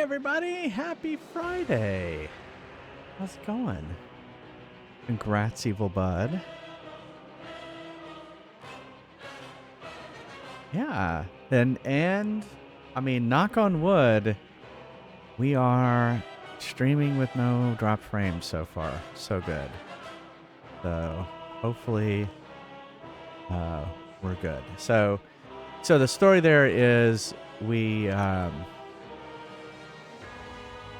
everybody, happy Friday. How's it going? Congrats, Evil Bud. Yeah, and I mean, knock on wood, we are streaming with no drop frames so far. So good. So hopefully we're good. So the story there is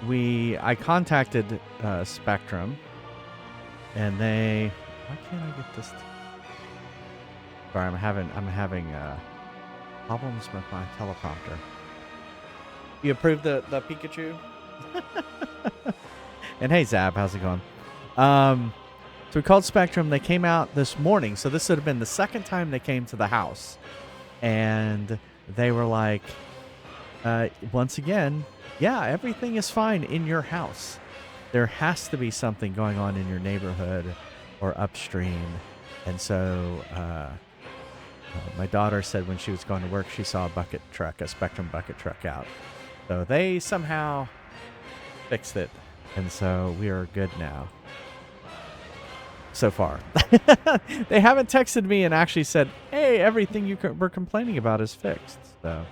I contacted Spectrum, and they. Why can't I get this? Sorry, I'm having problems with my teleprompter. You approved the Pikachu? And hey, Zab, how's it going? So we called Spectrum. They came out this morning, so this would have been the second time they came to the house, and they were like, once again. Yeah, everything is fine in your house. There has to be something going on in your neighborhood or upstream. And so my daughter said when she was going to work, she saw a Spectrum bucket truck out. So they somehow fixed it. And so we are good now. So far. They haven't texted me and actually said, hey, everything you were complaining about is fixed. So...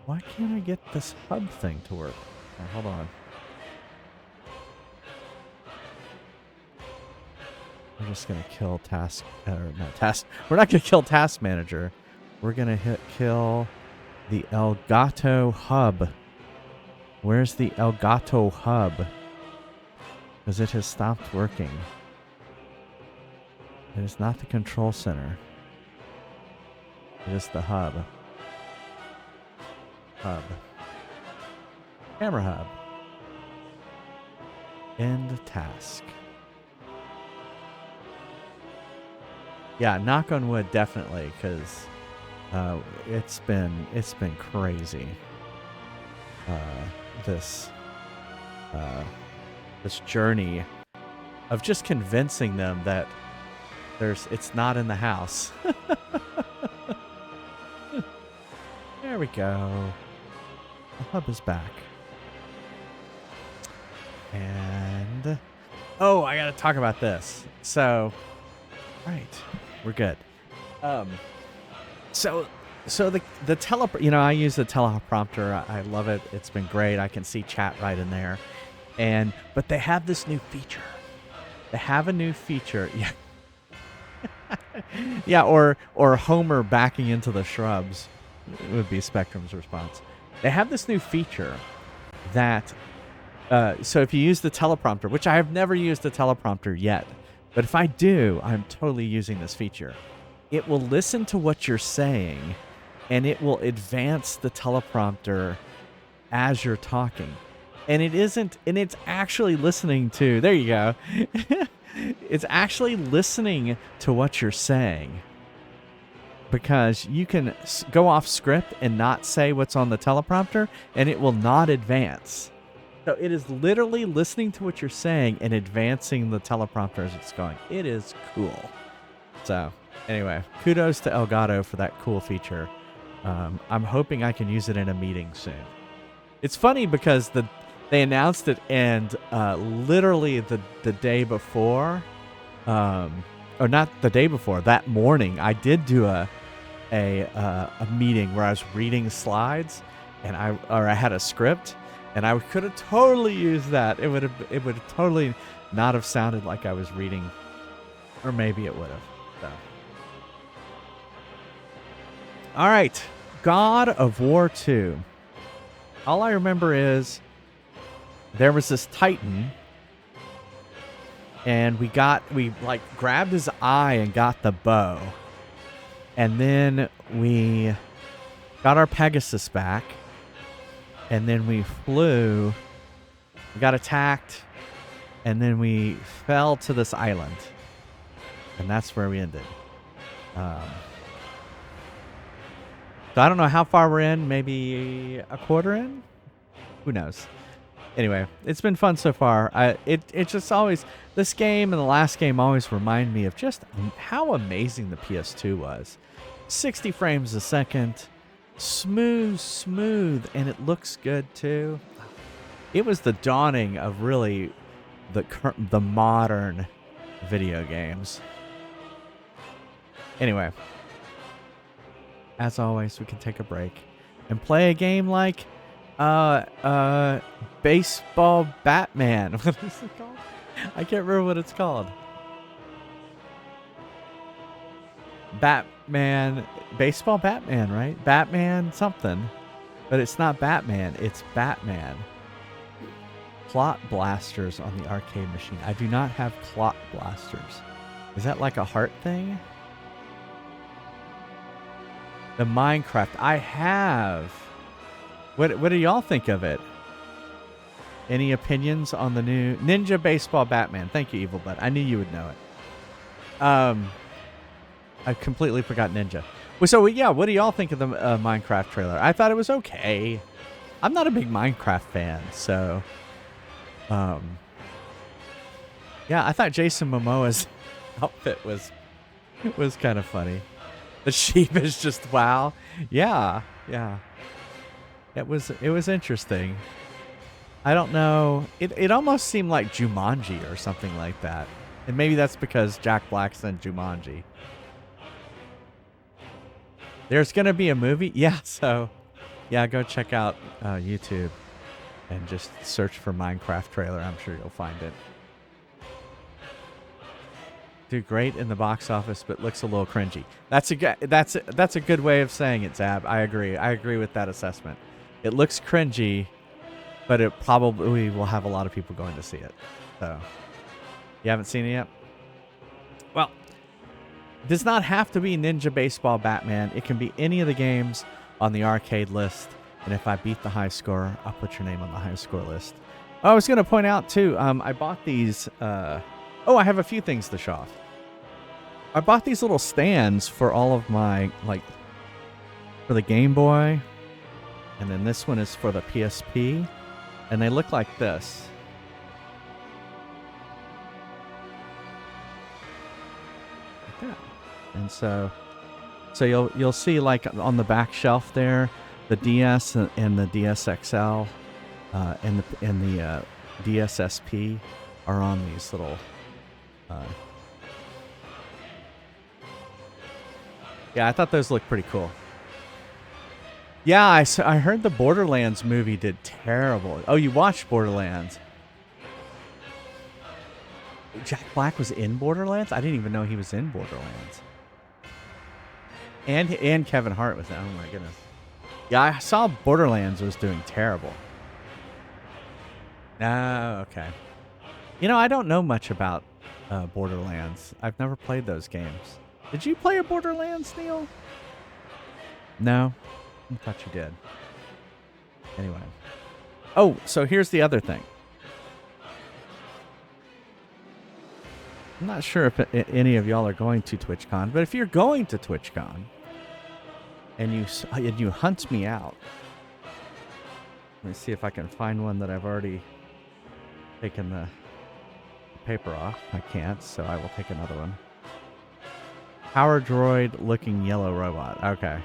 why can't I get this hub thing to work? Oh, hold on. We're just going to kill we're not going to kill Task Manager. We're going to kill the Elgato hub. Where's the Elgato hub? Because it has stopped working. It is not the control center. It is the hub. Camera hub. End task. Yeah, knock on wood, definitely, because it's been crazy. This journey of just convincing them that it's not in the house. There we go. The hub is back. And I gotta talk about this. So right, we're good. So the I use the teleprompter. I love it. It's been great. I can see chat right in there. But they have this new feature. They have a new feature. Yeah. Yeah, or Homer backing into the shrubs would be Spectrum's response. They have this new feature that, so if you use the teleprompter, which I have never used the teleprompter yet, but if I do, I'm totally using this feature. It will listen to what you're saying, and it will advance the teleprompter as you're talking. And it's actually listening to, there you go. It's actually listening to what you're saying. Because you can go off script and not say what's on the teleprompter, and it will not advance. So it is literally listening to what you're saying and advancing the teleprompter as it's going. It is cool. So anyway, kudos to Elgato for that cool feature. I'm hoping I can use it in a meeting soon. It's funny because they announced it, and literally the day before, or not the day before, that morning, I did do a meeting where I was reading slides, and I had a script, and I could have totally used that. It would have totally not have sounded like I was reading, or maybe it would have. So. All right, God of War 2. All I remember is there was this Titan, and we grabbed his eye and got the bow. And then we got our Pegasus back. And then we flew. We got attacked. And then we fell to this island. And that's where we ended. So I don't know how far we're in. Maybe a quarter in? Who knows? Anyway, it's been fun so far. It just always, this game and the last game always remind me of just how amazing the PS2 was. 60 frames a second, smooth, and it looks good too. It was the dawning of really the modern video games. Anyway, as always, we can take a break and play a game like Baseball Batman. What is it called? I can't remember what it's called. Batman, Baseball Batman, right? Batman something. But it's not Batman, it's Batman. Clot blasters on the arcade machine. I do not have clot blasters. Is that like a heart thing? The Minecraft. I have. What do y'all think of it? Any opinions on the new Ninja Baseball Batman? Thank you, Evil Bud. I knew you would know it. I completely forgot Ninja. Well, so yeah, what do y'all think of the Minecraft trailer? I thought it was okay. I'm not a big Minecraft fan, so yeah, I thought Jason Momoa's outfit was kind of funny. The sheep is just wow. Yeah. It was interesting. I don't know. It almost seemed like Jumanji or something like that. And maybe that's because Jack Black's in Jumanji. There's going to be a movie? Yeah, so yeah, go check out YouTube and just search for Minecraft trailer. I'm sure you'll find it. Do great in the box office, but looks a little cringy. That's a good way of saying it, Zab. I agree. I agree with that assessment. It looks cringy, but it probably will have a lot of people going to see it. So, you haven't seen it yet? Well, it does not have to be Ninja Baseball Batman. It can be any of the games on the arcade list. And if I beat the high score, I'll put your name on the high score list. Oh, I was going to point out, too, I bought these... Oh, I have a few things to show off. I bought these little stands for all of my, for the Game Boy. And then this one is for the PSP. And they look like this. Like that. And so you'll see like on the back shelf there, the DS and the DS XL and the DS SP are on these little... yeah, I thought those looked pretty cool. Yeah, I heard the Borderlands movie did terrible. Oh, you watched Borderlands? Jack Black was in Borderlands? I didn't even know he was in Borderlands. And Kevin Hart was in. Oh my goodness. Yeah, I saw Borderlands was doing terrible. Oh, okay. You know, I don't know much about Borderlands. I've never played those games. Did you play a Borderlands, Neil? No? I thought you did. Anyway. Oh, so here's the other thing. I'm not sure if any of y'all are going to TwitchCon, but if you're going to TwitchCon and you hunt me out, let me see if I can find one that I've already taken the paper off. I can't, so I will take another one. Power droid looking yellow robot. Okay.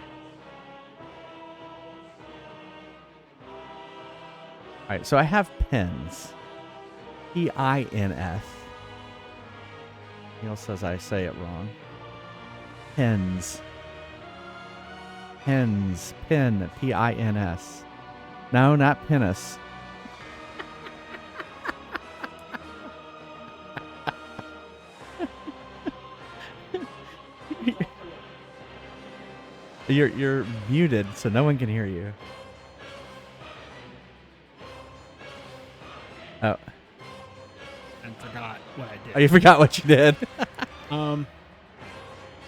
Alright, so I have pins. P-I-N-S. Neil says I say it wrong. Pins. Pins. Pin. P-I-N-S. No, not penis. You're muted, so no one can hear you. Oh. And forgot what I did. Oh, you forgot what you did. You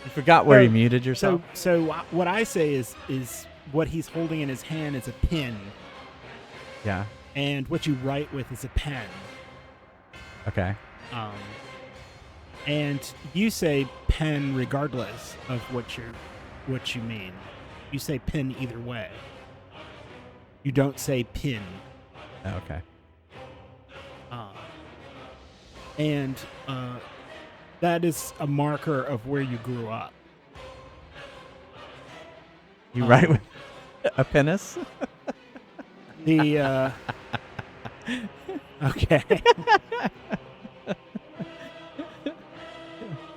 forgot where you muted yourself. So what I say is what he's holding in his hand is a pin. Yeah. And what you write with is a pen. Okay. And you say pen regardless of what you mean. You say pin either way. You don't say pin. Okay. And that is a marker of where you grew up. You write with... A penis? The okay.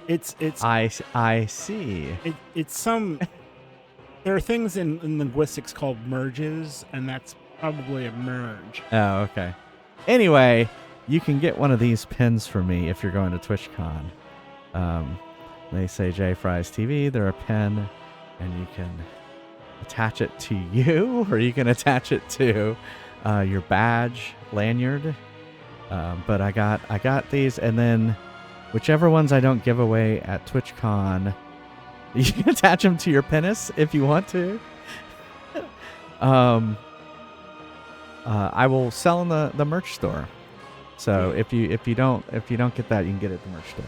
It's I see. it's some. There are things in linguistics called merges, and that's probably a merge. Oh, okay. Anyway, you can get one of these pins for me if you're going to TwitchCon. They say J Fries TV. They're a pin, and you can attach it to you, or you can attach it to your badge lanyard. But I got these, and then whichever ones I don't give away at TwitchCon, you can attach them to your penis if you want to. I will sell in the merch store. So if you don't get that, you can get it at the merch store.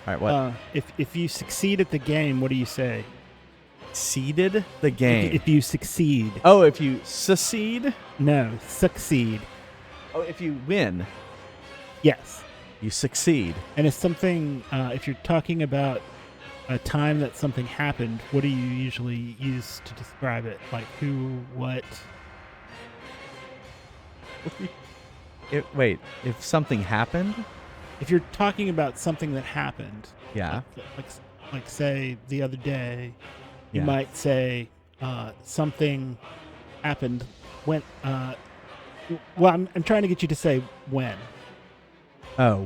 All right, what? If you succeed at the game, what do you say? Seeded the game. If you succeed. Oh, if you succeed? No, succeed. Oh, if you win. Yes. You succeed. And if something, if you're talking about a time that something happened, what do you usually use to describe it? Like who, what? Wait, if something happened? If you're talking about something that happened, yeah, like say the other day, you yeah. might say something happened when. Well, I'm trying to get you to say when. Oh,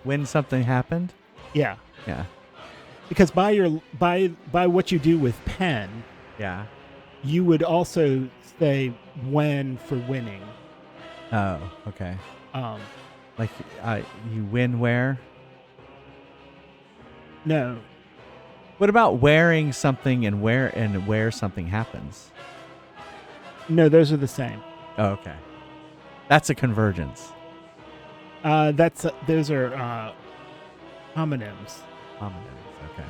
when something happened? Yeah. Yeah. Because by what you do with pen, yeah, you would also say when for winning. Oh, okay. Like you win where? No. What about wearing something and where something happens? No, those are the same. Oh, okay. That's a convergence. Those are homonyms. Homonyms, okay.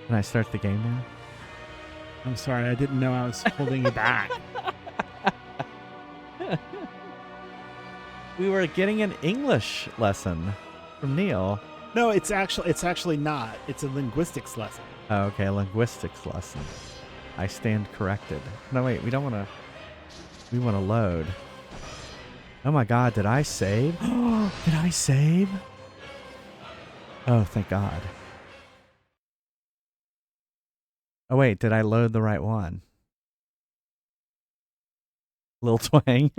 Can I start the game now? I'm sorry, I didn't know I was holding you back. We were getting an English lesson from Neil. No, it's actually not. It's a linguistics lesson. Oh, okay, a linguistics lesson. I stand corrected. No, wait, we want to load. Oh my God, did I save? Did I save? Oh, thank God. Oh wait, did I load the right one? Little twang.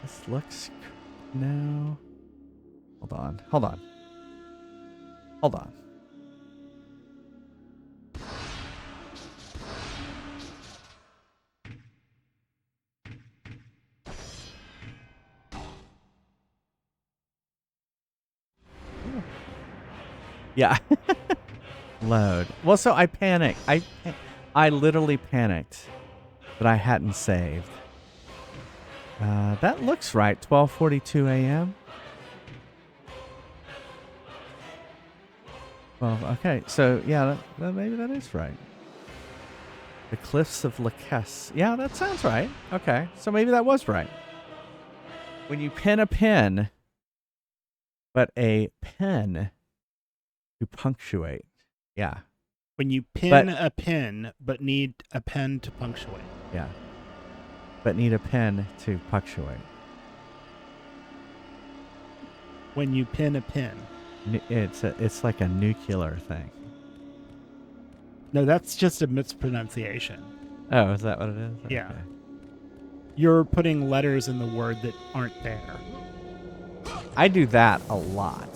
This looks... No. Hold on. Yeah. Load. Well, so I panicked. I literally panicked that I hadn't saved. That looks right. 12:42 a.m. Well, okay. So yeah, maybe that is right. The Cliffs of Lahkesis. Yeah, that sounds right. Okay, so maybe that was right. When you pin a pin, but a pen to punctuate. Yeah. When you pin a pin, but need a pen to punctuate. Yeah. But need a pen to punctuate. When you pin a pin. It's like a nuclear thing. No, that's just a mispronunciation. Oh, is that what it is? Yeah. Okay. You're putting letters in the word that aren't there. I do that a lot.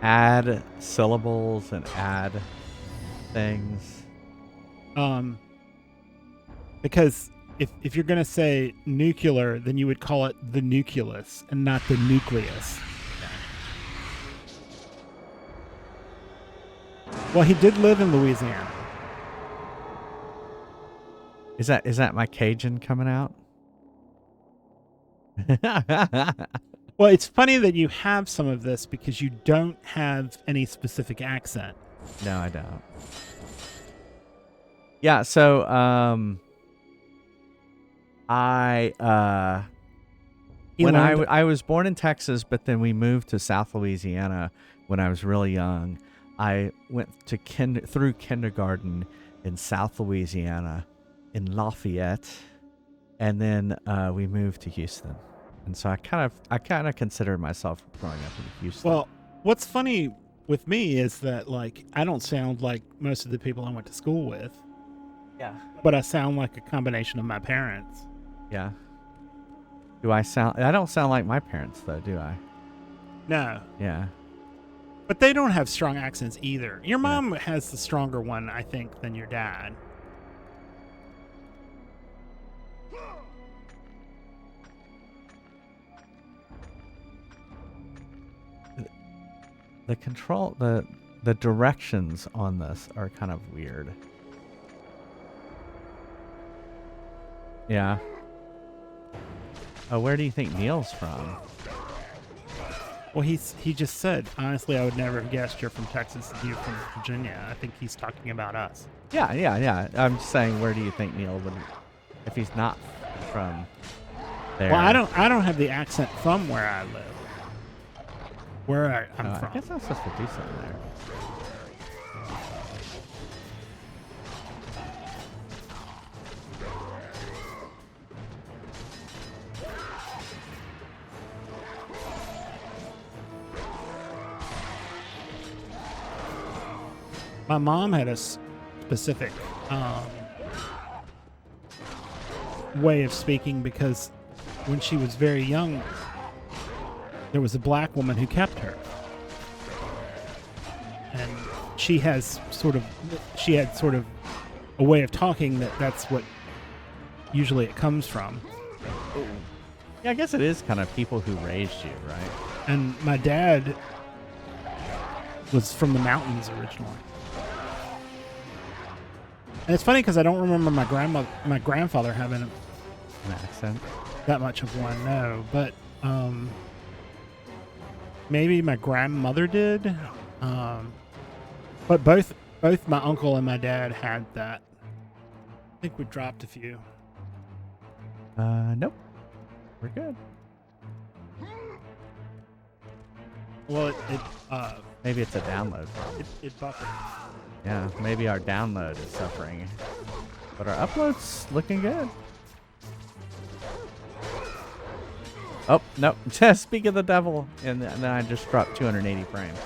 Add syllables and add things. Because if you're going to say nuclear, then you would call it the nucleus and not the nucleus. Well, he did live in Louisiana. Is that my Cajun coming out? Well, it's funny that you have some of this because you don't have any specific accent. No, I don't. Yeah, so He When learned- I was born in Texas, but then we moved to South Louisiana when I was really young. I went to through kindergarten in South Louisiana, in Lafayette, and then we moved to Houston. And so I kind of consider myself growing up in Houston. Well, what's funny with me is that like I don't sound like most of the people I went to school with, yeah, but I sound like a combination of my parents. yeah. Do I sound? I don't sound like my parents, though, do I? No, Yeah. but they don't have strong accents either. Your mom has the stronger one, I think, than your dad. The control, the directions on this are kind of weird. Yeah. Oh, where do you think Neil's from? Well, he just said, honestly, I would never have guessed you're from Texas and you're from Virginia. I think he's talking about us. Yeah. I'm just saying, where do you think Neil would, if he's not from there? Well, I don't have the accent from where I live. Where I'm from. I guess I'm supposed to do something there. My mom had a specific way of speaking because when she was very young, there was a black woman who kept her. And she had sort of a way of talking that's what usually it comes from. Yeah, I guess it is kind of people who raised you, right? And my dad was from the mountains originally. And it's funny because I don't remember my grandfather having An accent. that much of one, no. But maybe my grandmother did. But both my uncle and my dad had that. I think we dropped a few. Nope. We're good. Well, Maybe it's a download. it buffered. Yeah, maybe our download is suffering. But our upload's looking good. Oh, no. Speak of the devil. And then I just dropped 280 frames.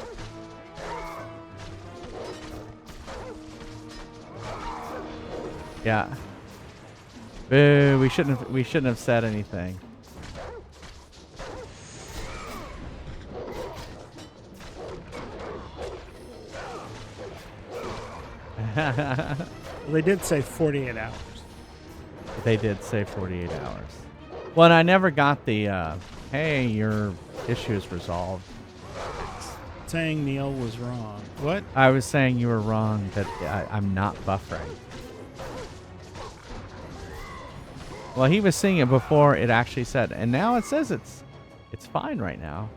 Yeah. Boo, we shouldn't have said anything. Well, they did say 48 hours. They did say 48 hours. Well, and I never got the, hey, your issue is resolved. Saying Neil was wrong. What? I was saying you were wrong, that I'm not buffering. Well, he was seeing it before it actually said, and now it says it's fine right now.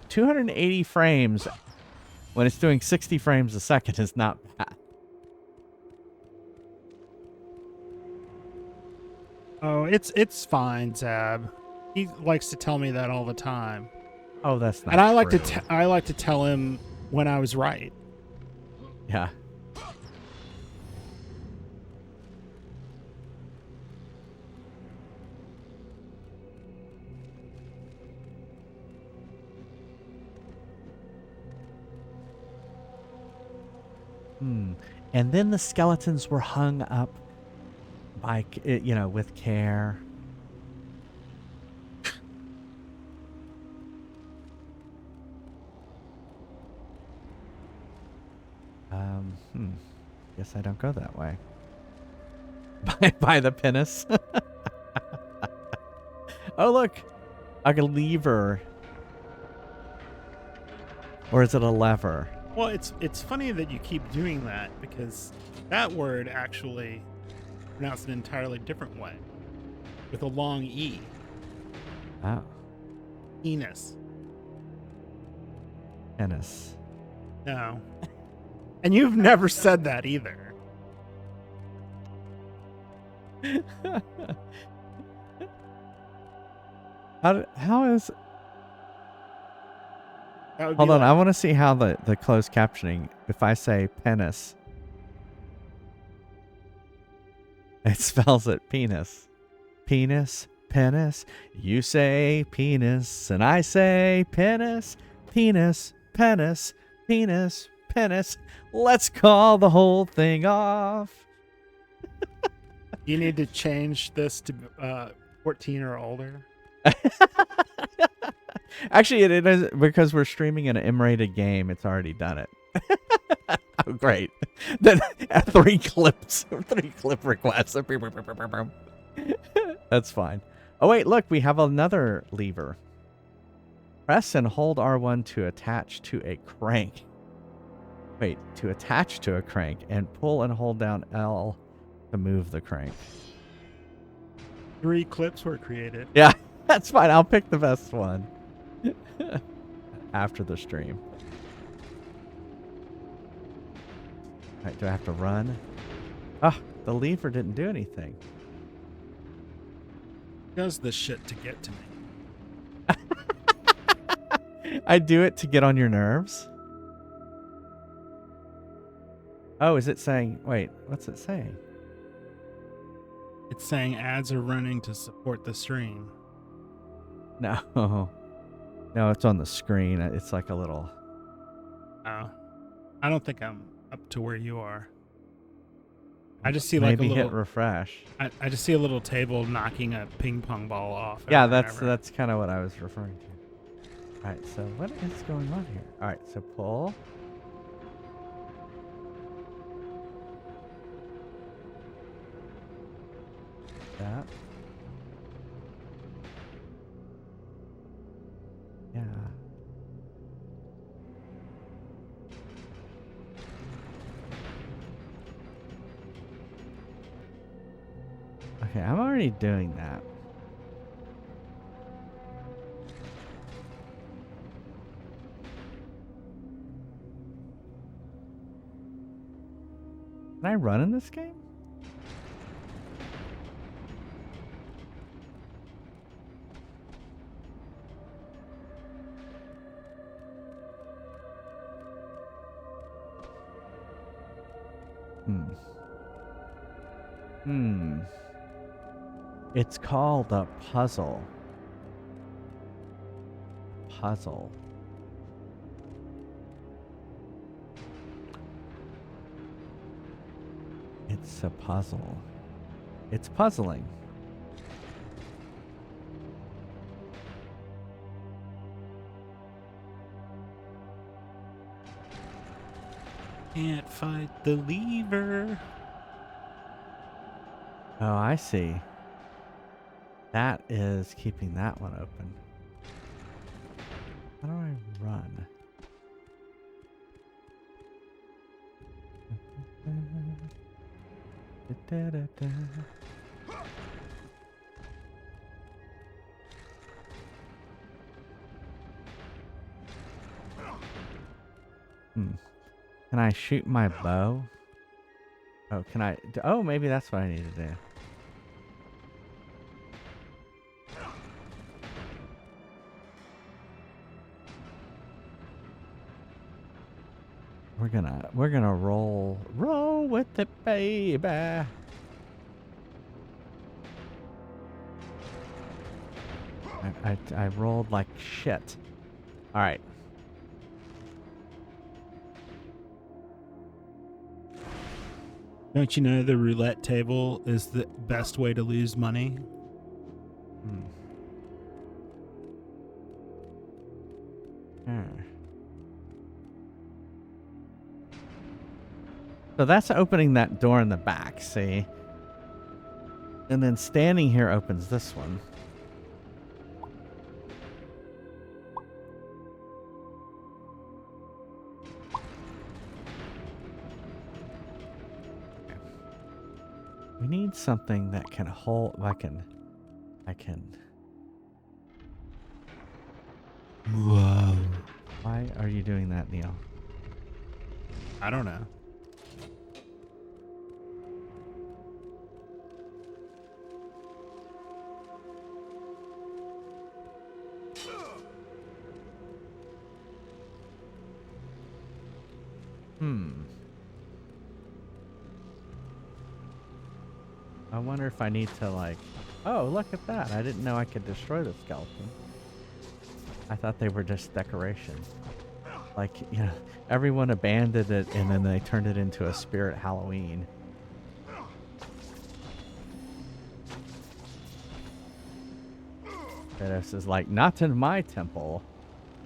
280 frames when it's doing 60 frames a second is not bad. Oh, it's fine, Zab. He likes to tell me that all the time. Oh, that's not And I like true. I like to tell him when I was right. Yeah. And then the skeletons were hung up by, with care. Guess I don't go that way. By the pinnace. Oh, look. A lever. Or is it a lever? Well, it's funny that you keep doing that because that word actually pronounced an entirely different way with a long E. Oh. Enos. Pinnace. No. And you've never said that either. How is? That would Hold be on, like, I want to see how the closed captioning. If I say penis, it spells it penis. Penis, penis. You say penis, and I say penis. Penis, penis, penis, penis. Let's call the whole thing off. you need to change this to 14 or older. Actually, it is because we're streaming an M-rated game. It's already done it. Oh, great! Then 3 clips, 3 clip requests. That's fine. Oh wait, look, we have another lever. Press and hold R1 to attach to a crank. Wait, to attach to a crank, and pull and hold down L to move the crank. 3 clips were created. Yeah, that's fine. I'll pick the best one after the stream. All right, do I have to run? Ah, the lever didn't do anything. Does this shit to get to me? I do it to get on your nerves. Oh, is it saying? Wait, what's it saying? It's saying ads are running to support the stream. No, no, it's on the screen. It's like a little. Oh, I don't think I'm up to where you are. I just see Maybe like a little. hit refresh. I just see a little table knocking a ping pong ball off. Yeah, over and over. that's kind of what I was referring to. All right, so what is going on here? All right, so pull. That. Yeah. Okay, I'm already doing that. Can I run in this game? It's called a puzzle. Puzzle. It's a puzzle. It's puzzling. Can't fight the lever. Oh, I see. That is keeping that one open. How do I run? Can I shoot my bow? Oh, can I? Oh, maybe that's what I need to do. We're gonna roll with it, baby. I rolled like shit. All right. Don't you know the roulette table is the best way to lose money? So that's opening that door in the back, see? And then standing here opens this one. We need something that can hold. I can. Whoa. Why are you doing that, Neil? I don't know. I wonder if I need to, like... Oh, look at that. I didn't know I could destroy the skeleton. I thought they were just decoration. Like, you know, everyone abandoned it and then they turned it into a spirit Halloween. This is like, not in my temple.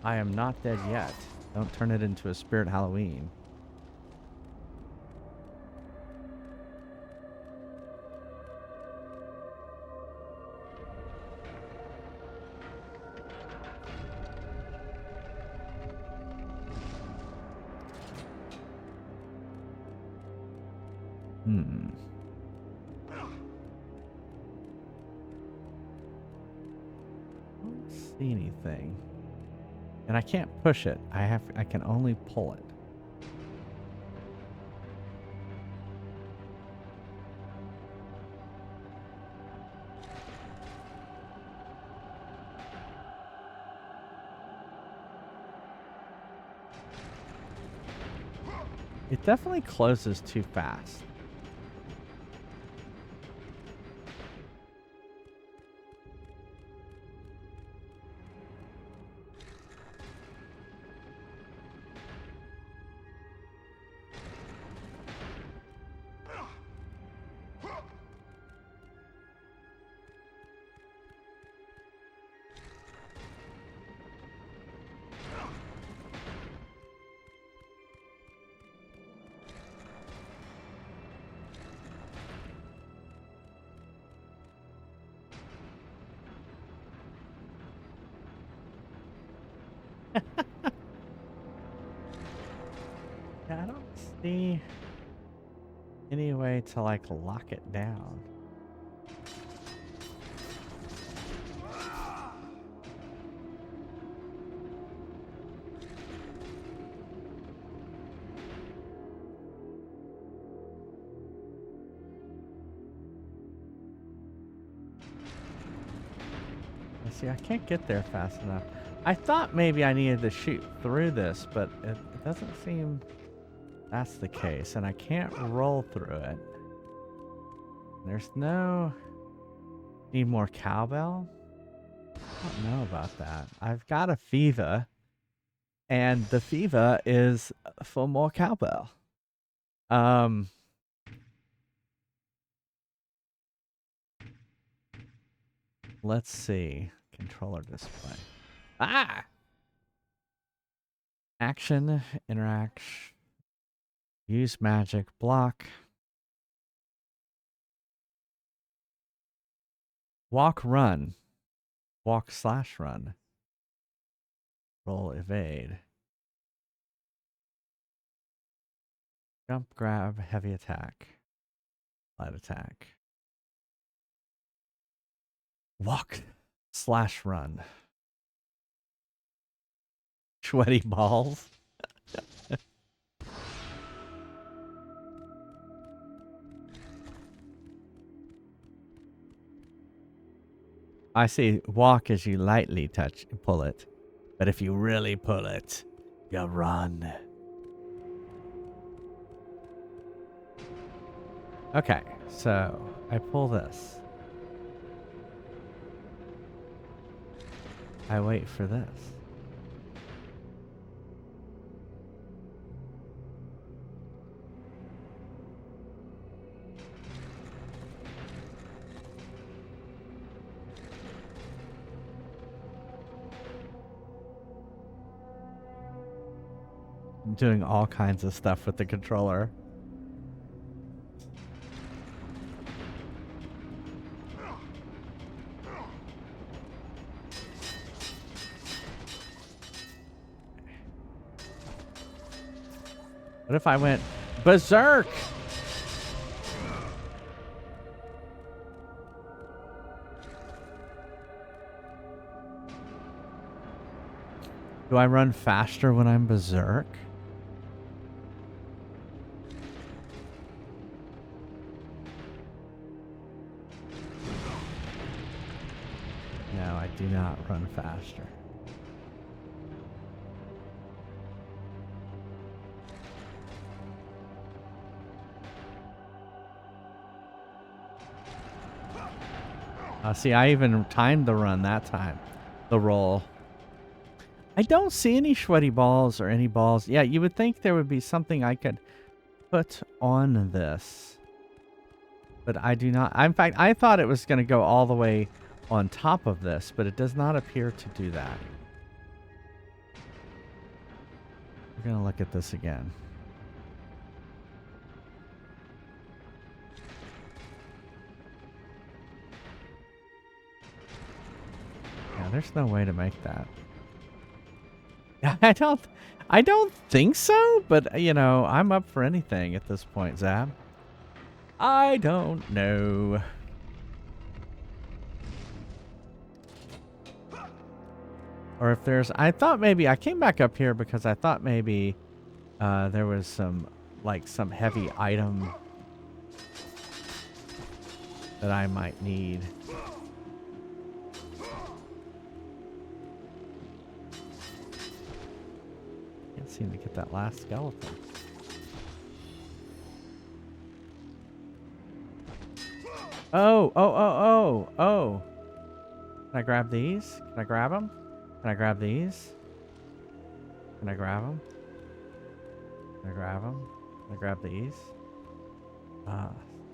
I am not dead yet. Don't turn it into a spirit Halloween. See anything, and I can't push it. I can only pull it. It definitely closes too fast. Yeah, I don't see any way to, like, lock it down. See, I can't get there fast enough. I thought maybe I needed to shoot through this, but it doesn't seem that's the case. And I can't roll through it. There's no... Need more cowbell? I don't know about that. I've got a fever. And the fever is for more cowbell. Let's see. Controller display. Ah! Action, interact, use magic, block. Walk, run. Walk / run. Roll, evade. Jump, grab, heavy attack. Light attack. Walk / run. Sweaty balls. I see walk as you lightly pull it. But if you really pull it, you run. Okay, so I pull this. I wait for this. I'm doing all kinds of stuff with the controller. What if I went berserk? Do I run faster when I'm berserk? No, I do not run faster. See, I even timed the run that time. The roll. I don't see any sweaty balls or any balls. Yeah, you would think there would be something I could put on this. But I do not. In fact, I thought it was going to go all the way on top of this, but it does not appear to do that. We're going to look at this again. Yeah, there's no way to make that. I don't think so, but you know, I'm up for anything at this point, Zab. I don't know. Or if there's, I thought maybe, I came back up here because I thought maybe there was some heavy item that I might need. Can't seem to get that last skeleton. Oh. Can I grab these? Can I grab them? Can I grab these? Can I grab them? Can I grab them? Can I grab these?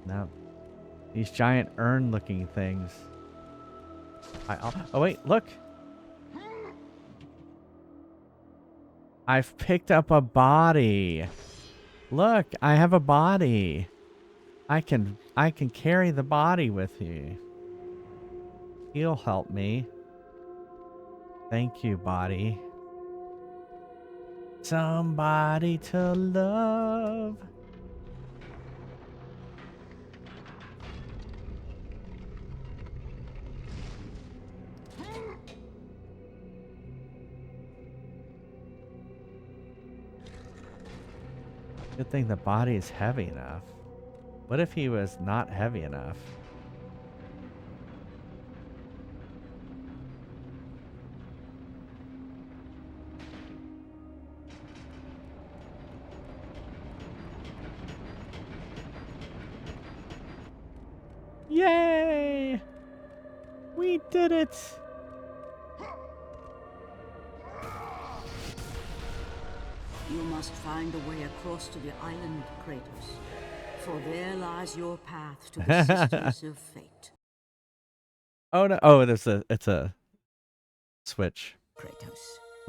No. These giant urn-looking things. Oh, wait, look. I've picked up a body. Look, I have a body. I can carry the body with you. He'll help me. Thank you, body. Somebody to love. Good thing the body is heavy enough. What if he was not heavy enough? Yay! We did it! You must find a way across to the island, Kratos. For there lies your path to the Sisters of Fate. Oh no! Oh, it's a switch. Kratos.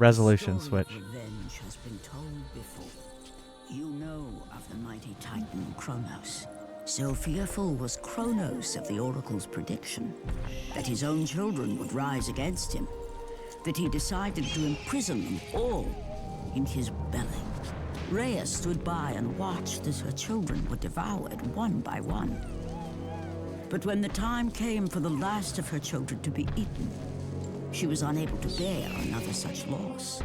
Resolution The story switch. of revenge has been told before. You know of the mighty Titan Kronos. So fearful was Kronos of the Oracle's prediction that his own children would rise against him, that he decided to imprison them all in his belly. Rhea stood by and watched as her children were devoured one by one. But when the time came for the last of her children to be eaten, she was unable to bear another such loss,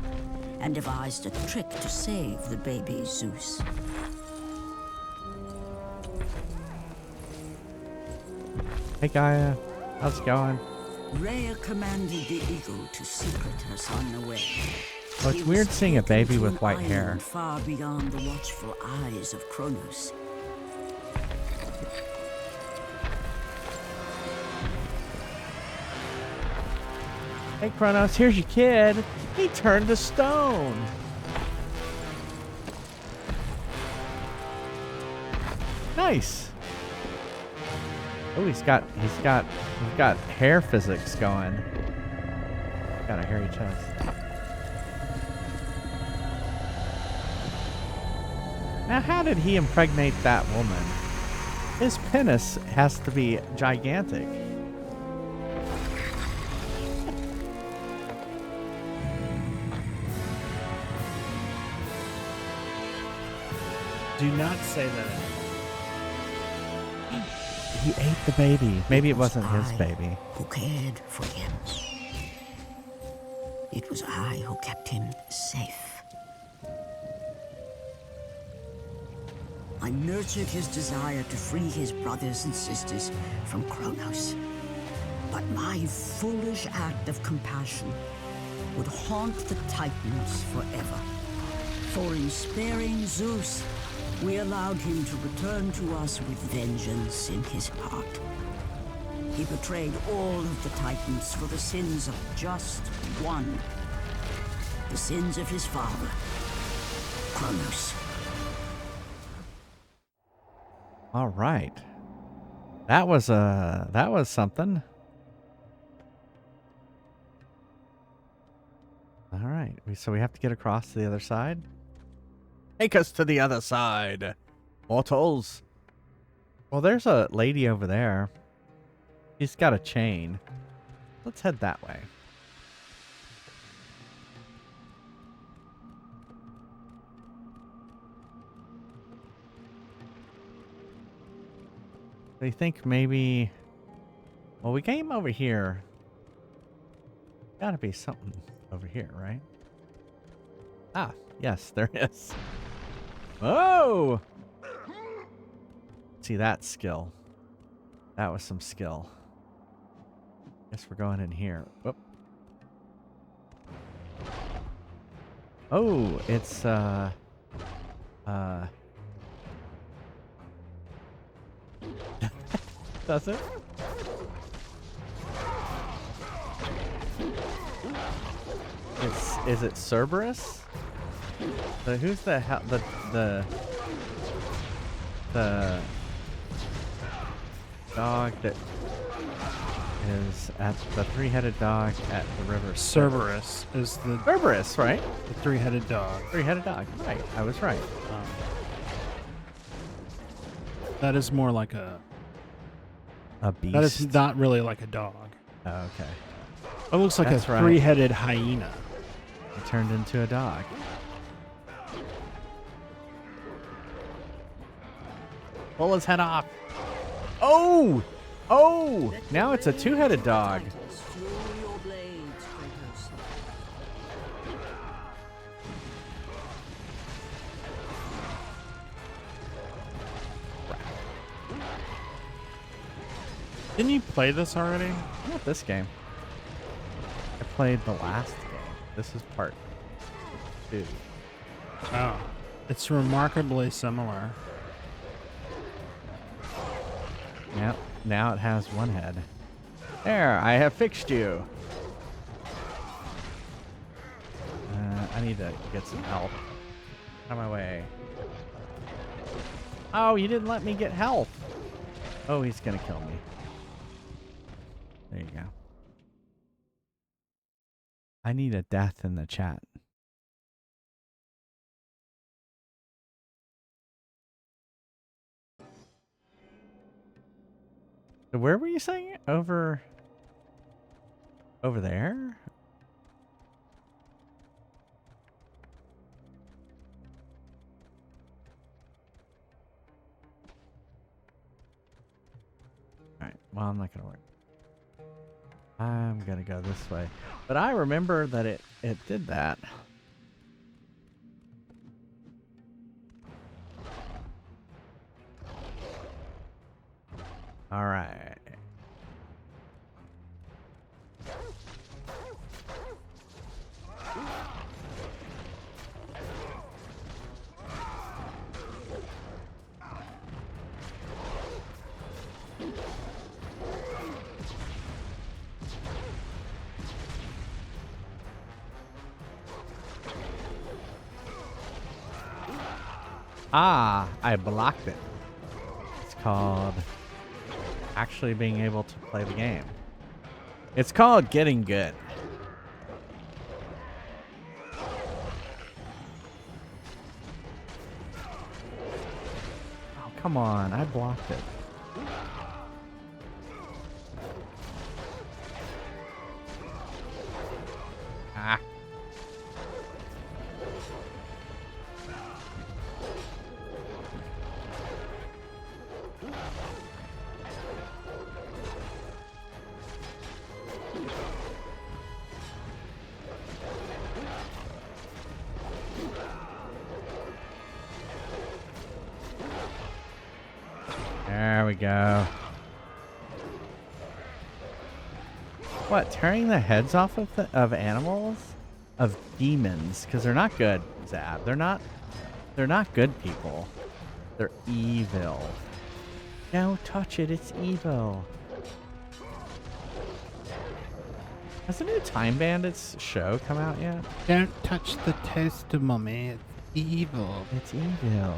and devised a trick to save the baby Zeus. Hey Gaia, how's it going? Rhea commanded the eagle to secret her son away. Oh, it's weird seeing a baby with white hair. Far beyond the watchful eyes of Kronos. Hey Kronos, here's your kid. He turned to stone. Nice. Oh, he's got hair physics going. Got a hairy chest. Now, how did he impregnate that woman? His penis has to be gigantic. Do not say that. He ate the baby. Maybe it wasn't his I baby. who cared for him. It was I who kept him safe. I nurtured his desire to free his brothers and sisters from Kronos. But my foolish act of compassion would haunt the Titans forever. For in sparing Zeus, we allowed him to return to us with vengeance in his heart. He betrayed all of the Titans for the sins of just one. The sins of his father, Kronos. All right. That was something. All right. So we have to get across to the other side. Take us to the other side, mortals. Well, there's a lady over there. She's got a chain. Let's head that way. I think maybe... Well, we came over here. Gotta be something over here, right? Ah, yes, there is. Oh! See, that skill. That was some skill. Guess we're going in here. Whoop. Oh, it's, does it? Is it Cerberus? Who's the hell the dog that is at the three-headed dog at the river? Cerberus is the Cerberus, right? the three-headed dog. Three-headed dog. Right. I was right. That is more like a beast. That is not really like a dog. Oh, okay. It looks like That's a right. three-headed hyena. It turned into a dog. Pull his head off. Oh! Oh! Now it's a two-headed dog. Fuel your blades, Kratos. Didn't you play this already? Not this game. I played the last game. This is part 2. Oh. It's remarkably similar. Yep. Now it has one head. There, I have fixed you. I need to get some help. On my way. Oh, you didn't let me get help. Oh, he's gonna kill me. There you go. I need a death in the chat. So where were you saying it? Over there? Alright, well, I'm not gonna work. I'm gonna go this way. But I remember that it did that. All right. Ah, I blocked it. It's called actually being able to play the game. It's called getting good. Oh, come on. I blocked it. Ah. There we go. What? Tearing the heads off of animals? Of demons? Because they're not good, Zab. They're not good people. They're evil. Don't touch it. It's evil. Has the new Time Bandits show come out yet? Don't touch the toaster, Mummy. It's evil. It's evil.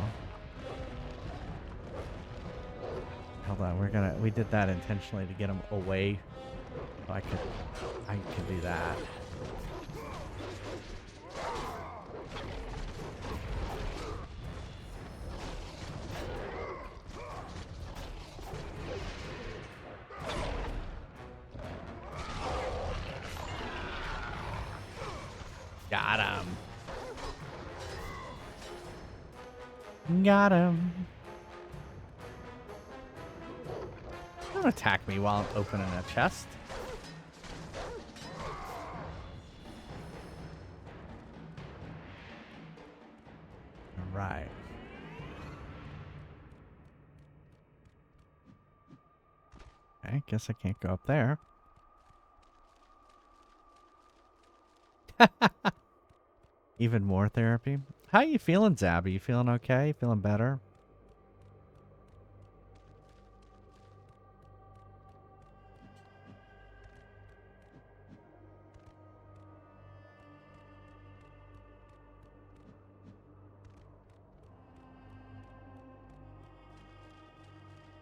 Hold on, we did that intentionally to get him away. So I could do that. Got him. Got him. Don't attack me while I'm opening a chest. Right. Okay, guess I can't go up there. Even more therapy. How you feeling, Zabby? You feeling okay? Feeling better?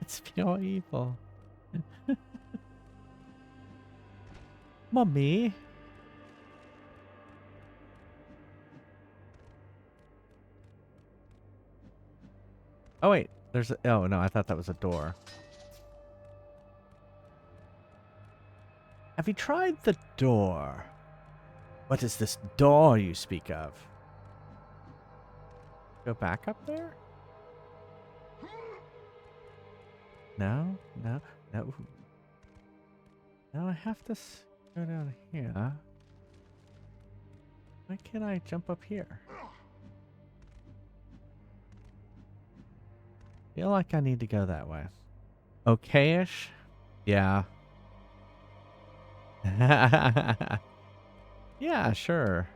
It's pure evil. Mommy. Oh wait, there's a, oh no, I thought that was a door. Have you tried the door? What is this door you speak of? Go back up there? No, no, no. Now I have to go down here. Why can't I jump up here? Feel like I need to go that way. Okay-ish? Yeah. Yeah, sure.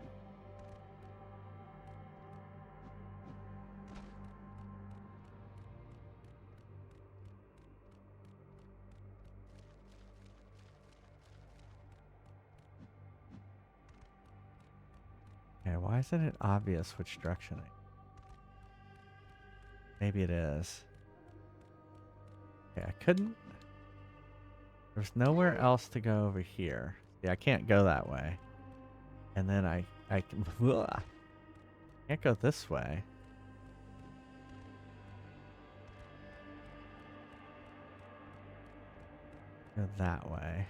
Okay, why isn't it obvious which direction maybe it is. Okay, I couldn't. There's nowhere else to go over here. Yeah, I can't go that way. And then I can't go this way. Go that way.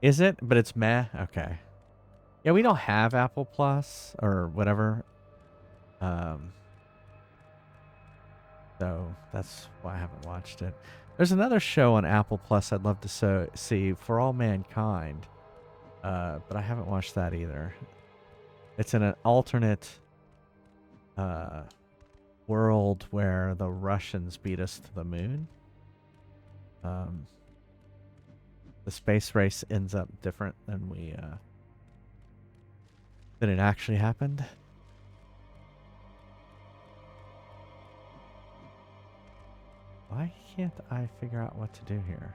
Is it? But it's meh? Okay. Yeah, we don't have Apple Plus or whatever. So that's why I haven't watched it. There's another show on Apple Plus I'd love to see, For All Mankind. But I haven't watched that either. It's in an alternate world where the Russians beat us to the moon. The space race ends up different than than it actually happened. Why can't I figure out what to do here?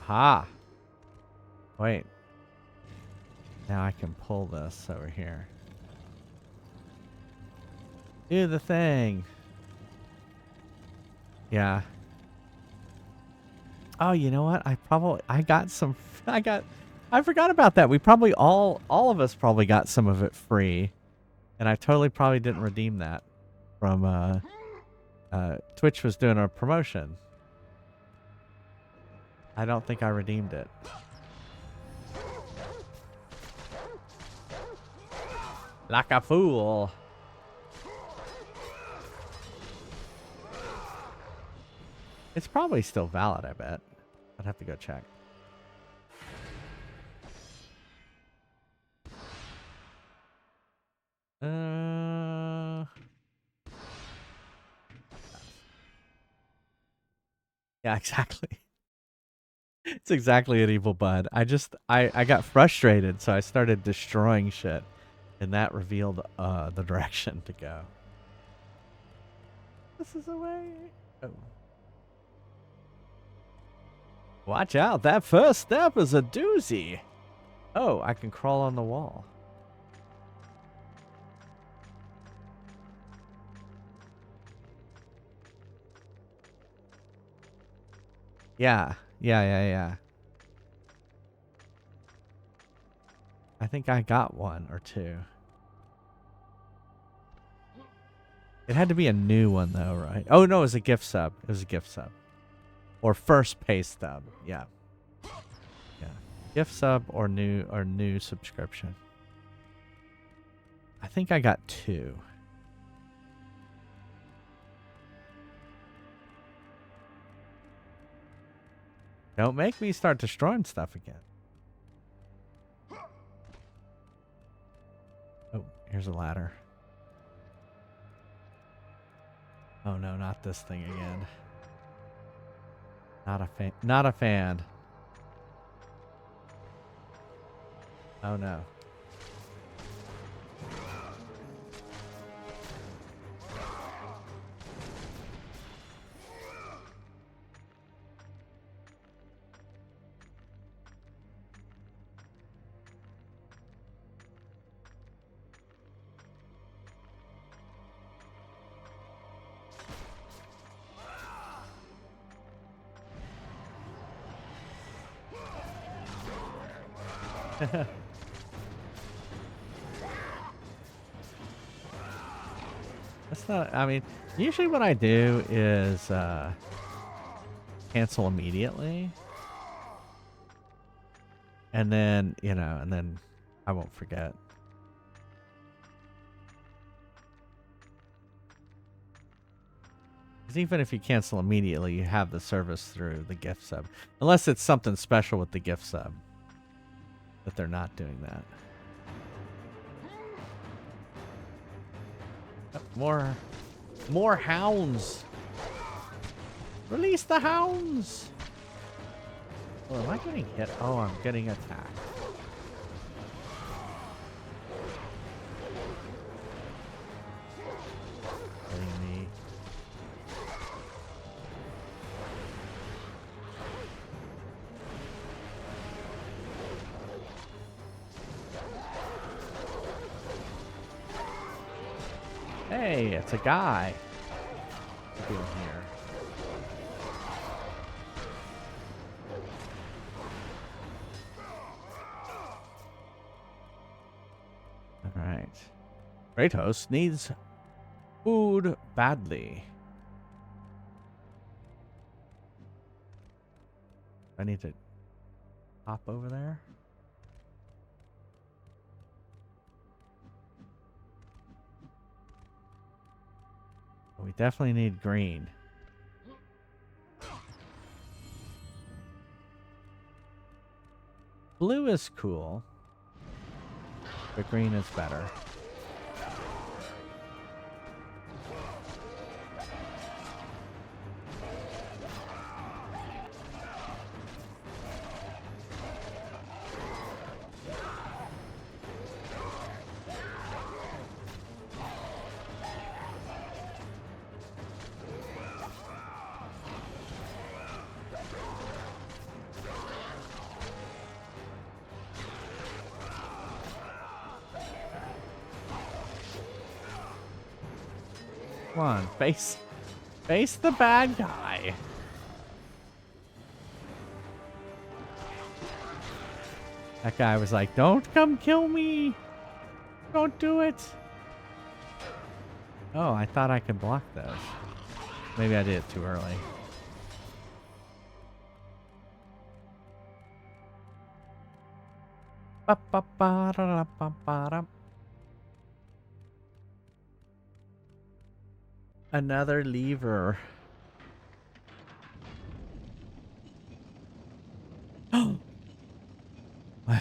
Ha! Wait. Now I can pull this over here. Do the thing. Yeah. Oh, you know what? I forgot about that. We probably all of us probably got some of it free. And I totally probably didn't redeem that from Twitch was doing a promotion. I don't think I redeemed it. Like a fool. It's probably still valid, I bet. I'd have to go check. Yeah, exactly. It's exactly an evil bud. I got frustrated, so I started destroying shit, and that revealed the direction to go. This is the way. Oh. Watch out! That first step is a doozy. Oh, I can crawl on the wall. Yeah. Yeah. I think I got one or two. It had to be a new one though, right? Oh no, it was a gift sub. It was a gift sub. Or first pay stub. Yeah. Yeah. Gift sub or new subscription. I think I got two. Don't make me start destroying stuff again. Oh, here's a ladder. Oh no, not this thing again. Not a fan. Not a fan. Oh no. That's not, I mean, usually what I do is cancel immediately. And then, and then I won't forget. Because even if you cancel immediately, you have the service through the gift sub. Unless it's something special with the gift sub. But they're not doing that. Oh, more hounds. Release the hounds. Oh, am I getting hit? Oh, I'm getting attacked. Killing me. Hey, it's a guy. What's he doing here? All right. Kratos needs food badly. I need to hop over there. We definitely need green. Blue is cool, but green is better. Come on, face the bad guy. That guy was like, "Don't come kill me. Don't do it." Oh, I thought I could block those. Maybe I did it too early. Another lever.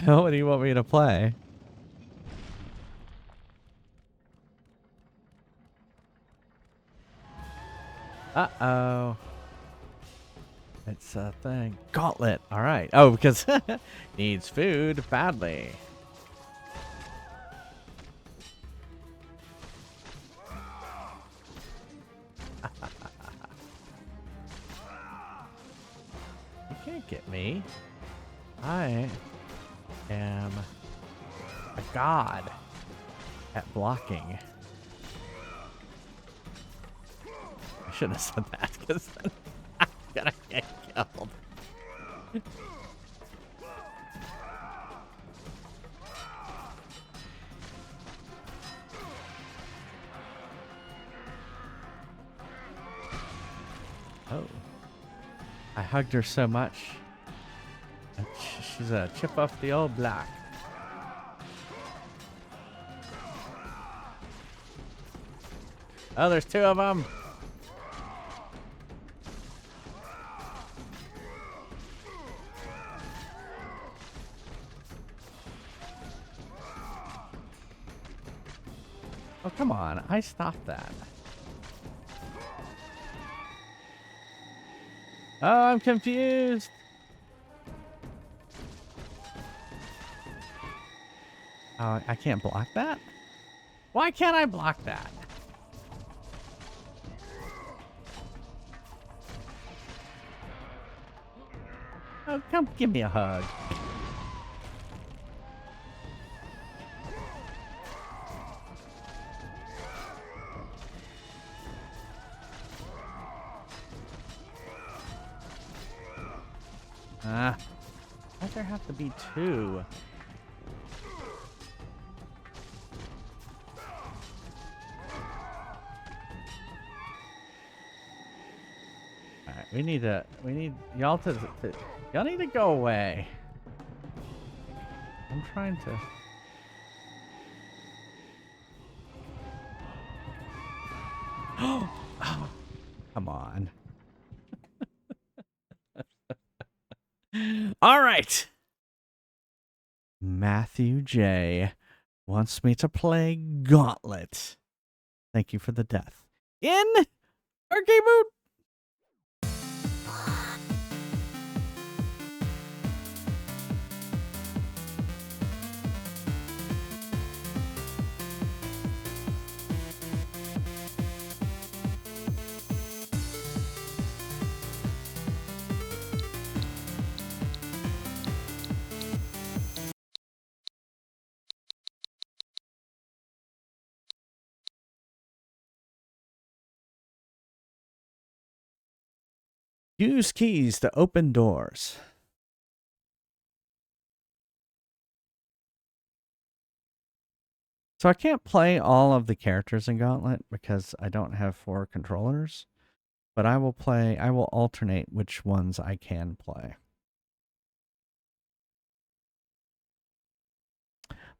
What do you want me to play? Uh-oh. It's a thing. Gauntlet. All right. Oh, because needs food badly. You can't get me. I am a god at blocking. I shouldn't have said that because then I'm gonna get killed. Oh. I hugged her so much. She's a chip off the old block. Oh, there's two of them. Oh, come on. I stopped that. Oh, I'm confused. Oh, I can't block that? Why can't I block that? Oh, come give me a hug. Why'd there have to be two? Alright, we need y'all y'all need to go away. I'm trying to. Oh, come on. All right. Matthew J wants me to play Gauntlet. Thank you for the death. In arcade mode. Use keys to open doors. So I can't play all of the characters in Gauntlet because I don't have 4 controllers, but I will alternate which ones I can play.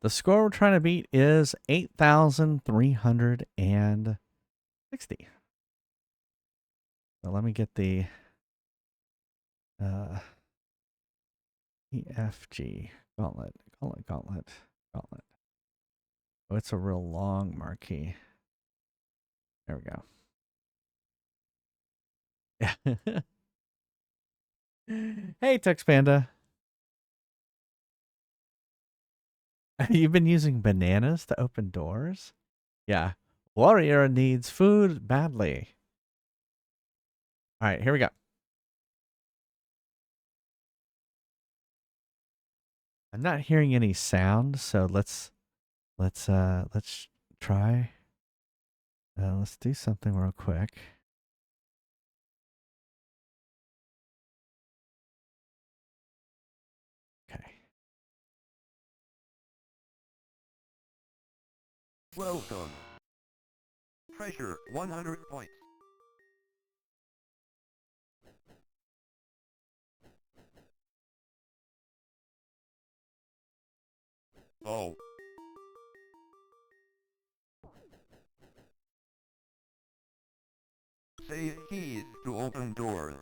The score we're trying to beat is 8,360. So let me get the EFG Gauntlet. Oh, it's a real long marquee. There we go. Hey, Tux Panda. You've been using bananas to open doors? Yeah. Warrior needs food badly. All right, here we go. I'm not hearing any sound, so let's try. Let's do something real quick. Okay. Well done. Treasure 100 points. Oh. Save keys to open doors.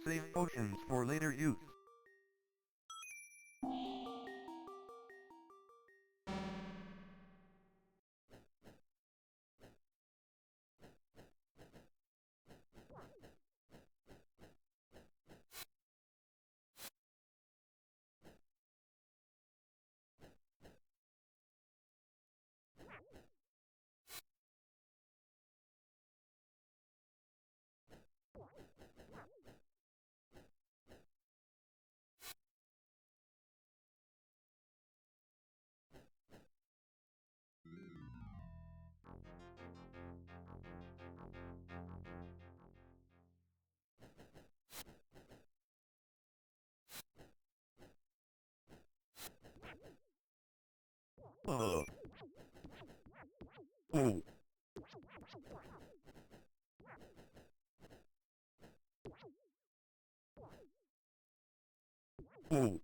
Save potions for later use. Uh. Oh. Oh.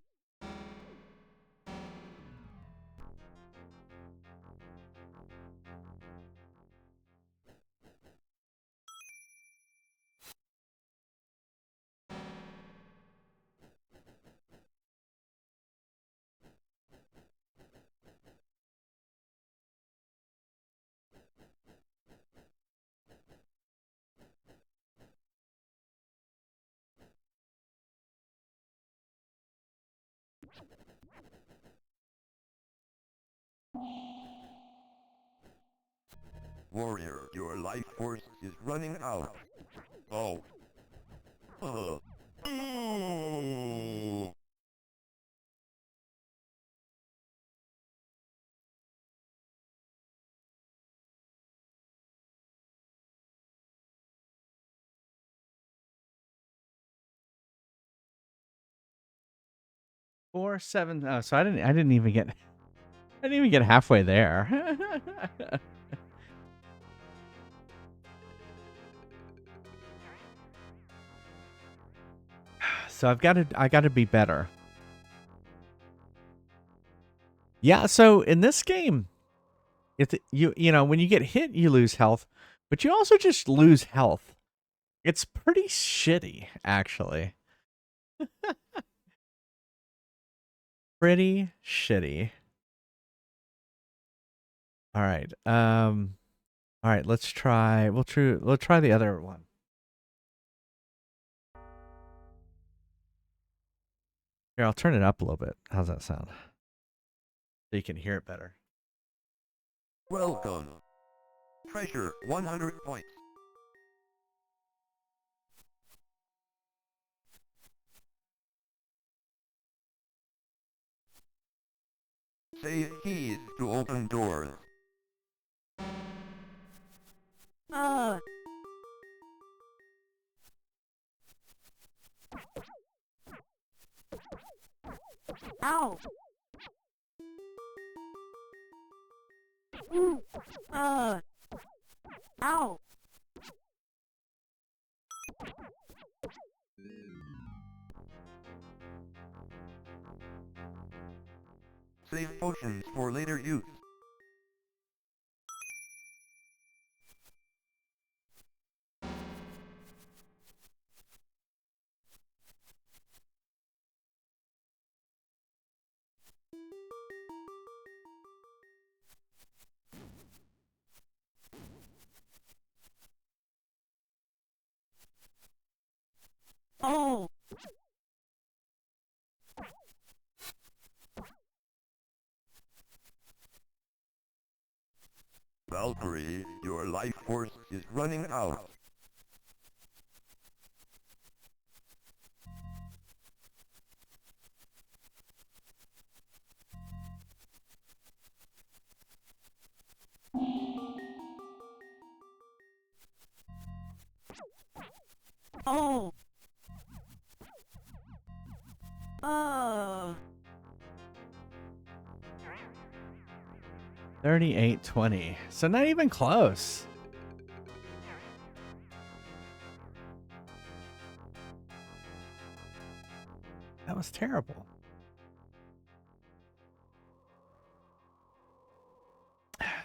'Warrior, your life force is running out. Oh. Oh. 4, 7. Oh, so I didn't even get. I didn't even get halfway there. So I got to be better. Yeah, so in this game, you know, when you get hit, you lose health, but you also just lose health. It's pretty shitty, actually. Pretty shitty. All right. All right, let's try. We'll try the other one. Here, I'll turn it up a little bit. How's that sound? So you can hear it better. Welcome. Treasure 100 points. Say keys to open doors. Ah! Ow! Ah! Ow! Save potions for later use. Oh! Valkyrie, your life force is running out. Oh! 38-20. So not even close. That was terrible.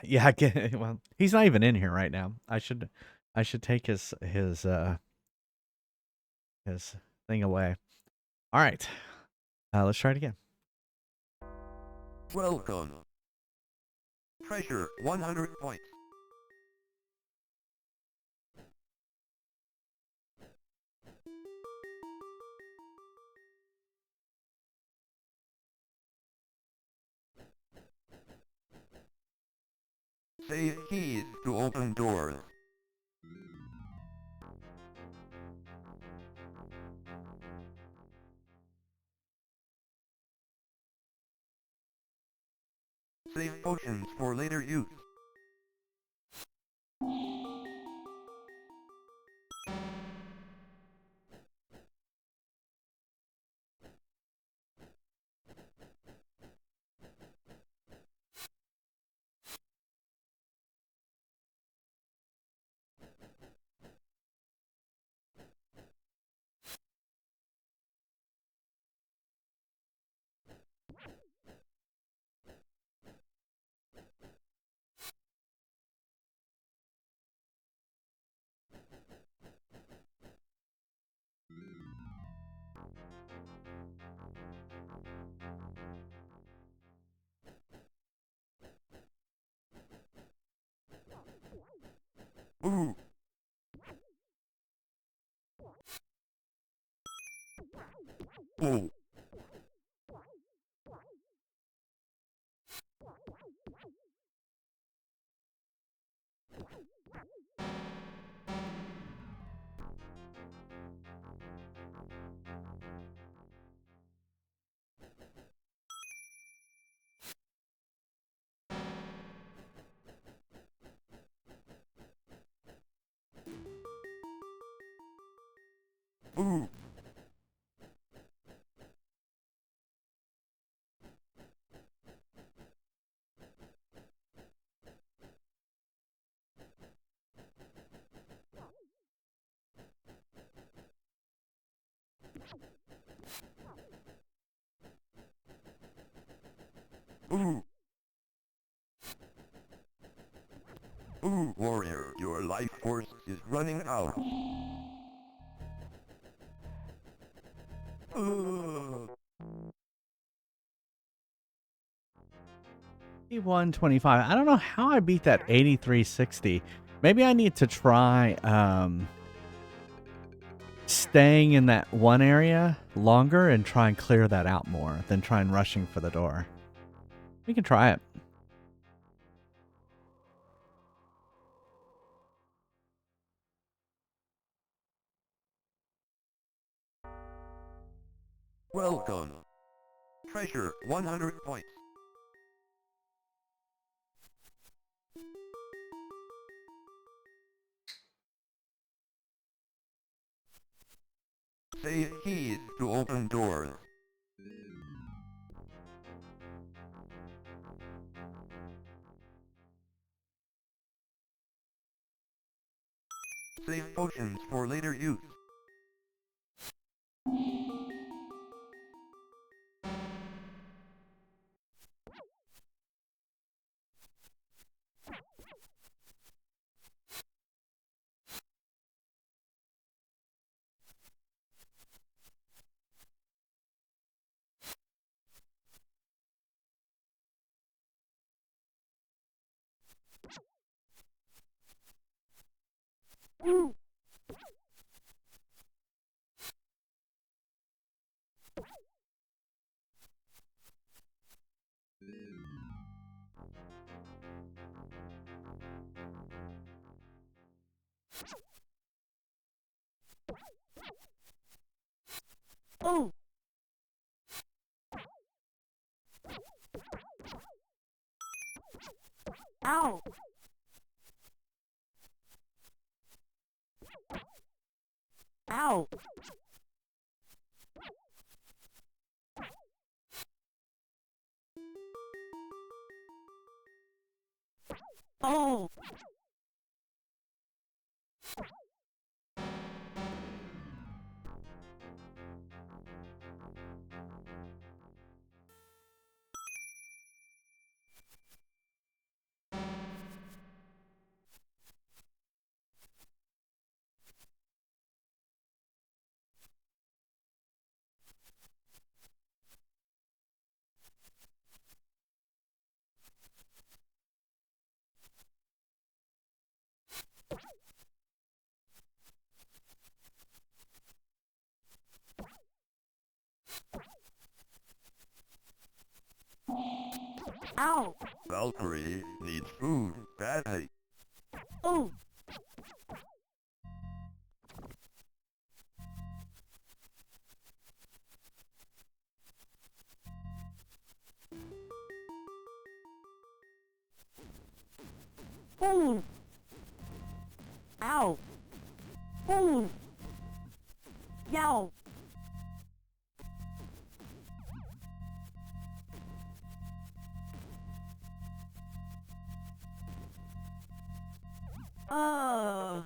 Yeah, I get, well, he's not even in here right now. I should take his thing away. All right. Let's try it again. Welcome. Treasure 100 points. Save keys to open doors. Save potions for later use. Oh. Ooh. Ooh. Ooh, warrior, your life force is running out. 8125. I don't know how I beat that 8360. Maybe I need to try staying in that one area longer and try and clear that out more than try and rushing for the door. We can try it. Welcome. Treasure 100 points. Say keys to open doors. Save potions for later use. Oh! Ow! Ow! Oh! Ow! Valkyrie needs food badly. Oh! Oh! Ow! Oh! Yow! Uh.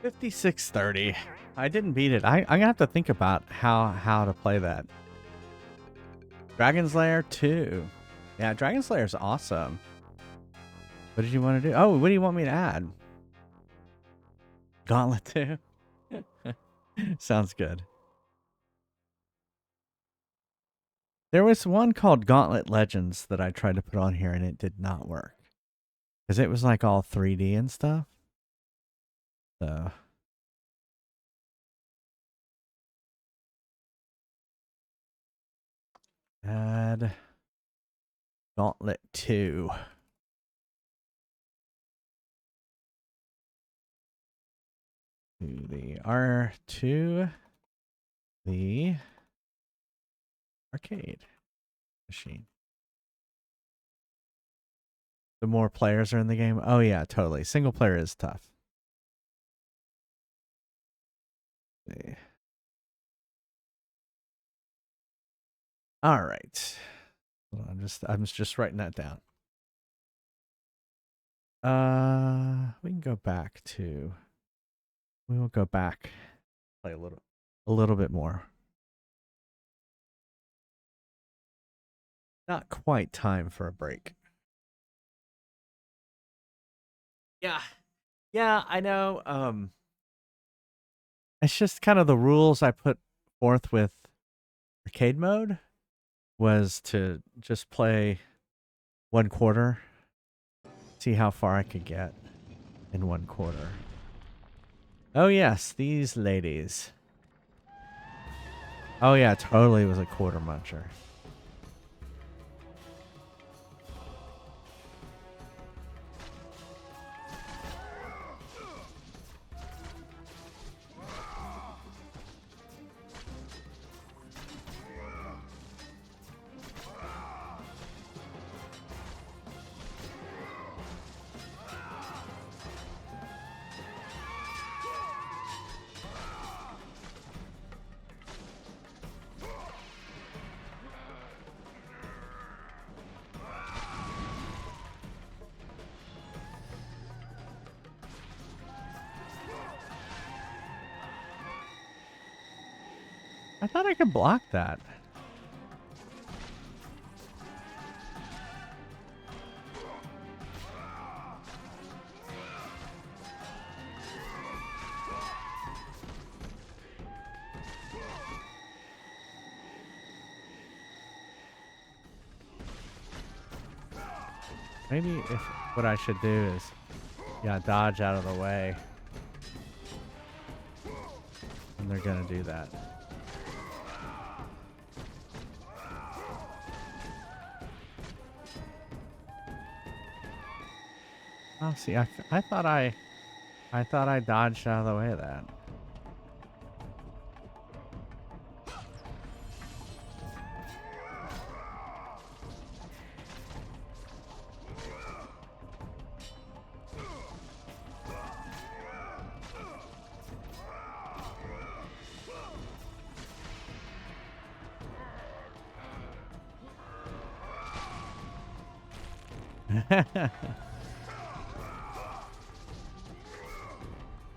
5630. I didn't beat it. I'm gonna have to think about how to play that. Dragon's Lair 2. Yeah, Dragon's Lair is awesome. What did you want to do? Oh, what do you want me to add? Gauntlet 2. Sounds good. There was one called Gauntlet Legends that I tried to put on here and it did not work. Because it was like all 3D and stuff. So. Add Gauntlet 2. To the R2. The arcade machine. The more players are in the game. Oh yeah, totally. Single player is tough. See. All right. I'm just writing that down. We can go back to. We will go back. Play a little bit more. Not quite time for a break. Yeah. Yeah, I know. It's just kind of the rules I put forth with arcade mode was to just play 1/4, see how far I could get in 1/4. Oh yes, these ladies. Oh yeah, totally was a quarter muncher. I thought I could block that. Maybe if what I should do is, yeah, dodge out of the way. And they're gonna do that. Oh, see, I thought I dodged out of the way of that.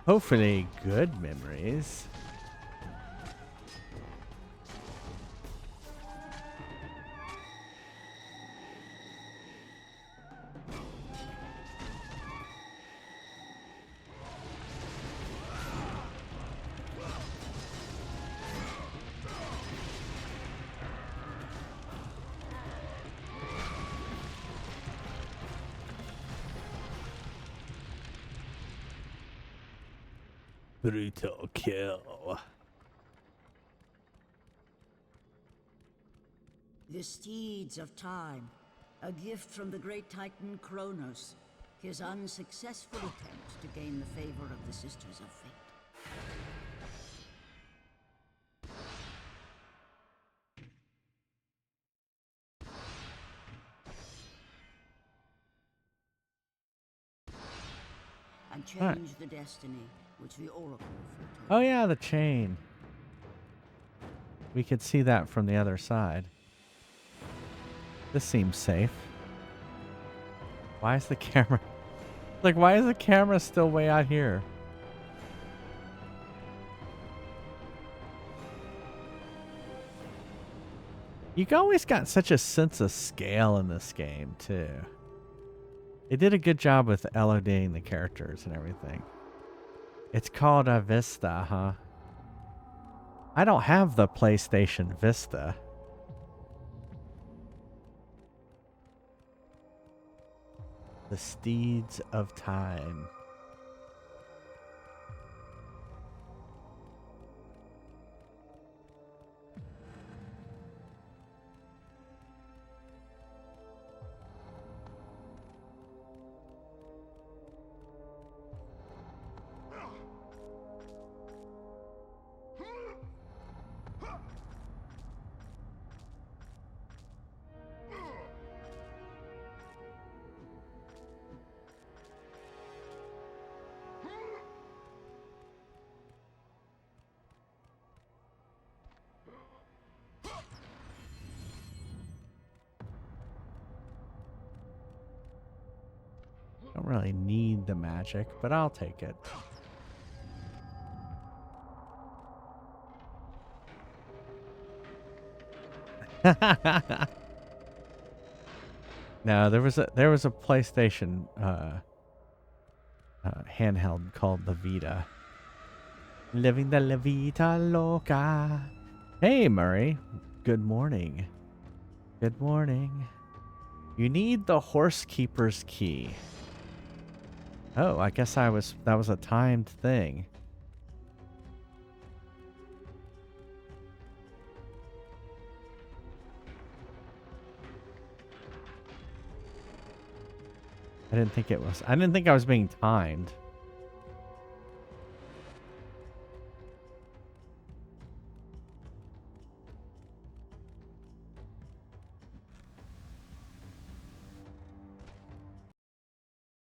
Hopefully good memories. Brutal kill. The Steeds of Time, a gift from the great titan Kronos, his unsuccessful attempt to gain the favor of the Sisters of Fate. And change the destiny which the Oracle foretold. Oh yeah, the chain. We could see that from the other side. This seems safe. Why is the camera... Like, why is the camera still way out here? You always got such a sense of scale in this game, too. They did a good job with LODing the characters and everything. It's called a Vista, huh? I don't have the PlayStation Vista. The Steeds of Time. Don't really need the magic, but I'll take it. No, there was a PlayStation handheld called the Vita. Living the La Vita Loca. Hey, Murray. Good morning. Good morning. You need the horse keeper's key. Oh, I guess that was a timed thing. I didn't think it was. I didn't think I was being timed.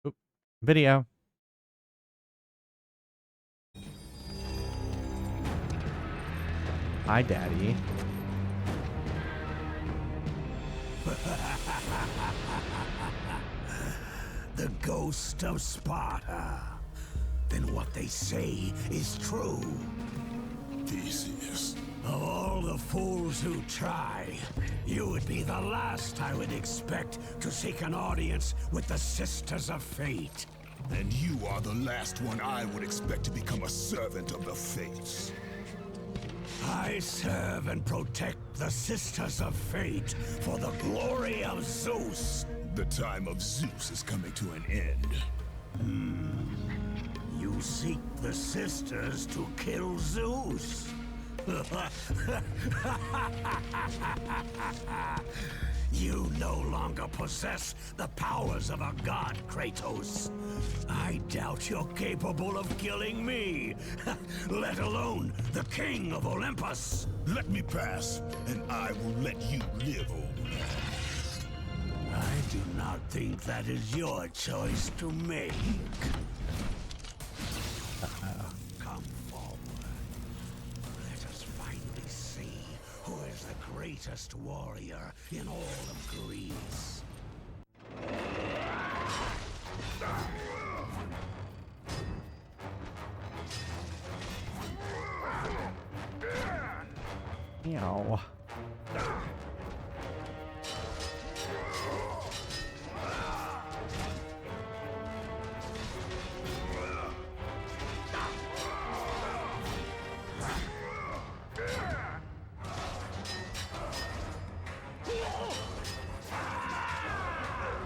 Oop. Video. Hi, Daddy. The ghost of Sparta. Then what they say is true. Theseus. Of all the fools who try, you would be the last I would expect to seek an audience with the Sisters of Fate. And you are the last one I would expect to become a servant of the Fates. I serve and protect the Sisters of Fate for the glory of Zeus. The time of Zeus is coming to an end. You seek the Sisters to kill Zeus. You no longer possess the powers of a god, Kratos. I doubt you're capable of killing me, let alone the king of Olympus. Let me pass, and I will let you live on. I do not think that is your choice to make. Come forward. Let us finally see who is the greatest warrior in all of Greece. Meow.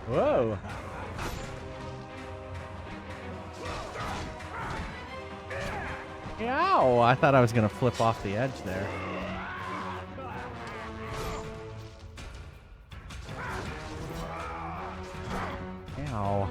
Whoa. Ow! I thought I was gonna flip off the edge there. Ow.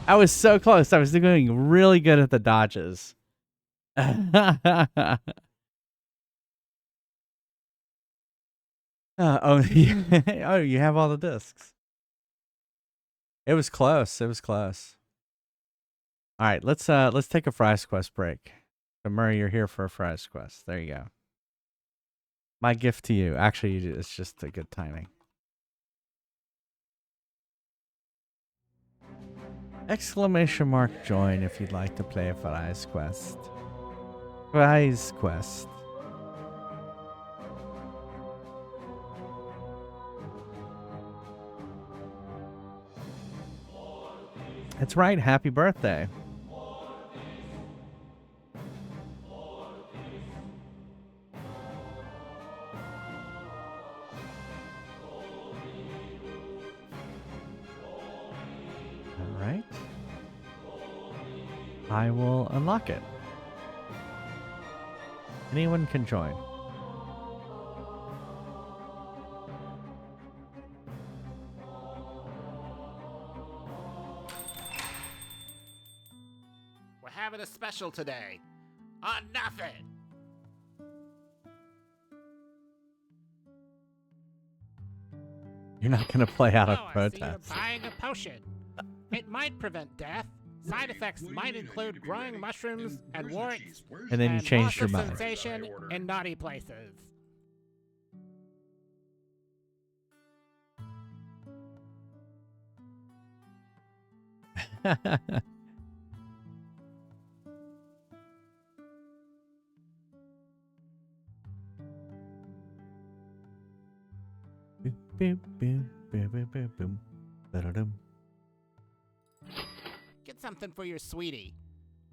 I was so close. I was doing really good at the dodges. Oh, oh, you have all the discs. It was close. It was close. All right, let's take a Fries Quest break. So Murray, you're here for a Fries Quest. There you go. My gift to you. Actually, it's just a good timing. Exclamation mark join if you'd like to play a Fries Quest. Fries Quest. That's right. Happy birthday. All right. I will unlock it. Anyone can join. We're having a special today. On nothing. You're not going to play out of Oh, I see protest. you're buying a potion. It might prevent death. Side effects might include growing mushrooms and warts. And then you changed your loss of mind. sensation in naughty places. Boom, boom, boom, boom, boom, boom. Da-da-dum. Get something for your sweetie.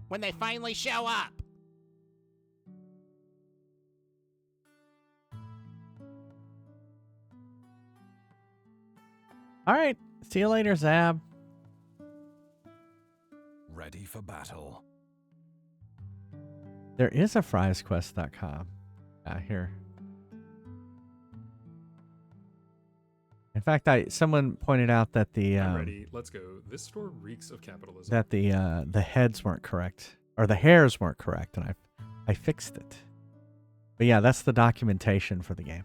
When they finally show up. All right. See you later, Zab. Ready for battle. There is a friesquest.com here. In fact, someone pointed out that I'm ready. Let's go. This store reeks of capitalism. that the heads weren't correct, or the hairs weren't correct, and I fixed it. But yeah, that's the documentation for the game.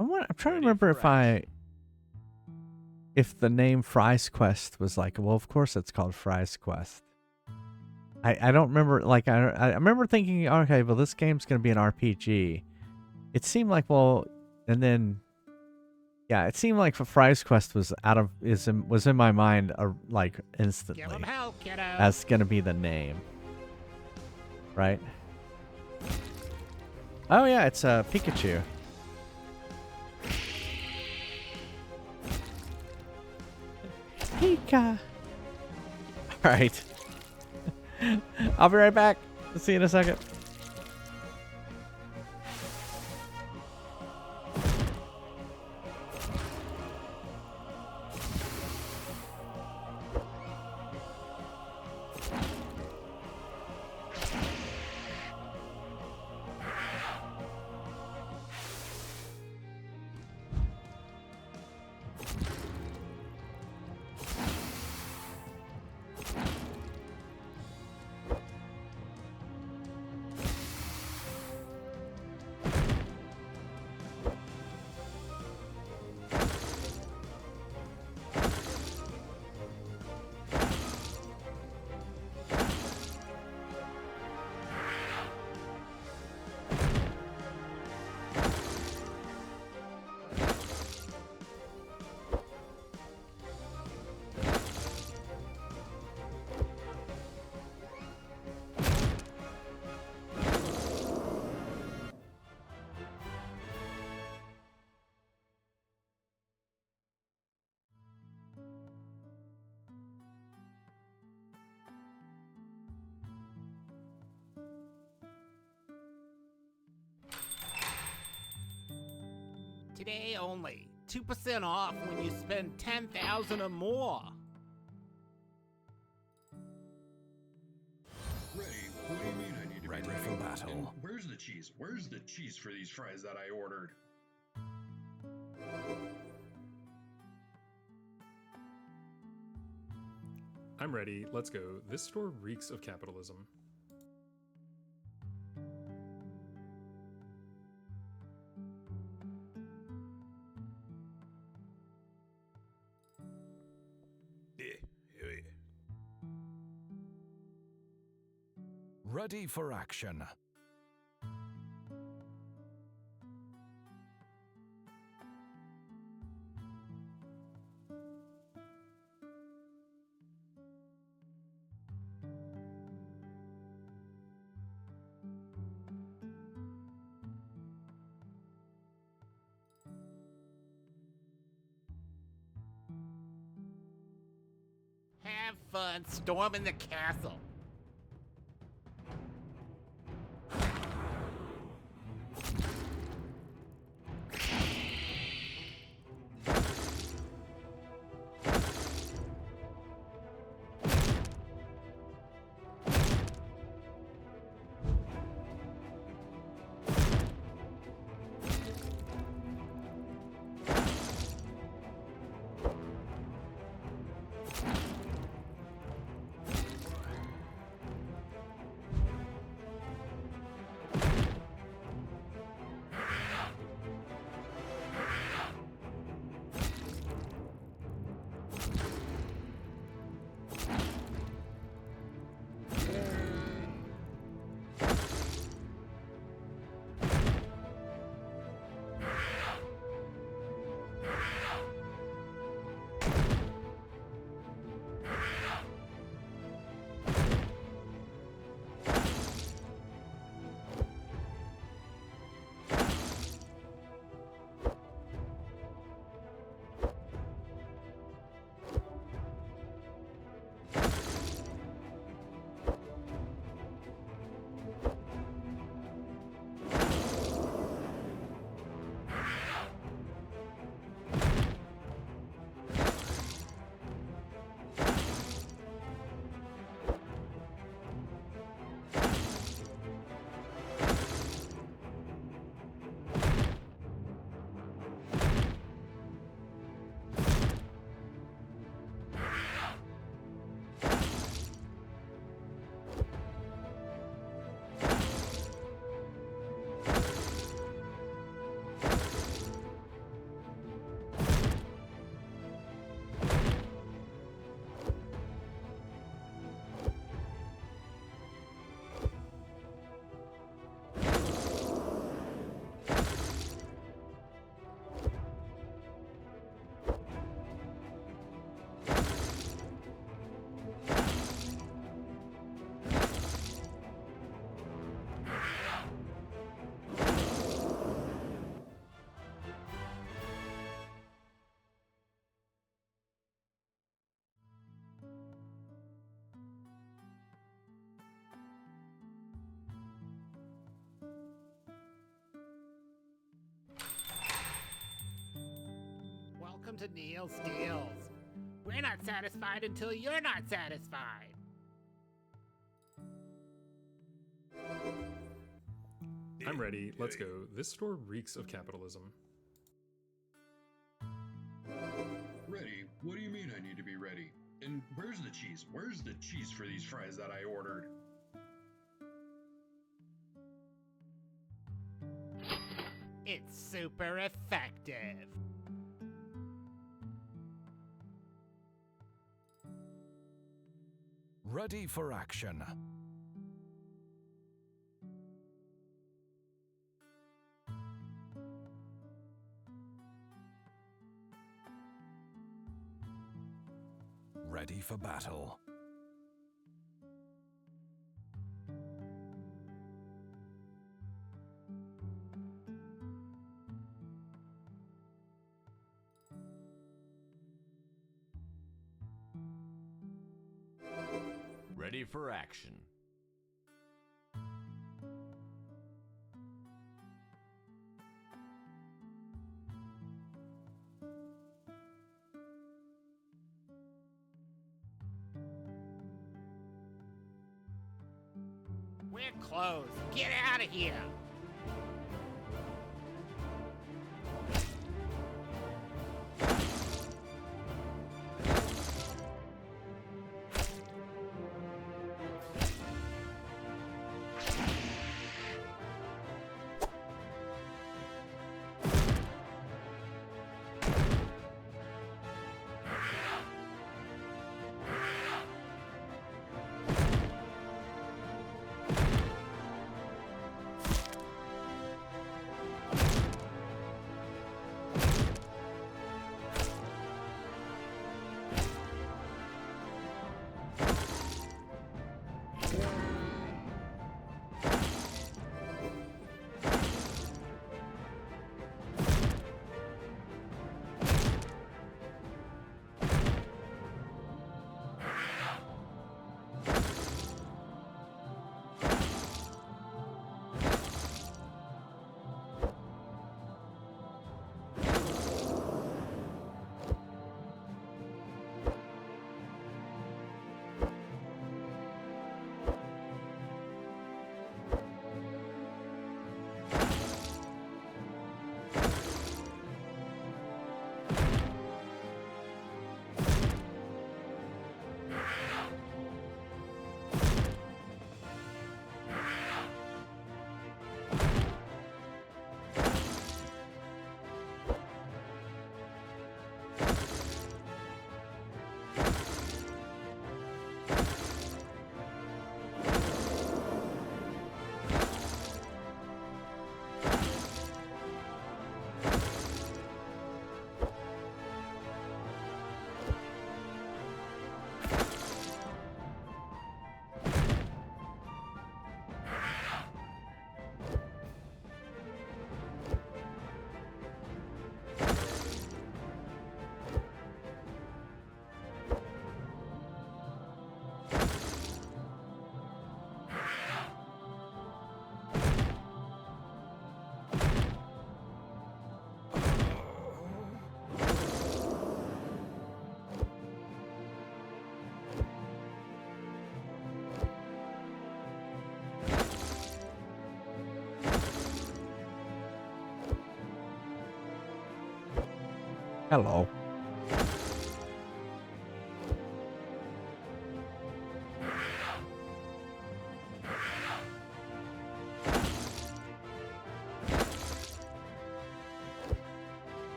I'm trying to remember if the name Fries Quest was like, well, of course it's called Fries Quest. I don't remember, like, I remember thinking, okay, well, this game's going to be an RPG. It seemed like, well, and then, yeah, it seemed like Fries Quest was was in my mind, like, instantly. Give 'em hell, kiddo. That's going to be the name. Right? Oh, yeah, it's Pikachu. Pika. All right. I'll be right back. See you in a second. Today only. 2% off when you spend 10,000 or more. Where's the cheese? Where's the cheese for these fries that I ordered? I'm ready. Let's go. This store reeks of capitalism. Ready for action. Have fun storming the castle. Welcome to Neil's Deals. We're not satisfied until you're not satisfied. I'm ready. Let's go. This store reeks of capitalism. Ready? What do you mean I need to be ready? And where's the cheese? Where's the cheese for these fries that I ordered? It's super effective. Ready for action. Ready for battle. Ready for action. We're We're closed. Get out of here. Hello.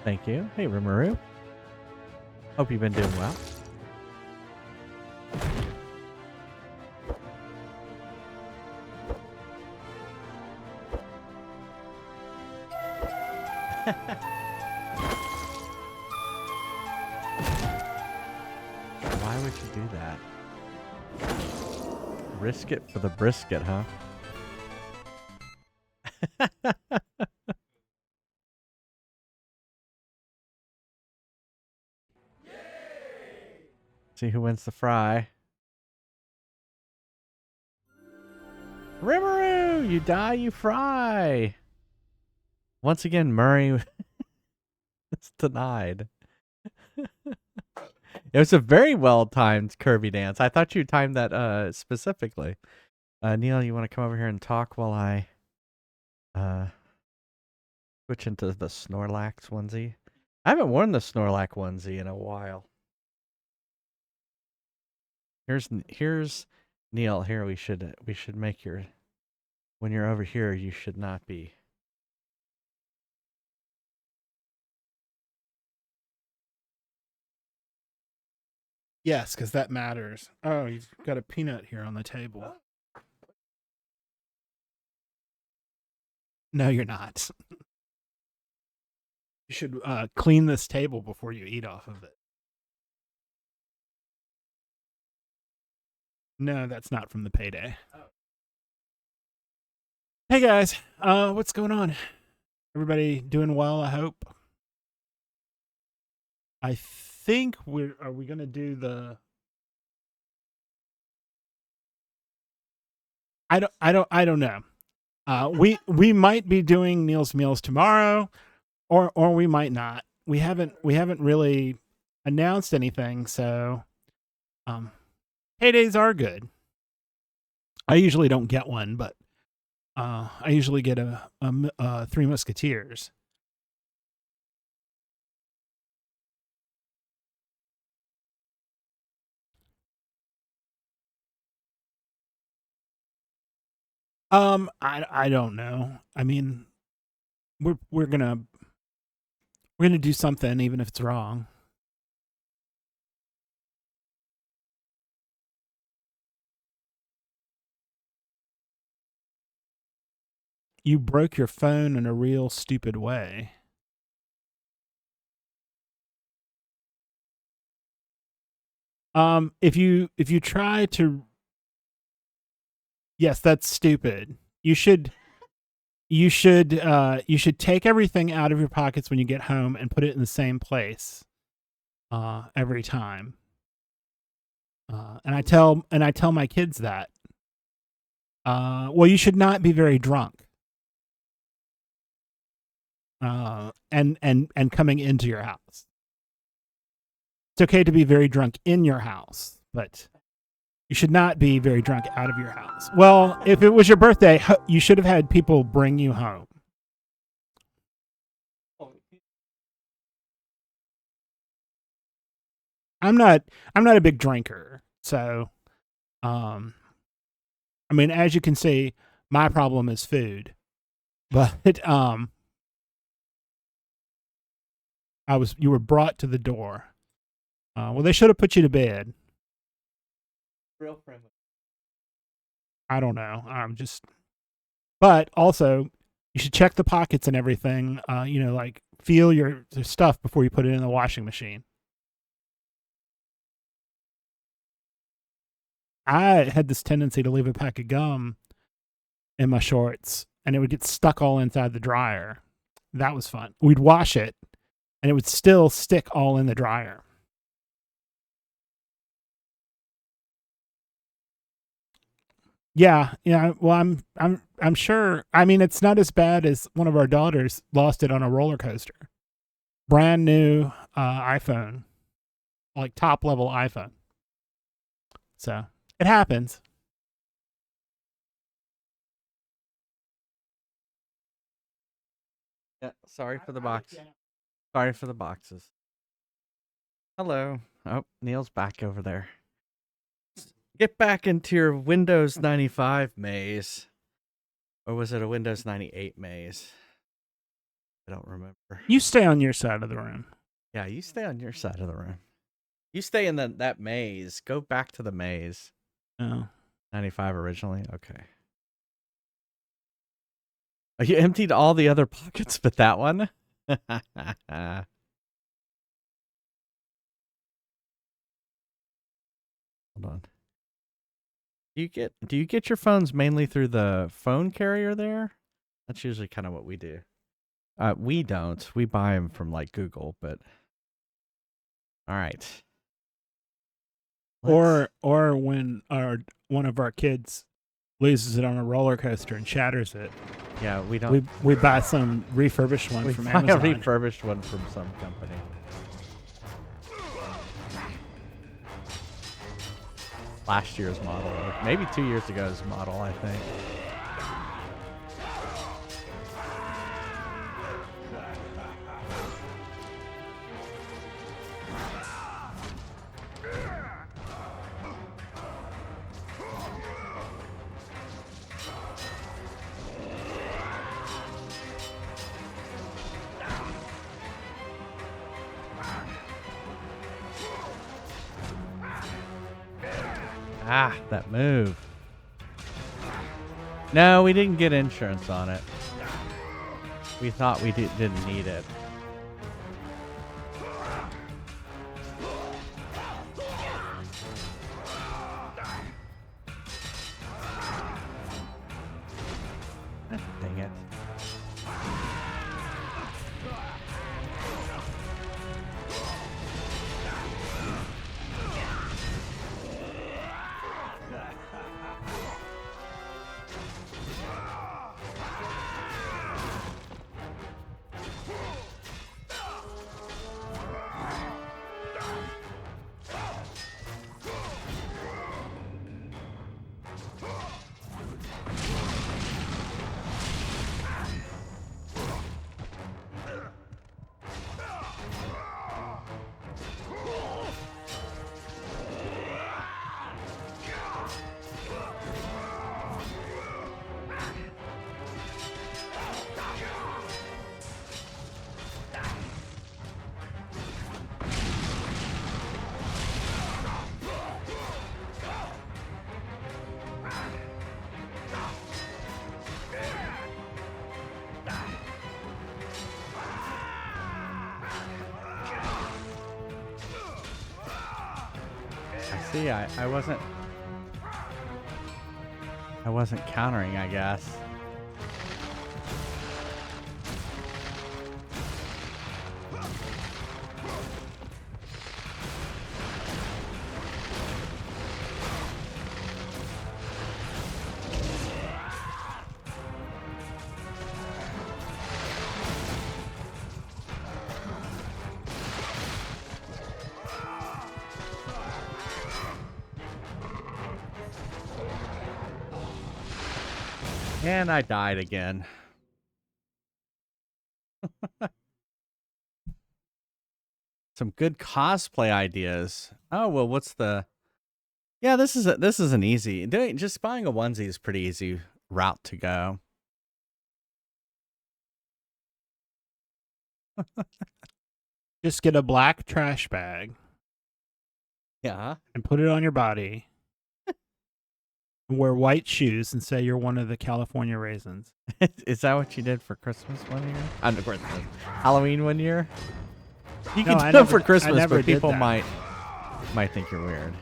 Thank you. Hey, Rimuru. Hope you've been doing well. Why would you do that? Risk it for the brisket, huh? See who wins the fry. Rimuru, you die, you fry. Once again, Murray is denied. It was a very well-timed Kirby dance. I thought you timed that specifically. Neil, you want to come over here and talk while I switch into the Snorlax onesie? I haven't worn the Snorlax onesie in a while. Here's Neil. Here we should make your, when you're over here, you should not be. Yes, because that matters. Oh, you've got a peanut here on the table. No, you're not. You should clean this table before you eat off of it. No, that's not from the payday. Oh. Hey guys, what's going on? Everybody doing well, I hope. I think are we gonna do the I don't know. We might be doing Neil's Meals tomorrow, or we might not. We haven't really announced anything, so paydays are good. I usually don't get one, but I usually get a Three Musketeers. I don't know. I mean, we're gonna do something even if it's wrong. You broke your phone in a real stupid way. If you try to, yes, that's stupid. You should take everything out of your pockets when you get home and put it in the same place every time. And I tell my kids that. Well, you should not be very drunk. And coming into your house. It's okay to be very drunk in your house, but you should not be very drunk out of your house. Well, if it was your birthday, you should have had people bring you home. I'm not a big drinker, so I mean, as you can see, my problem is food. But you were brought to the door. Well, they should have put you to bed. Real friendly. I don't know. But also, you should check the pockets and everything. Like feel your stuff before you put it in the washing machine. I had this tendency to leave a pack of gum in my shorts, and it would get stuck all inside the dryer. That was fun. We'd wash it, and it would still stick all in the dryer. Yeah. Well, I'm sure. I mean, it's not as bad as one of our daughters lost it on a roller coaster. Brand new iPhone, like top level iPhone. So it happens. Yeah, sorry for the box. Sorry for the boxes. Hello. Oh, Neil's back over there. Get back into your Windows 95 maze. Or was it a Windows 98 maze? I don't remember. You stay on your side of the room. Yeah, you stay on your side of the room. You stay in that maze. Go back to the maze. Oh. 95 originally? Okay. Oh, you emptied all the other pockets but that one? Hold on. Do you get your phones mainly through the phone carrier there? That's usually kind of what we do. We don't. We buy them from like Google, but all right. Or when one of our kids loses it on a roller coaster and shatters it. Yeah, we don't. We buy some refurbished one from Amazon. We buy a refurbished one from some company. Last year's model, or maybe 2 years ago's model, I think. Ah, that move. No, we didn't get insurance on it. We thought we didn't need it. Dang it. See, I wasn't countering, I guess. And I died again. Some good cosplay ideas. Oh, well, what's the... Yeah, this is an easy... Just buying a onesie is a pretty easy route to go. Just get a black trash bag. Yeah. And put it on your body. And wear white shoes and say you're one of the California raisins. Is that what you did for Christmas one year? Christmas. Halloween one year? You No, can I do it never- for Christmas, I never but did people that. might think you're weird.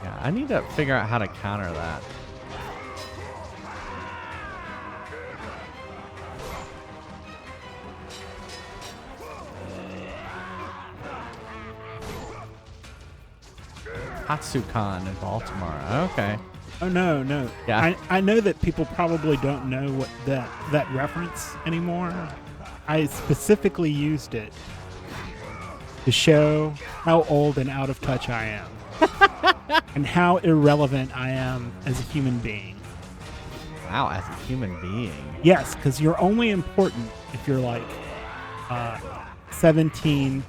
Yeah, I need to figure out how to counter that. Hatsukan in Baltimore. Okay. Oh no. Yeah. I know that people probably don't know what that reference anymore. I specifically used it to show how old and out of touch I am. And how irrelevant I am as a human being. Wow, as a human being. Yes, because you're only important if you're like 17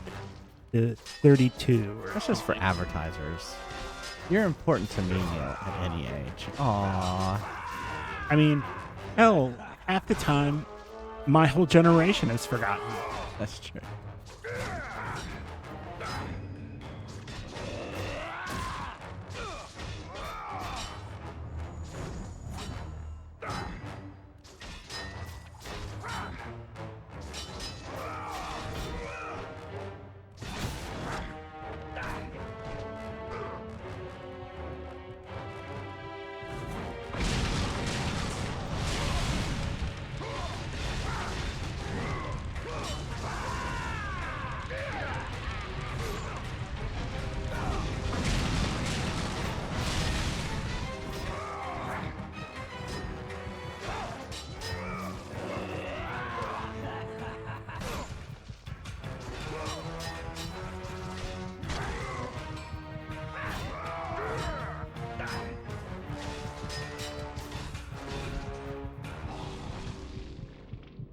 to 32. That's just for advertisers. You're important to me at any age. Aww. I mean, hell, half the time, my whole generation has forgotten. That's true.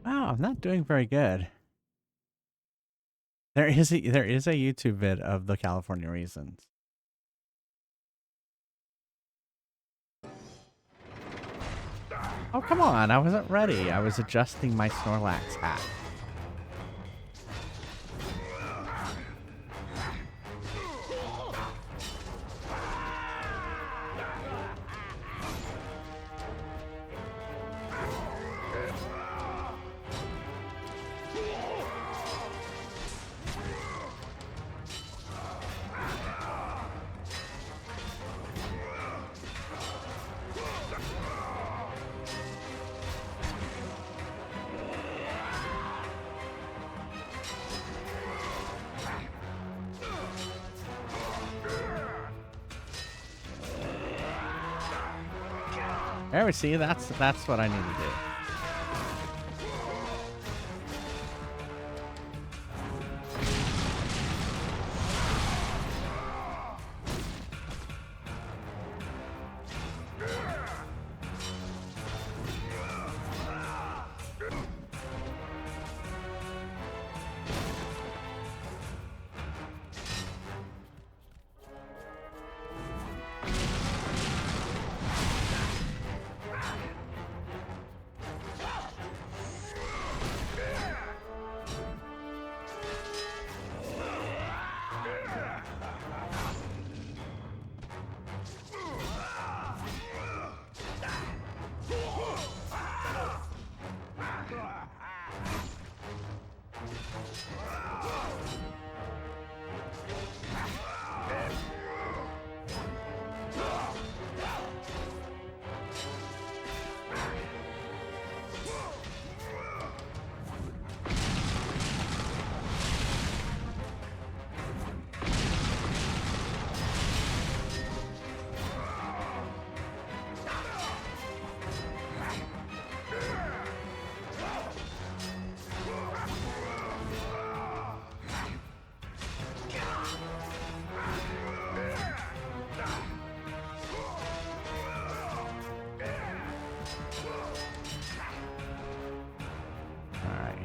Wow, I'm not doing very good. There is a YouTube vid of the California Raisins. Oh, come on. I wasn't ready. I was adjusting my Snorlax hat. There we see. That's what I need to do.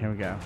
here we go.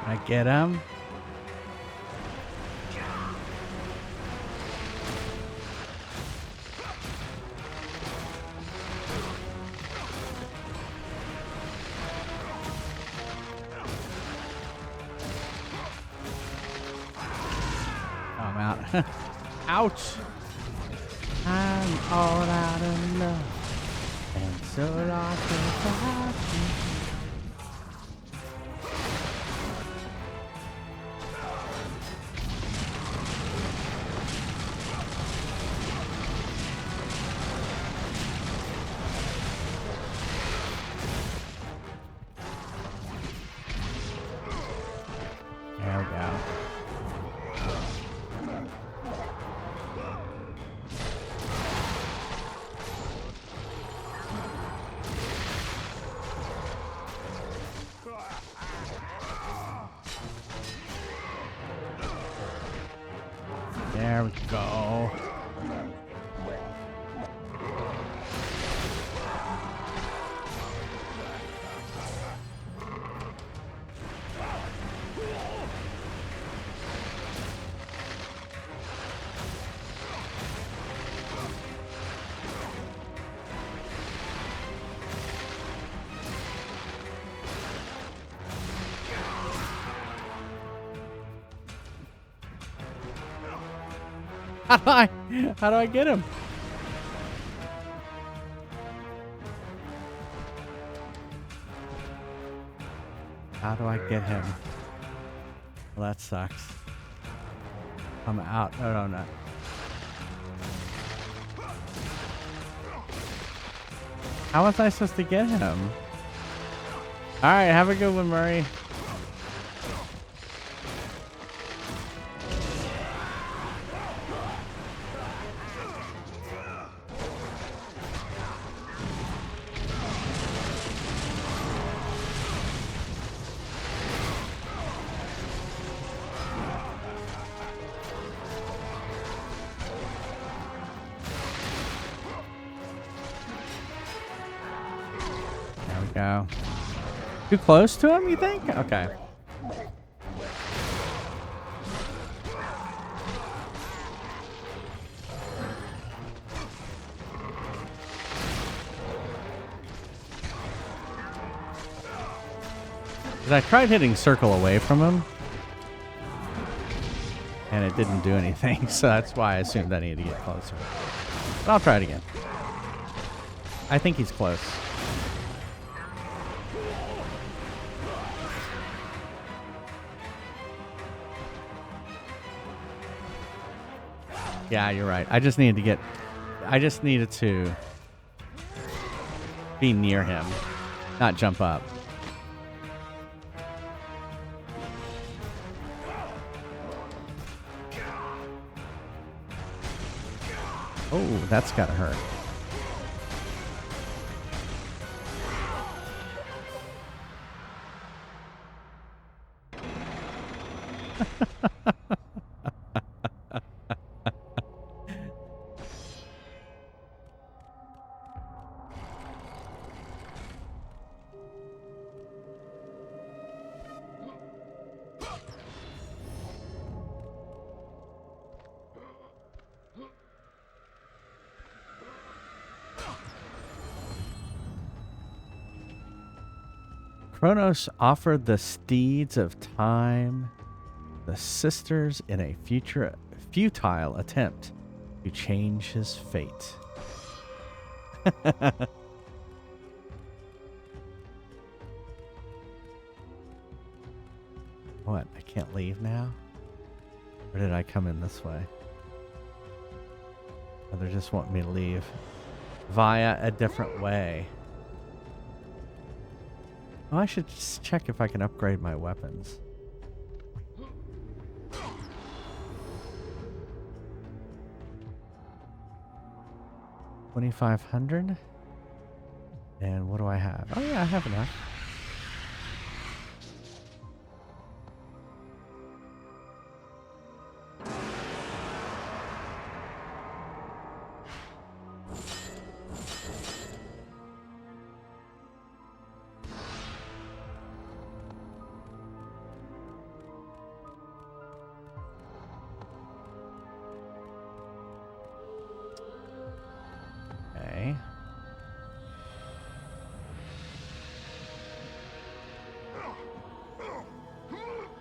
I get him. Oh, I'm out. Ouch. I'm all out of love and so lost without you. There we go. There we go. How do I get him? How do I get him? Well, that sucks. I'm out. Oh, no. How was I supposed to get him? All right, have a good one, Murray. Go. Too close to him, you think? Okay. I tried hitting circle away from him, and it didn't do anything, so that's why I assumed I needed to get closer. But I'll try it again. I think he's close. Yeah, you're right. I just needed to be near him, not jump up. Oh, that's gotta hurt. Kronos offered the Steeds of Time, the sisters, in a futile attempt to change his fate. What? I can't leave now? Or did I come in this way? Oh, they're just wanting me to leave via a different way. Oh, I should just check if I can upgrade my weapons. $2,500. And what do I have? Oh yeah, I have enough. Okay.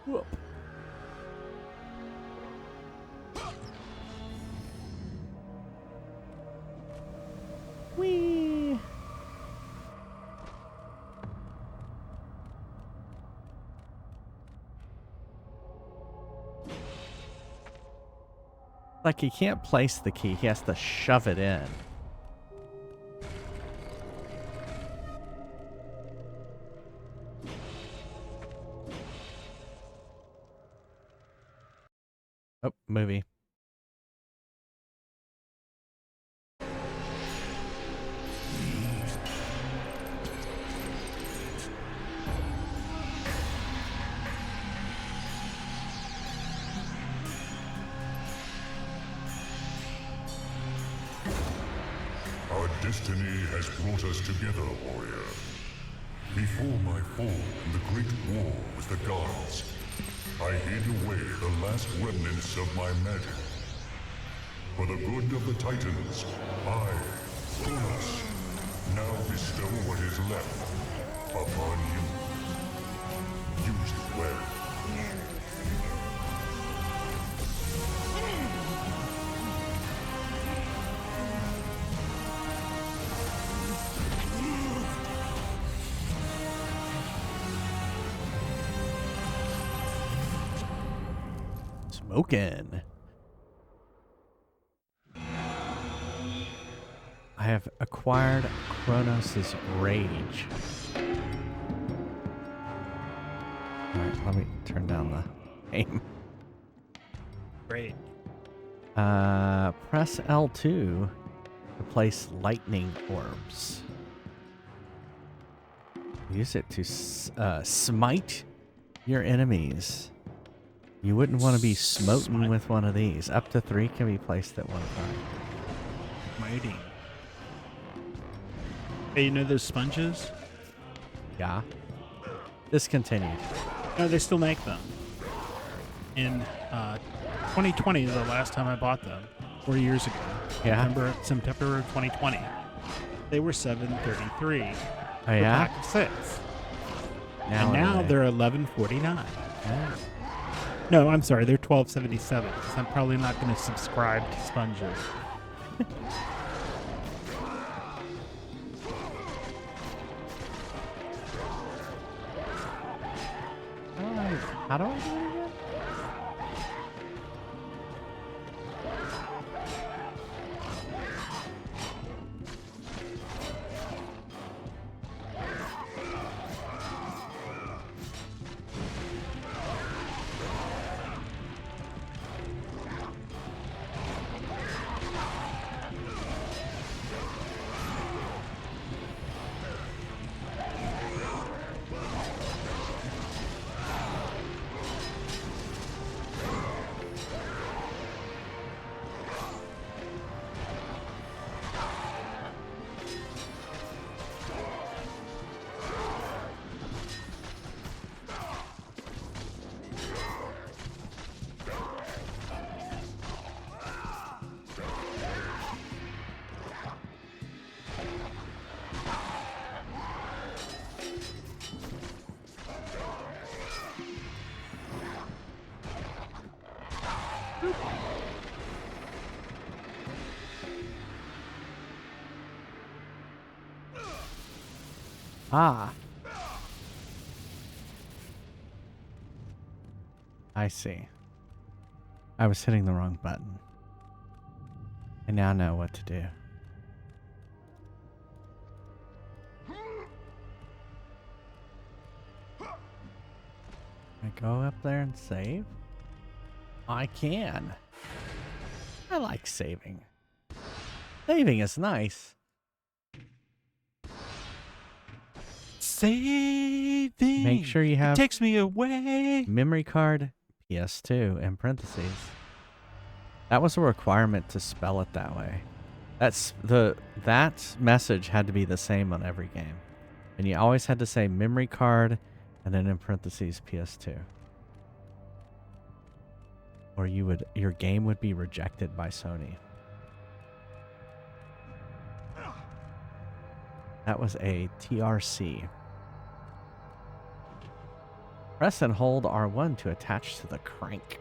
Whoop. Whee! Like he can't place the key, he has to shove it in. Oh, movie. Our destiny has brought us together, warrior. Before my fall in the great war with the gods, I hid away the last remnants of my magic. For the good of the Titans, I, Kronos, now bestow what is left upon you. Use it well. Smokin'. I have acquired Kronos' rage. Alright, let me turn down the aim. Great. Press L2 to place lightning orbs. Use it to smite your enemies. You wouldn't want to be smoten with one of these. Up to 3 can be placed at one time. Mighty. Hey, you know those sponges? Yeah. Discontinued. No, they still make them. In 2020 is the last time I bought them. 4 years ago. Yeah. September of 2020. They were $7.33. Oh yeah. Pack of 6. Now and now they're $11.49. Yeah. No, I'm sorry, they're $12.77 because I'm probably not going to subscribe to sponges. How do I do it again? Ah. I see. I was hitting the wrong button. I now know what to do. I go up there and save? I can. I like saving. Saving is nice. Saving. Make sure you have It takes me away. memory card PS2 in parentheses. That was a requirement to spell it that way. That message had to be the same on every game. And you always had to say memory card and then in parentheses PS2. Or your game would be rejected by Sony. That was a TRC. Press and hold R1 to attach to the crank.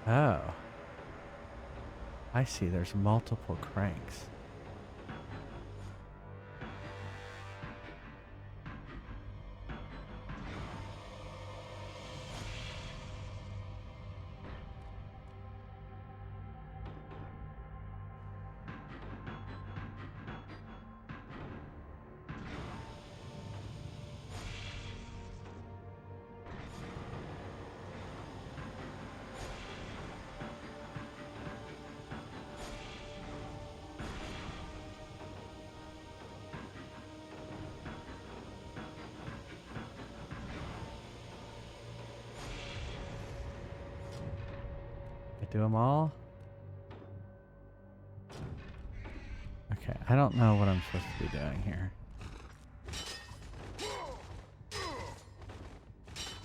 Oh. I see, there's multiple cranks. Do them all? Okay, I don't know what I'm supposed to be doing here.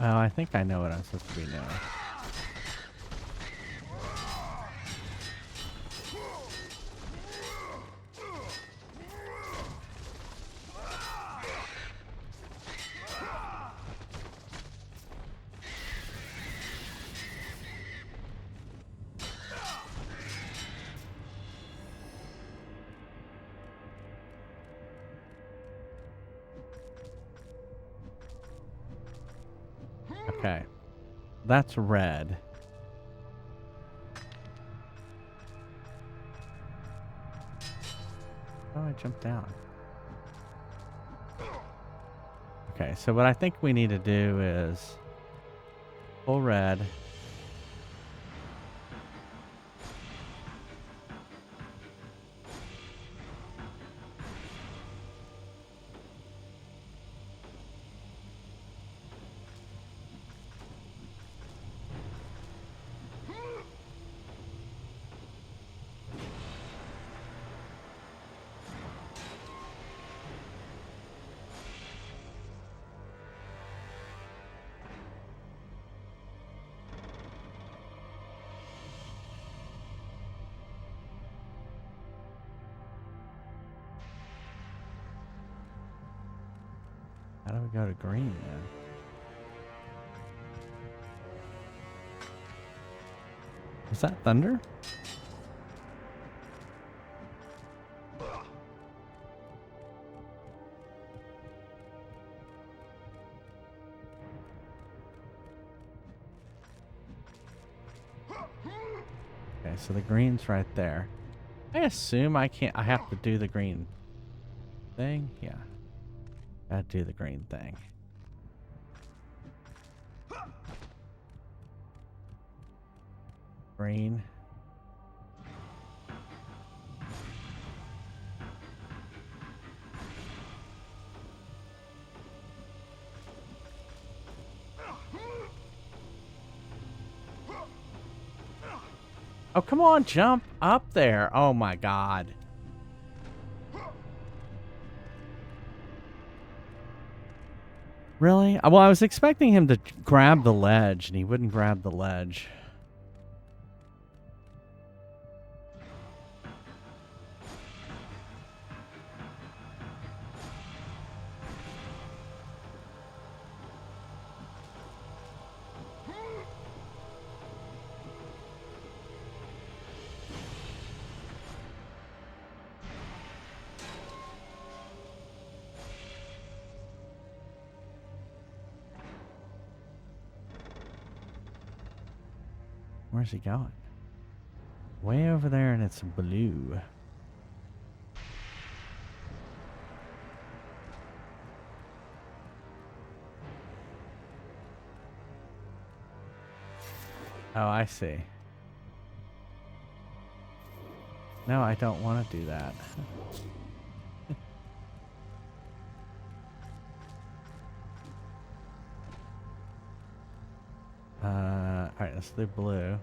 Oh, I think I know what I'm supposed to be doing. Okay. That's red. Oh, I jumped down. Okay, so what I think we need to do is pull red. How do we go to green then? Was that thunder? Okay, so the green's right there. I assume I have to do the green thing? Yeah. Gotta do the green thing. Green. Oh, come on, jump up there. Oh my God. Really? Well, I was expecting him to grab the ledge, and he wouldn't grab the ledge. Where's he going? Way over there, and it's blue. Oh, I see. No, I don't want to do that. Alright, let's do blue.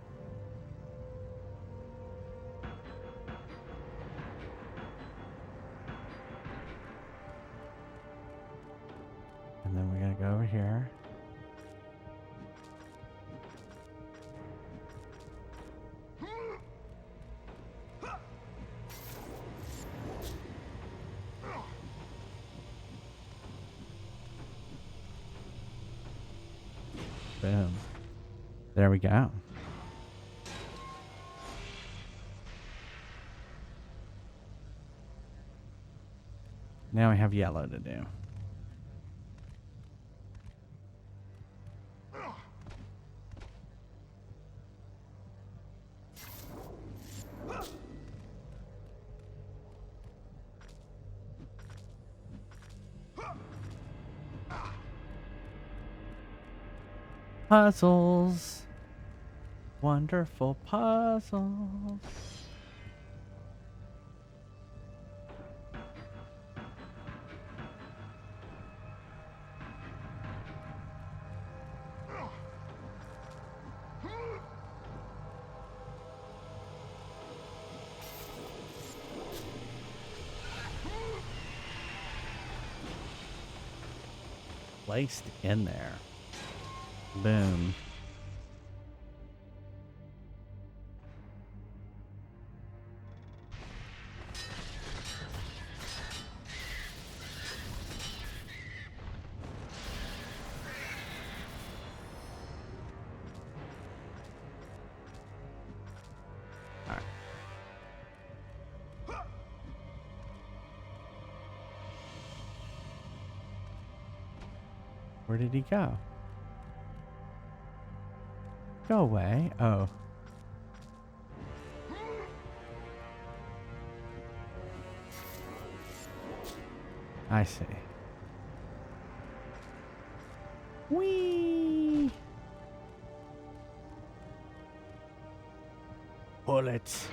And then we're gonna go over here. Boom. There we go. Now we have yellow to do. Puzzles. Wonderful puzzles. Placed in there. Boom. All right. Where did he go? Go away. Oh. I see. Whee! Bullets.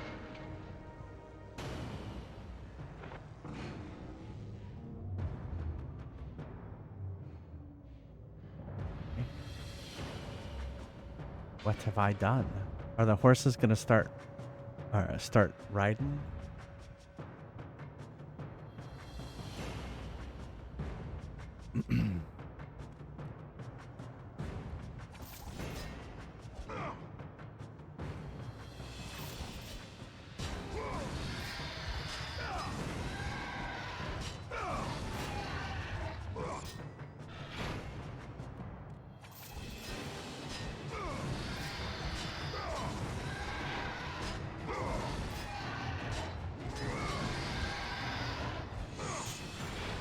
What have I done? Are the horses gonna start riding?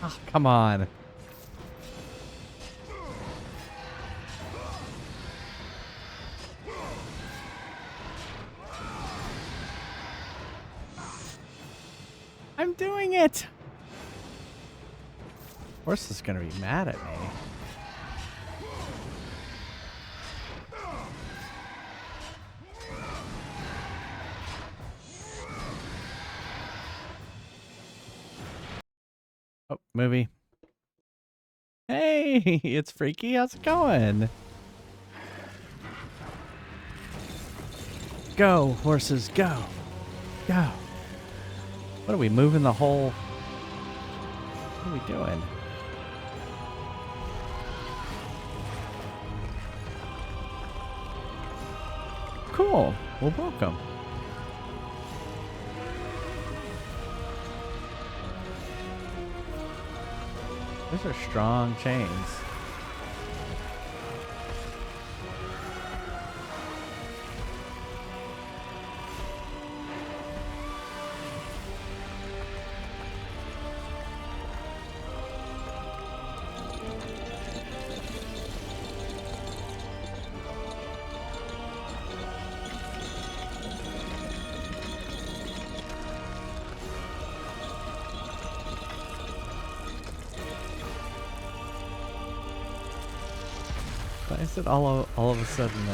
Oh, come on. I'm doing it. Horse is gonna be mad at me. Oh, movie. Hey, it's Freaky. How's it going? Go, horses, go. Go. What are we moving the whole... What are we doing? Cool. Well, welcome. Those are strong chains. Why is it all of a sudden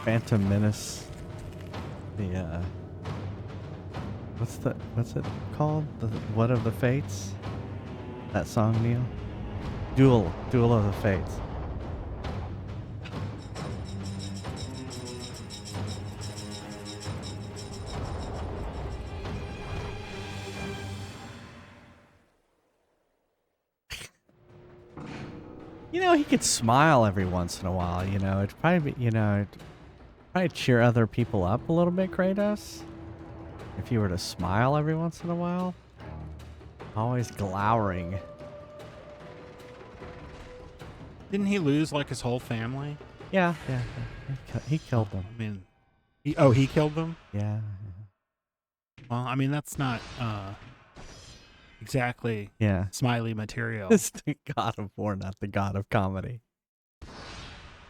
Phantom Menace? The what's it called? The What of the Fates? That song, Neil? Duel of the Fates. You know, he could smile every once in a while, you know. It'd probably be, it'd probably cheer other people up a little bit, Kratos. If you were to smile every once in a while. Always glowering. Didn't he lose like his whole family? Yeah. He killed them. I mean, he killed them? Yeah. Well, I mean, that's not exactly smiley material. It's the god of war, not the god of comedy.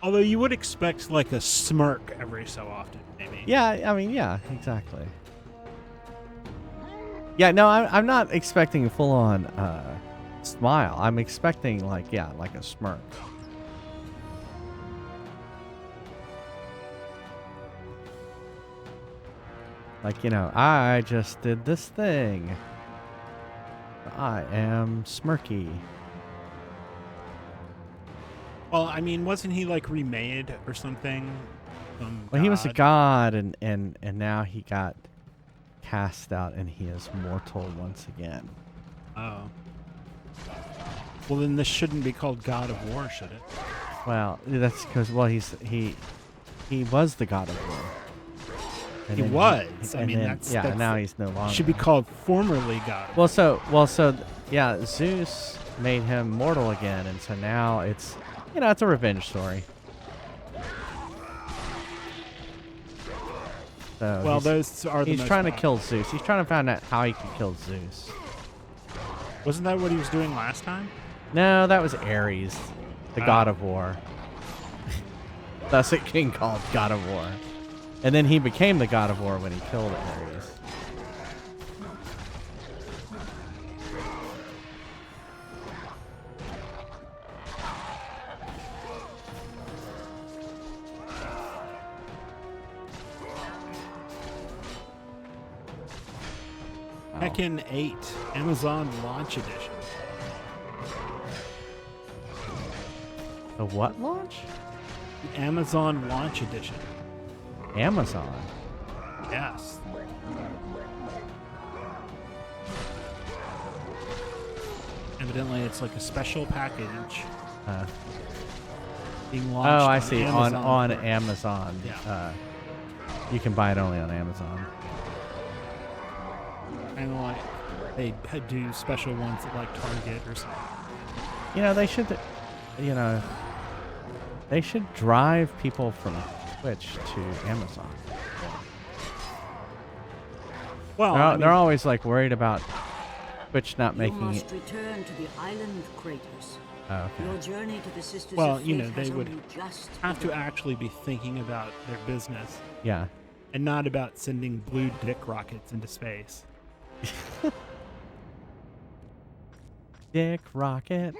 Although you would expect like a smirk every so often, maybe. Yeah, I mean, yeah, exactly. Yeah, no, I'm not expecting a full-on smile. I'm expecting like a smirk. Like, I just did this thing. I am smirky. Well, I mean, wasn't he like remade or something? Well, he was a god, and now he got cast out, and he is mortal once again. Oh. Well, then this shouldn't be called God of War, should it? Well, that's because he was the god of war. And He then was. I mean, then, that's now he's no longer. should be called formerly God. Well, yeah, Zeus made him mortal again, and so now it's it's a revenge story. So Well, those are the he's most trying to popular. kill Zeus. He's trying to find out how he can kill Zeus. Wasn't that what he was doing last time? No, that was Ares, the god of war. Thus it being called God of War. And then he became the god of war when he killed Ares. Tekken 8 Amazon Launch Edition. The what launch? The Amazon Launch Edition. Amazon. Yes. Evidently, it's like a special package being launched. Oh, I see. Amazon On first. Amazon. Yeah. You can buy it only on Amazon. And like they do special ones at like Target or something. They should. They should drive people from Twitch to Amazon. Well, they're always like worried about Twitch not You making must it. return to the island, Kratos. Oh, Your okay. journey to the Sisters well, of you know, Fate they has would only just have to begun. actually be thinking about their business Yeah. and not about sending blue dick rockets into space. Dick rocket.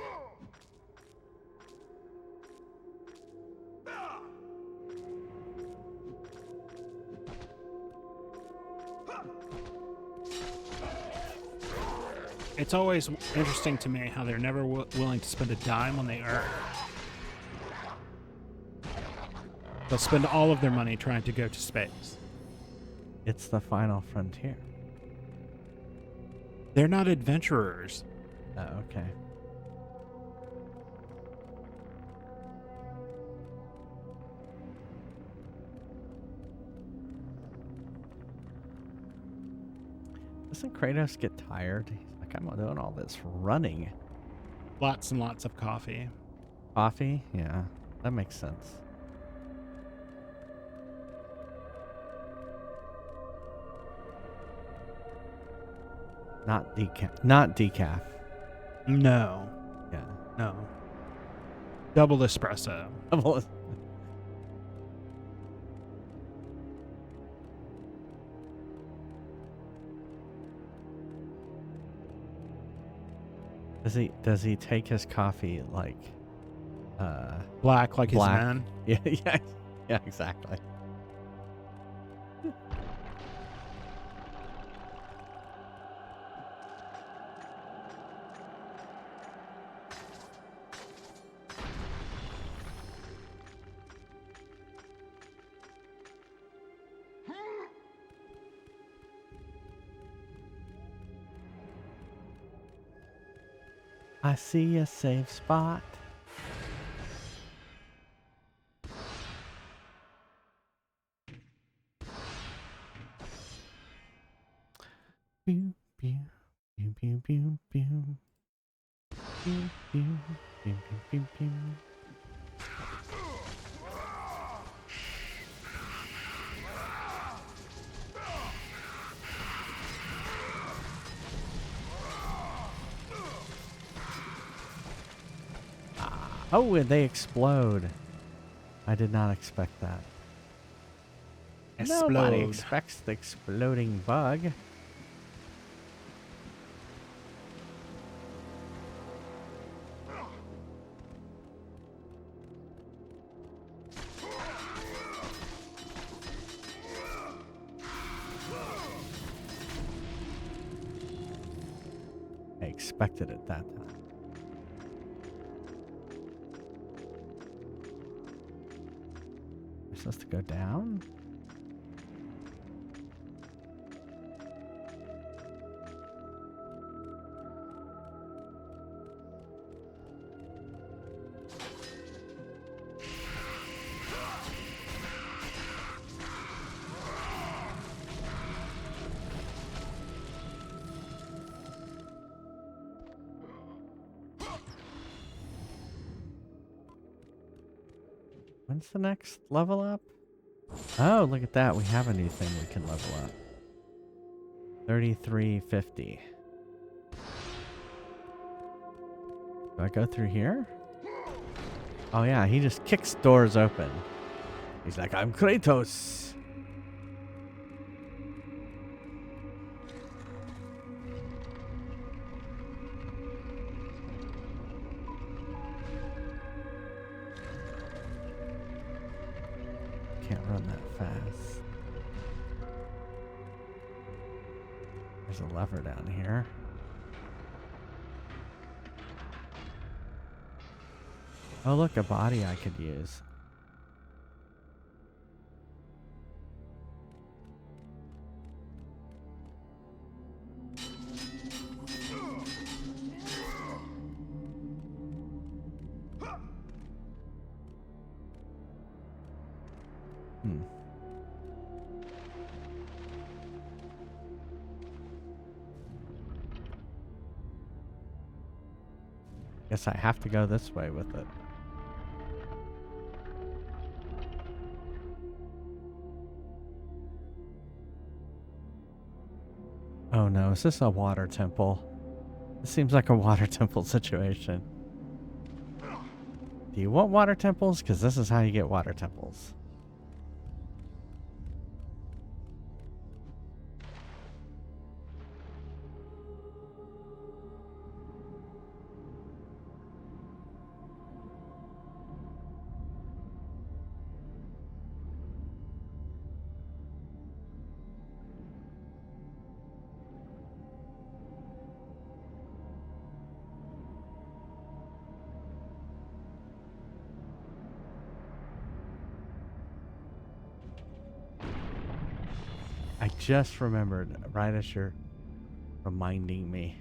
It's always interesting to me how they're never willing to spend a dime on the Earth. They'll spend all of their money trying to go to space. It's the final frontier. They're not adventurers. Oh, okay. Doesn't Kratos get tired? He's like, I'm doing all this running. Lots and lots of coffee. Coffee? Yeah, that makes sense. Not decaf. Not decaf. No. Yeah. No. Double espresso. Does he take his coffee like Black like black. his men. Yeah, yeah, yeah, exactly. I see a safe spot. Pew, pew, pew, pew, pew, pew. Pew, pew, pew, pew, pew, pew. Oh, and they explode. I did not expect that. Nobody Explode. expects the exploding bug. I expected it that time. Am I supposed to go down? When's the next level up? Oh, look at that. We have a new thing we can level up. 3350. Do I go through here? Oh yeah, he just kicks doors open. He's like, I'm Kratos. Can't run that fast. There's a lever down here. Oh look, a body I could use. Guess I have to go this way with it. Oh no, is this a water temple? This seems like a water temple situation. Do you want water temples? Because this is how you get water temples. I just remembered right as you're reminding me.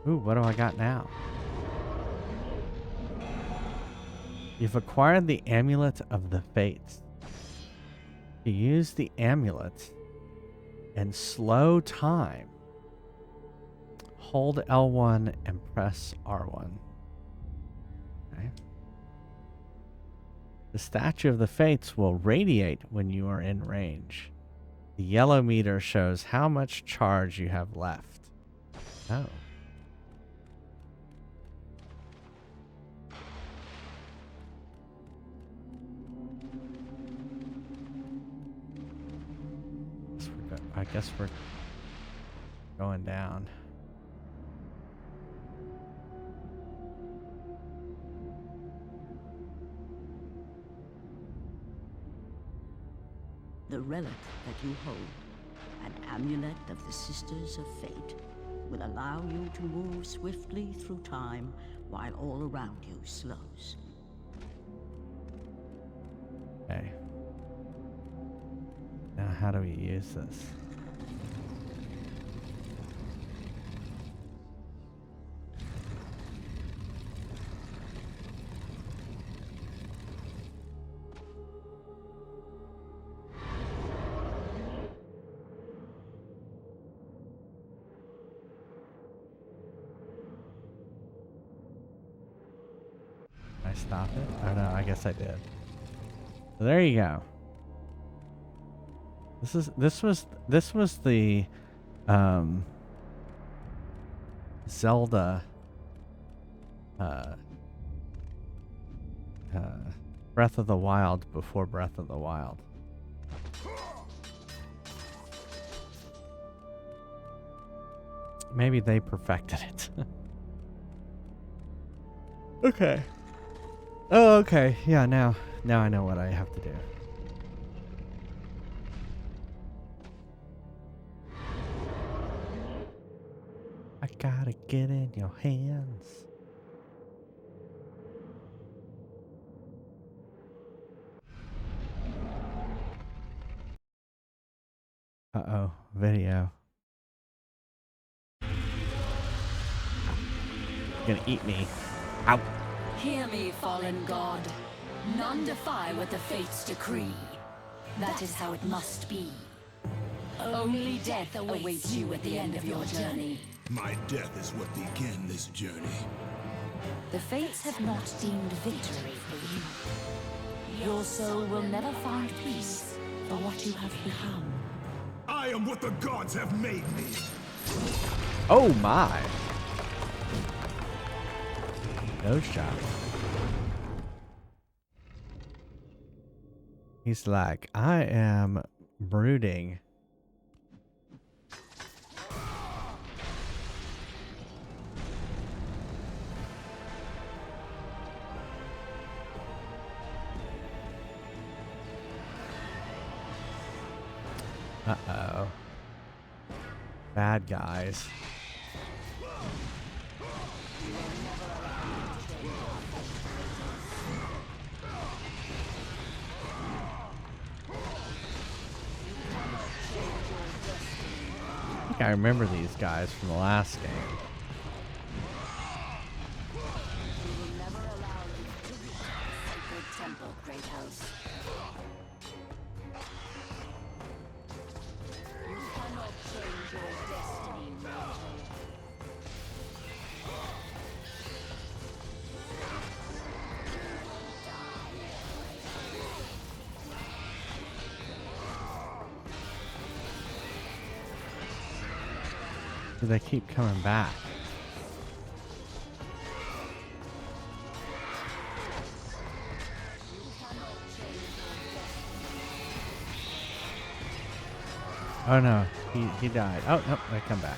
Ooh, what do I got now? You've acquired the Amulet of the Fates. You use the amulet and slow time. Hold L1 and press R1. Okay. The Statue of the Fates will radiate when you are in range. The yellow meter shows how much charge you have left. Oh. I guess we're going down. The relic that you hold, an amulet of the Sisters of Fate, will allow you to move swiftly through time while all around you slows. Okay. Now how do we use this? Did I stop it? Oh no, I guess I did. So there you go. This was the Zelda Breath of the Wild before Breath of the Wild. Maybe they perfected it. Okay. Oh, okay. Yeah, now I know what I have to do. I gotta get in your hands. Uh-oh, video. You're gonna eat me. Ow. Hear me, fallen god. None defy what the fates decree. That is how it must be. Only death awaits you at the end of your journey. My death is what began this journey. The fates have not deemed victory for you. Your soul will never find peace for what you have become. I am what the gods have made me. Oh my. No shot. He's like, I am brooding. Uh-oh. Bad guys. I think I remember these guys from the last game. We will never allow you to reach the sacred temple, Great House. You cannot change your destiny, mortal. Do they keep coming back? Oh no, he died. Oh no, they come back.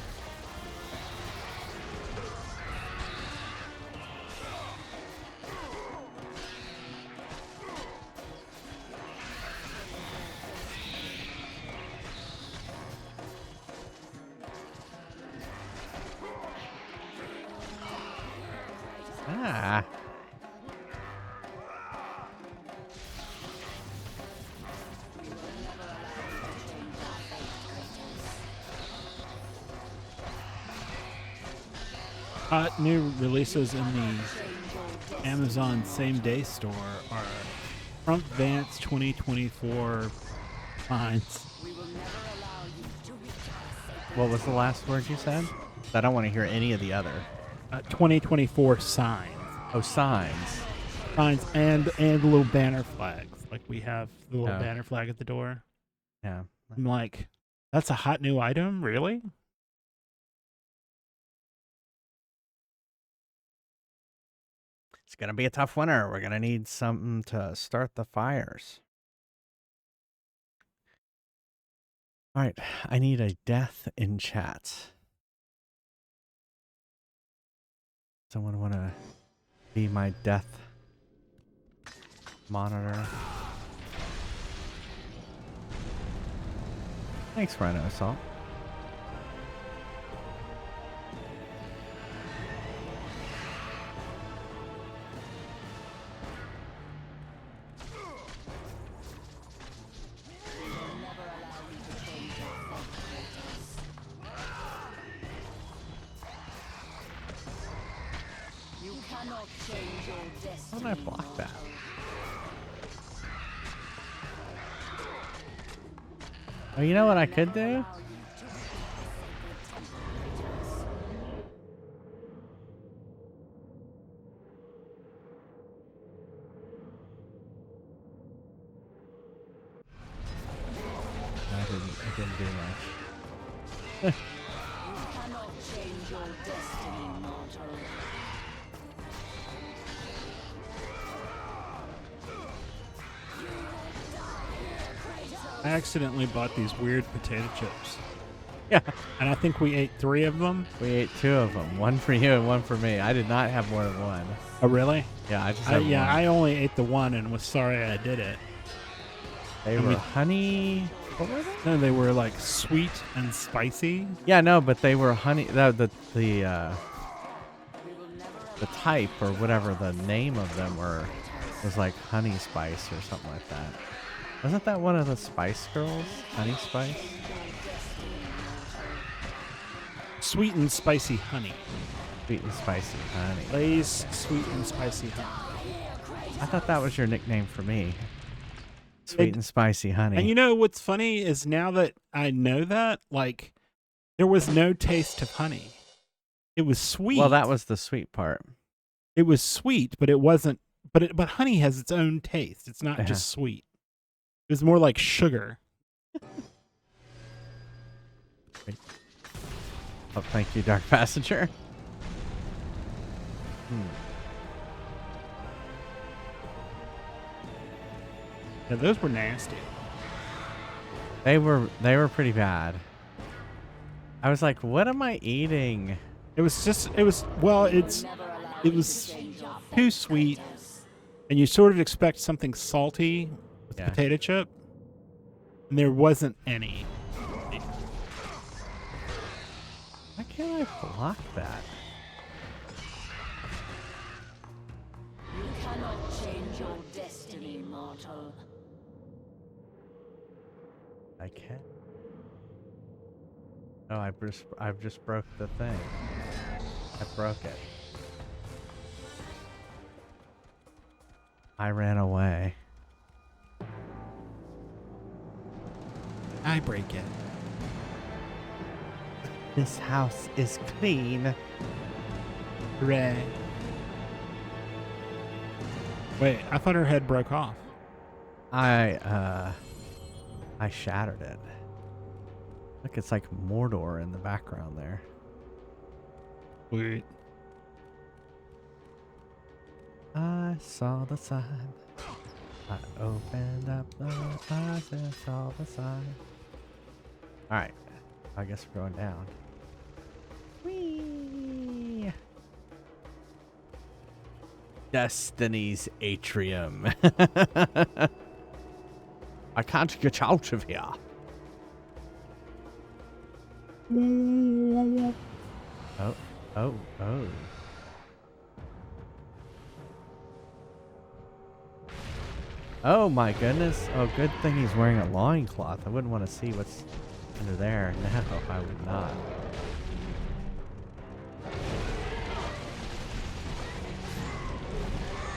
Ah. New releases in the Amazon same day store are Trump Vance 2024 finds. What was the last word you said? I don't want to hear any of the other. 2024 signs. Oh, signs. Signs and little banner flags. Like we have the little banner flag at the door. Yeah. I'm like, that's a hot new item? Really? It's going to be a tough winter. We're going to need something to start the fires. All right, I need a death in chat. Someone want to be my death monitor? Thanks, Rhino Assault. How did I block that? Oh, you know what I could do? I didn't do much. I accidentally bought these weird potato chips. Yeah. And I think we ate 3 of them. We ate 2 of them. 1 for you and 1 for me. I did not have more than 1. Oh, really? Yeah, I just had 1. I only ate the 1 and was sorry I did it. They were honey. What were they? No, they were like sweet and spicy. Yeah, no, but they were honey. The type or whatever the name of them was like honey spice or something like that. Wasn't that one of the Spice Girls? Honey Spice? Sweet and spicy honey. Sweet and spicy honey. Lay's sweet and spicy honey. I thought that was your nickname for me. Sweet and spicy honey. And you know what's funny is now that I know that, like, there was no taste of honey. It was sweet. Well, that was the sweet part. It was sweet, but it wasn't. But honey has its own taste. It's not just sweet. It was more like sugar. Oh, thank you, Dark Passenger. Yeah, those were nasty. They were pretty bad. I was like, what am I eating? It was too sweet, and you sort of expect something salty with the potato chip, and there wasn't any. Why can't I block that? You cannot change your destiny, mortal. I can't. No, I've just broke the thing. I broke it. I ran away. I break it. This house is clean. Hooray. Wait, I thought her head broke off. I shattered it. Look, it's like Mordor in the background there. Weird. I saw the sign. I opened up the eyes and saw the sign. Alright. I guess we're going down. Whee! Destiny's Atrium. I can't get out of here. Oh, oh, oh. Oh my goodness. Oh, good thing he's wearing a loincloth. I wouldn't want to see what's under there. No, I would not.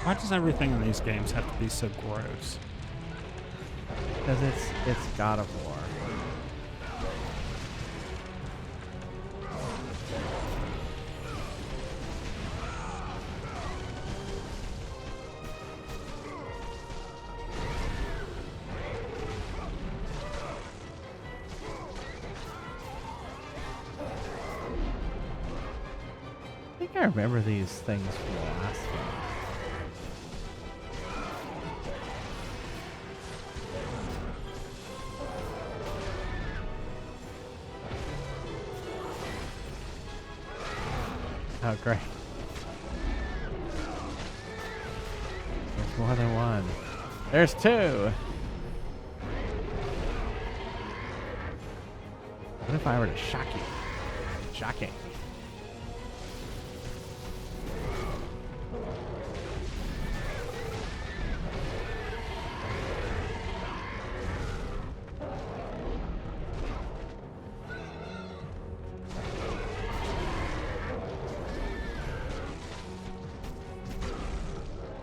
Why does everything in these games have to be so gross? Because it's God of War. I think I remember these things from the last game. Oh, great. There's more than one. There's two. What if I were to shock you? Shocking.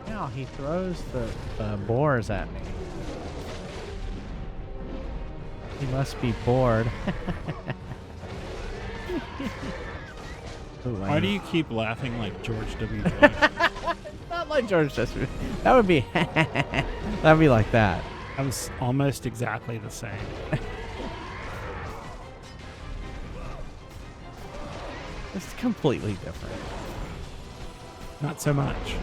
Now he throws the boars at me. He must be bored. Ooh, Why do you keep laughing like George W. Bush? Not like George W. That would be that'd be like that. I was almost exactly the same. It's completely different. Not so much.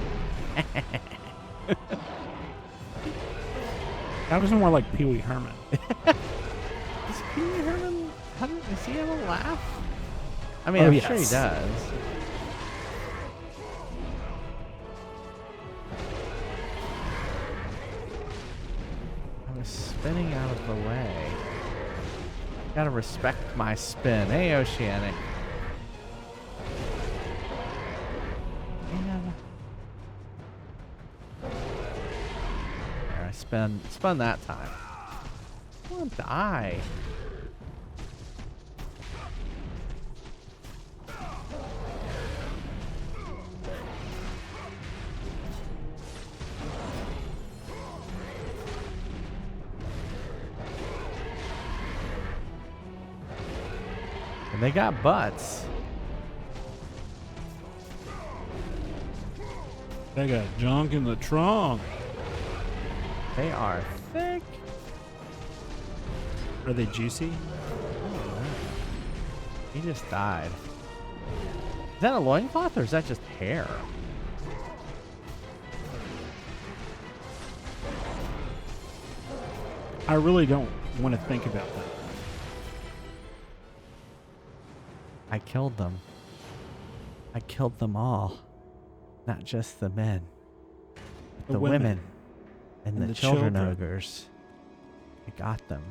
That was more like Pee Wee Herman. Does Pee Wee Herman, does he have a laugh? I mean, I'm sure he does. I was spinning out of the way. Gotta respect my spin. Hey, Oceanic. Man. There, I spun that time. Come on, die. And they got butts. They got junk in the trunk. They are thick. Are they juicy? He just died. Is that a loincloth or is that just hair? I really don't want to think about that. I killed them. I killed them all. Not just the men. The women. And the children ogres. I got them.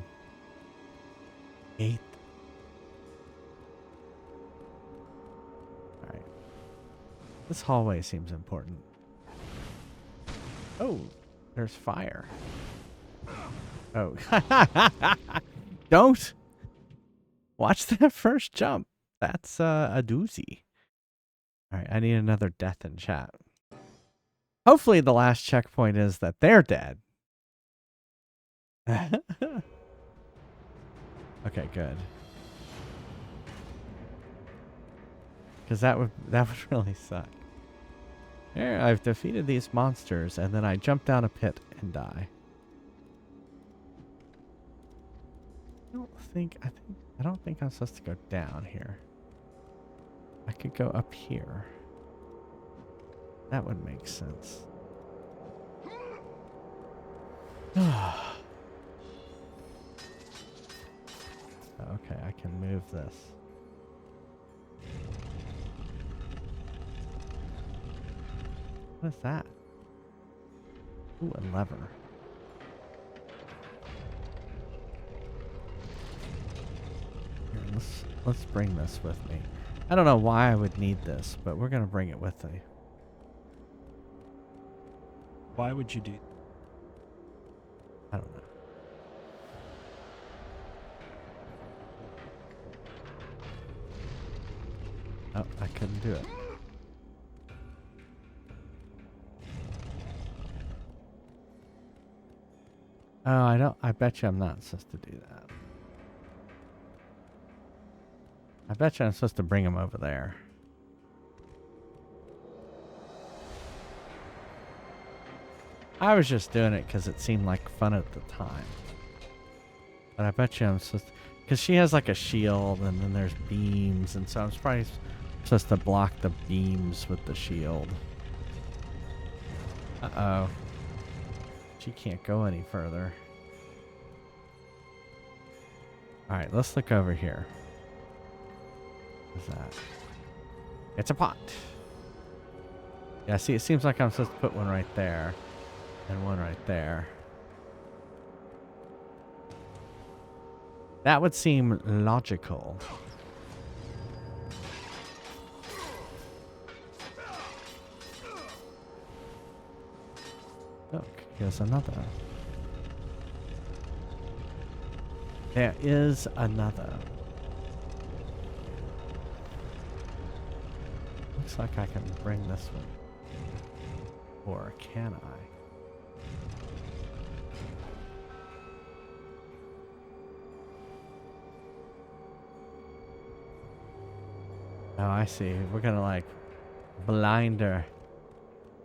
Ate. Alright. This hallway seems important. Oh, there's fire. Oh. Don't! Watch that first jump. That's a doozy. Alright, I need another death in chat. Hopefully the last checkpoint is that they're dead. Okay, good. Because that would really suck. Here, I've defeated these monsters, and then I jump down a pit and die. I don't think I'm supposed to go down here. I could go up here. That would make sense. Okay, I can move this. What is that? Ooh, a lever. Here, let's bring this with me. I don't know why I would need this, but we're gonna bring it with me. Why would you do? I don't know. Oh, I couldn't do it. Oh, I bet you I'm not supposed to do that. I bet you I'm supposed to bring him over there. I was just doing it because it seemed like fun at the time. But I bet you I'm supposed to... Because she has like a shield and then there's beams. And so I'm probably supposed to block the beams with the shield. Uh-oh. She can't go any further. Alright, let's look over here. What's that? It's a pot. Yeah, see, it seems like I'm supposed to put one right there. And one right there. That would seem logical. Look, here's another. There is another. Looks like I can bring this one. Or can I? Oh, I see. We're gonna like blind her.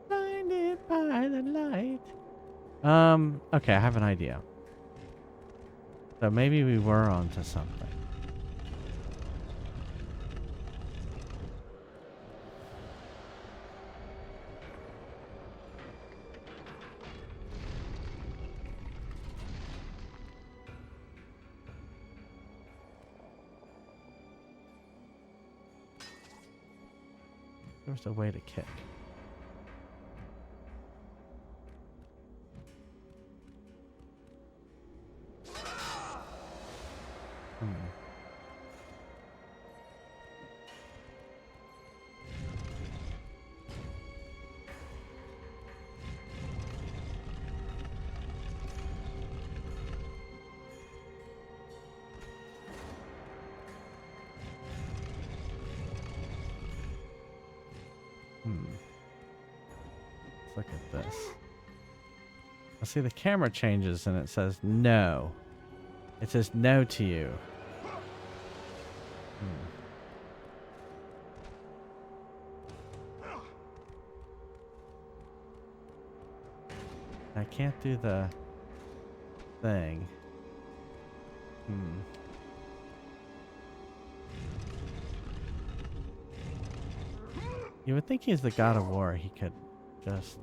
Blinded by the light. Okay, I have an idea. So maybe we were onto something. There's a way to kick. Let's look at this. I see the camera changes and it says no. It says no to you. I can't do the thing. You would think he's the god of war. He could just...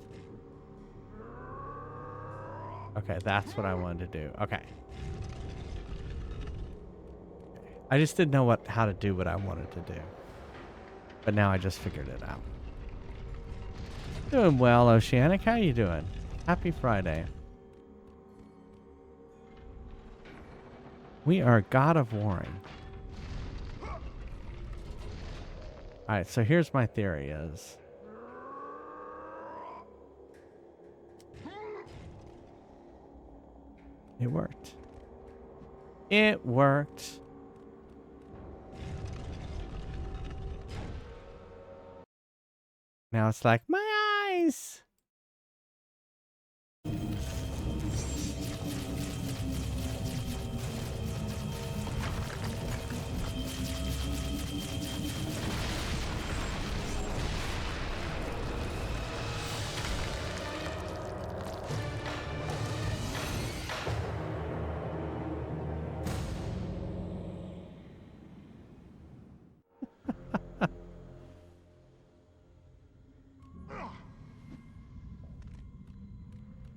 Okay, that's what I wanted to do. Okay. I just didn't know how to do what I wanted to do. But now I just figured it out. Doing well, Oceanic. How you doing? Happy Friday. We are God of Warring. Alright, so here's my theory is... It worked. It worked. Now it's like, my eyes!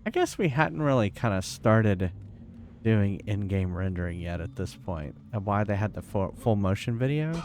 I guess we hadn't really kind of started doing in-game rendering yet at this point. And why they had the full motion video.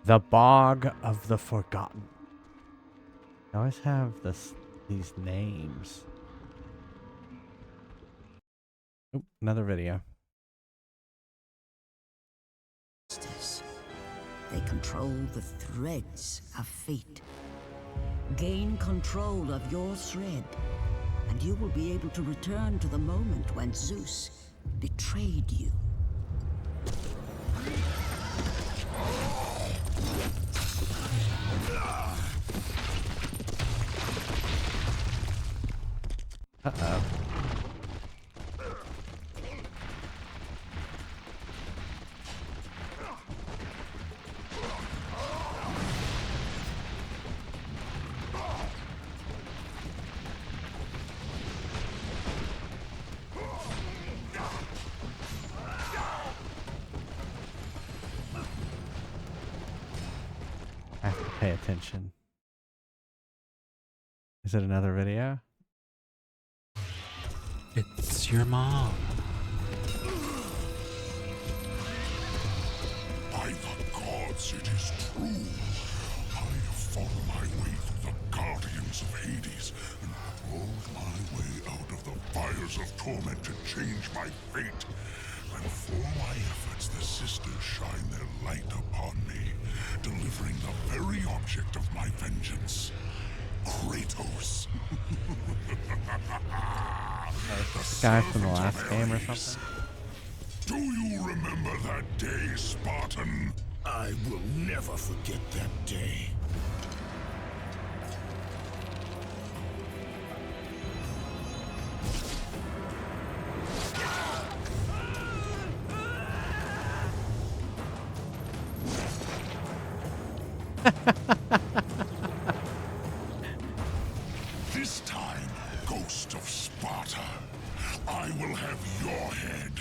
The Bog of the Forgotten. I always have these names. Oop, another video. They control the threads of fate. Gain control of your thread, and you will be able to return to the moment when Zeus betrayed you. Uh-oh. I have to pay attention. Is it another video? It's your mom. By the gods, it is true. I have fought my way through the guardians of Hades and crawled my way out of the fires of torment to change my fate. And for my efforts, the sisters shine their light upon me, delivering the very object of my vengeance, Kratos. This guy from the last game or something? Do you remember that day, Spartan? I will never forget that day. This time, Ghost of Sparta, I will have your head.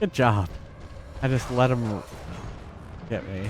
Good job. I just let him get me.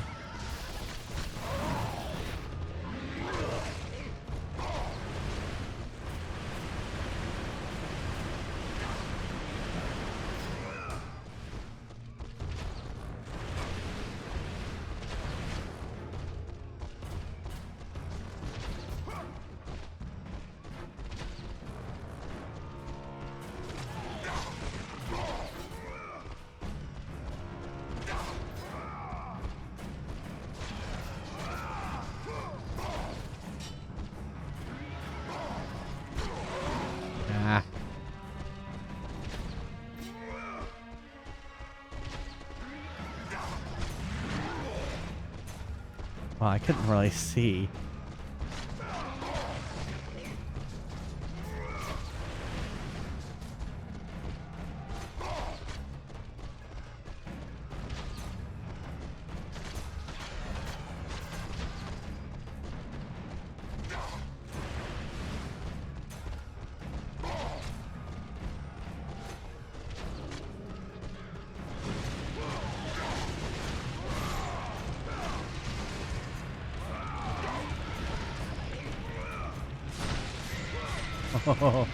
Ah. Well, I couldn't really see. Oh.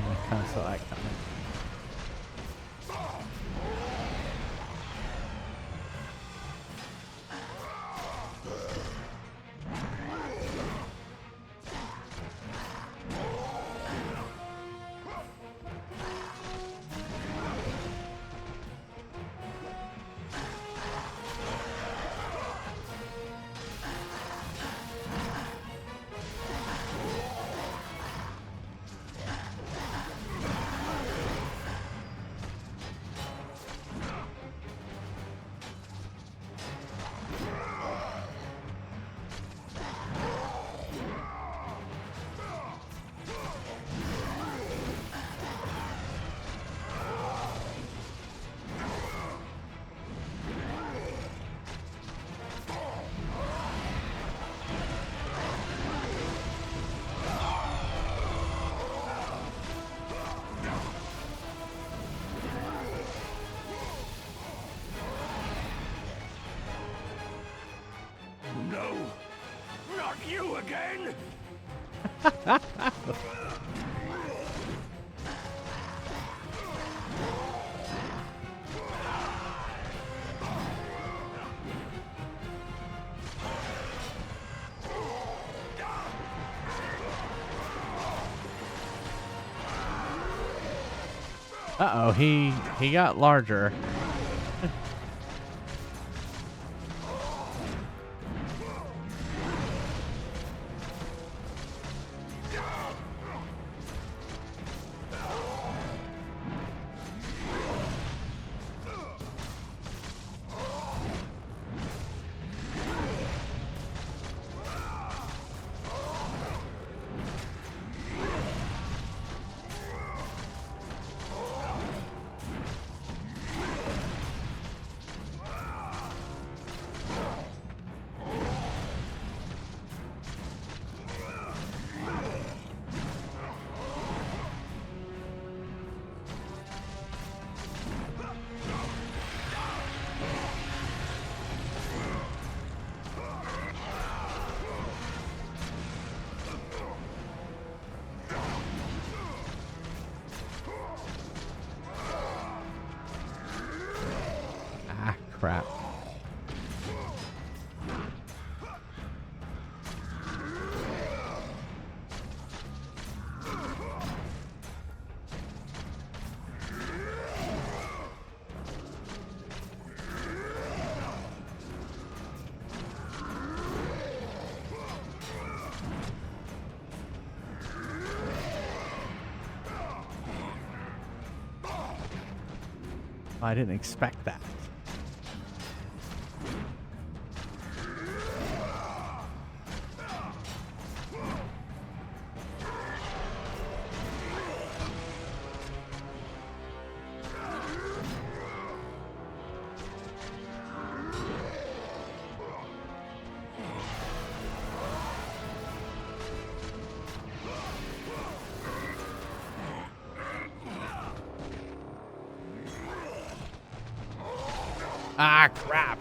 I kind of saw that coming. No, not you again! Uh-oh, he got larger. crap. I didn't expect that. Ah, crap.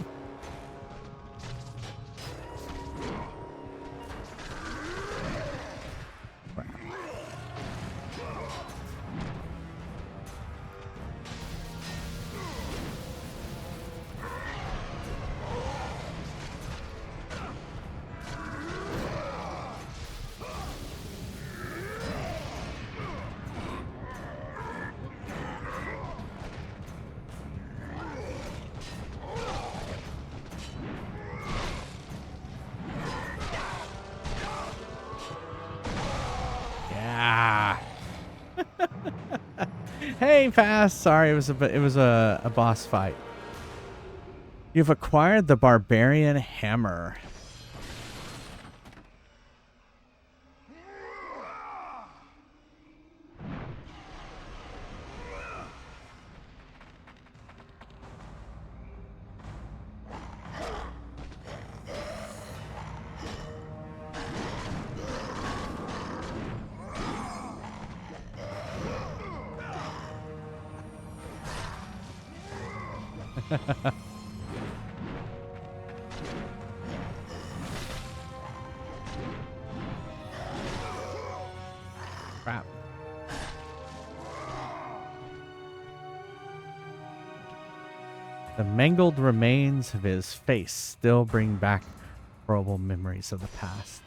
Yeah. Hey, Fast. Sorry, it was a boss fight. You've acquired the Barbarian Hammer. Crap. The mangled remains of his face still bring back horrible memories of the past.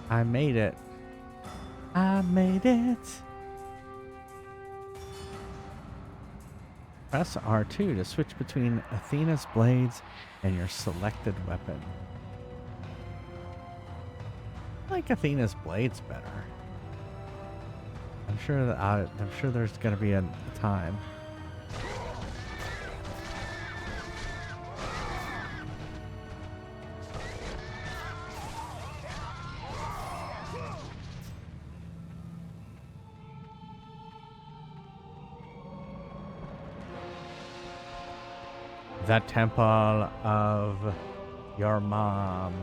I made it. I made it. Press R2 to switch between Athena's blades and your selected weapon. I like Athena's blades better. I'm sure there's gonna be a time. The Temple of your mom.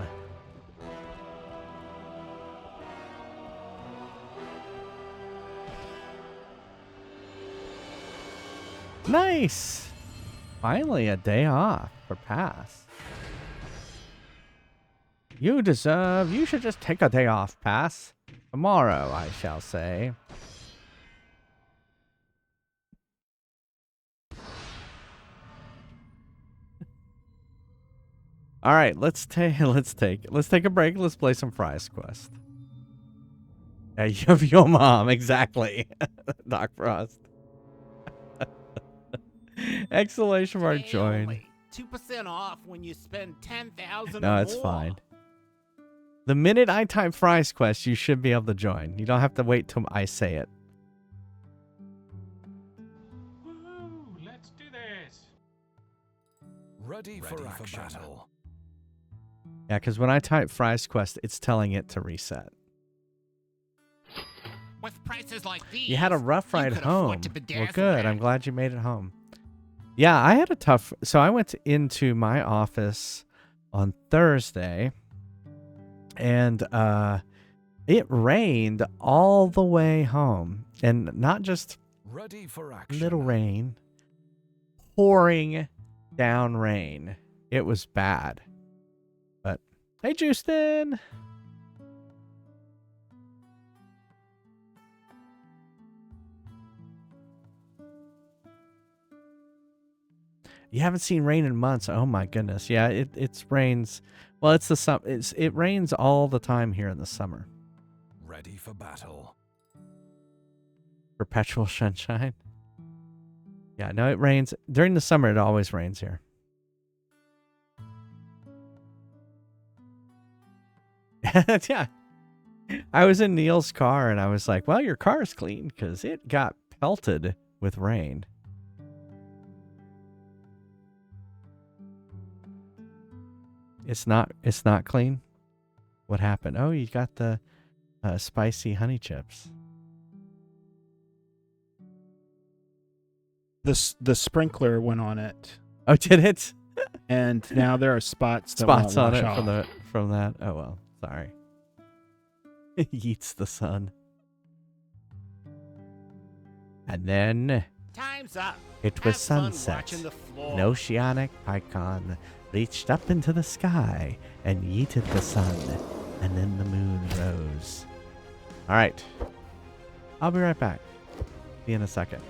Nice! Finally a day off for Pass. You should just take a day off, Pass. Tomorrow, I shall say. All right, let's take a break. Let's play some Fry's Quest. Yeah, your mom, exactly. Doc Frost. Exclamation mark join. 2% off when you spend 10,000 No, it's fine. The minute I type Fry's Quest, you should be able to join. You don't have to wait till I say it. Woohoo! Let's do this. Ready for battle. Yeah, because when I type Fry's Quest, it's telling it to reset. With prices like these, You had a rough ride home. To Well, good. I'm glad you made it home. Yeah, I had a tough... So I went into my office on Thursday, and it rained all the way home. And not just Ready for action. little rain, pouring down rain. It was bad. But, hey, Justin! You haven't seen rain in months. Oh my goodness. Yeah, it's rains. Well, it's the it rains all the time here in the summer. Ready for battle. Perpetual sunshine. Yeah, no, it rains during the summer. It always rains here. Yeah. I was in Neil's car and I was like, well, your car's clean because it got pelted with rain. It's not clean. What happened? Oh, you got the spicy honey chips. The sprinkler went on it. Oh, did it? And now there are spots that Spots won't on it wash off. from that. Oh well, sorry. Eats the sun. And then Time's up. it was Have fun sunset. watching the floor. An oceanic pycon reached up into the sky and yeeted the sun, and then the moon rose. All right. I'll be right back. See you in a second.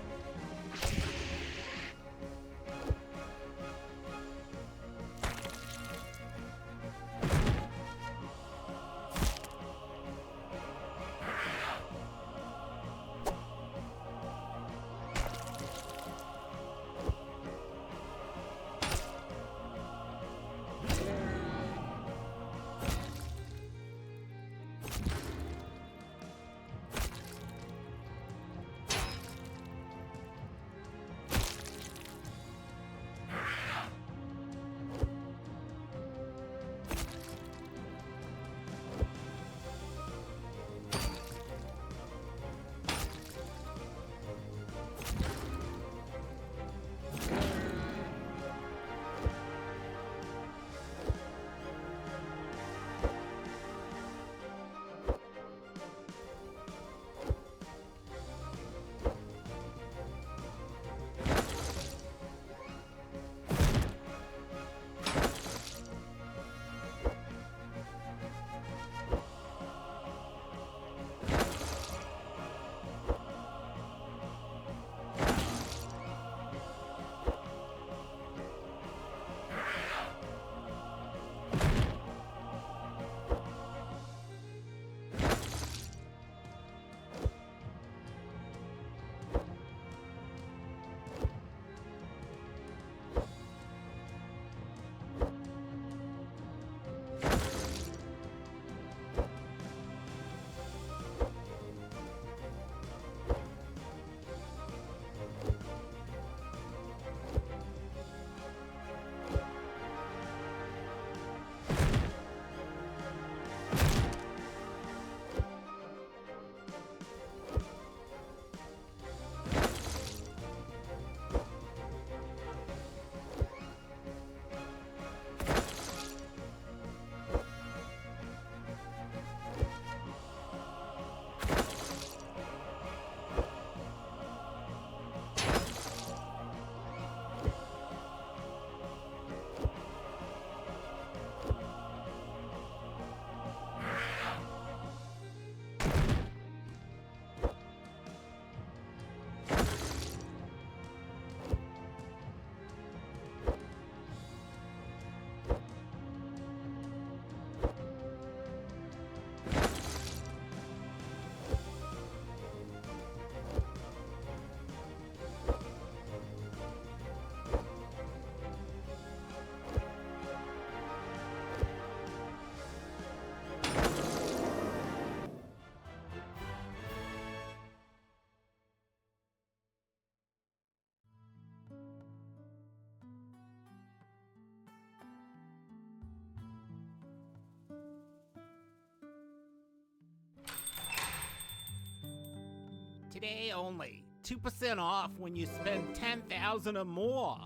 Today only. 2% off when you spend 10,000 or more.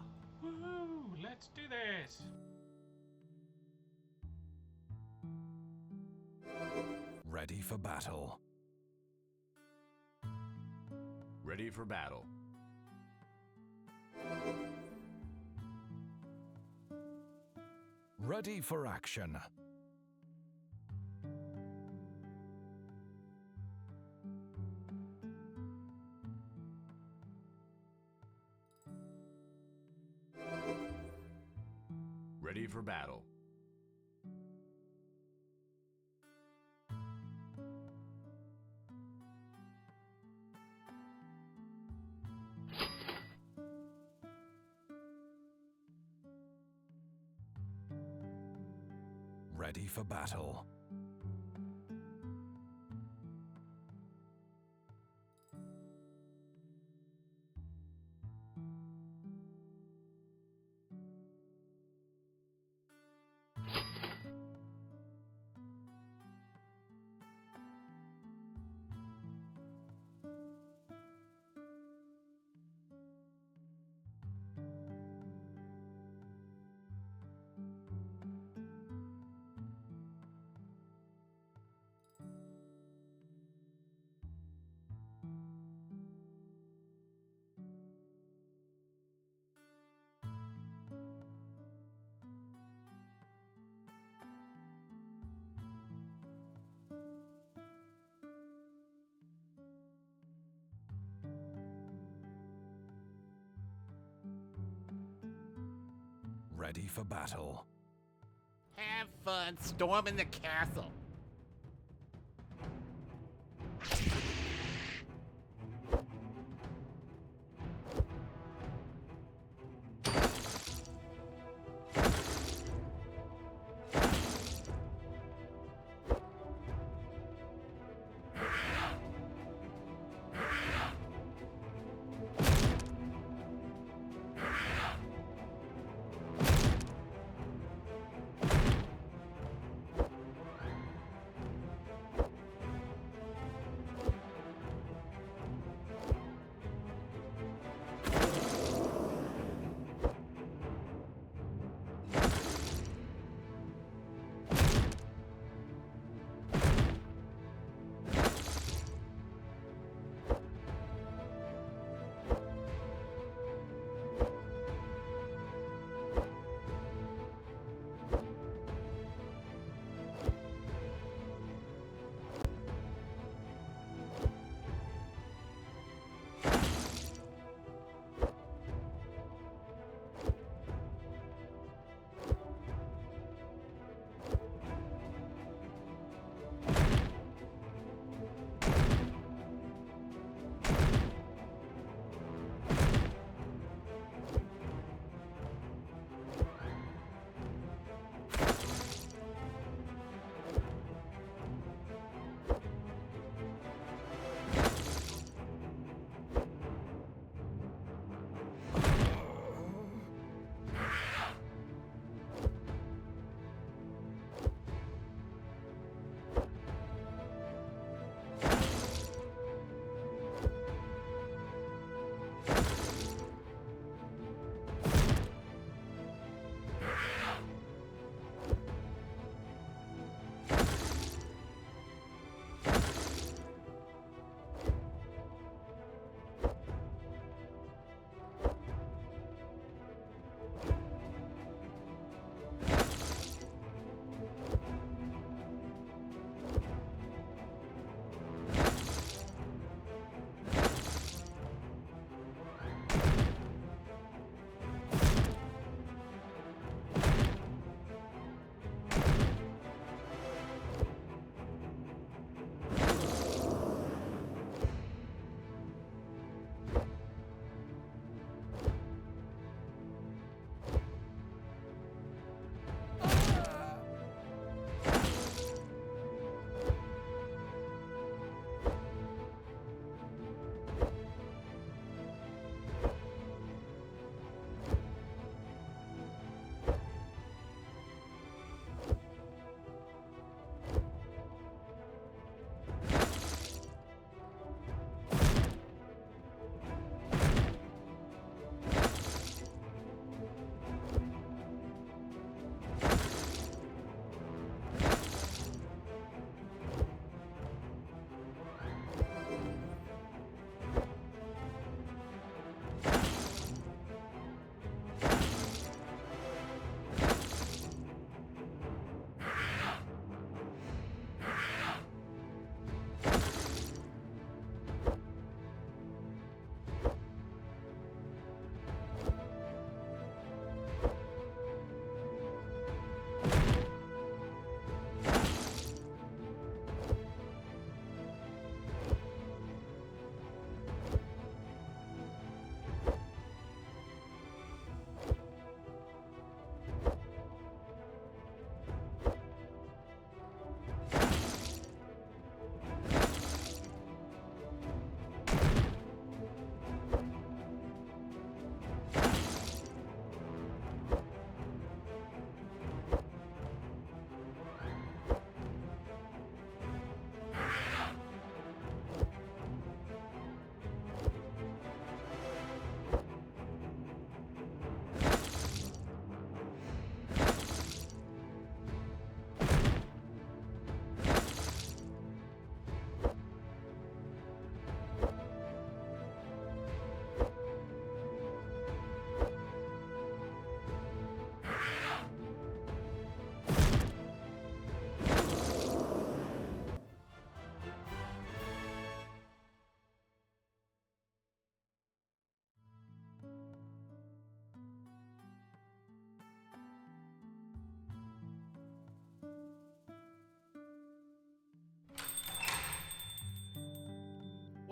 Woohoo! Let's do this. Ready for battle. Ready for battle. Ready for action. for battle. Ready for battle. Ready for battle. Have fun storming the castle.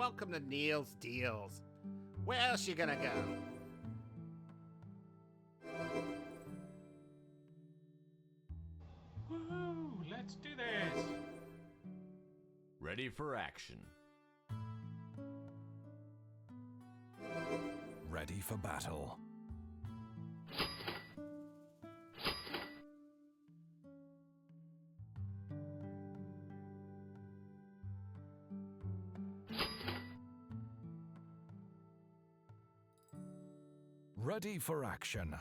welcome to Neil's Deals. Where else you gonna go? Woohoo! Let's do this! Ready for action. Ready for battle. Ready for action.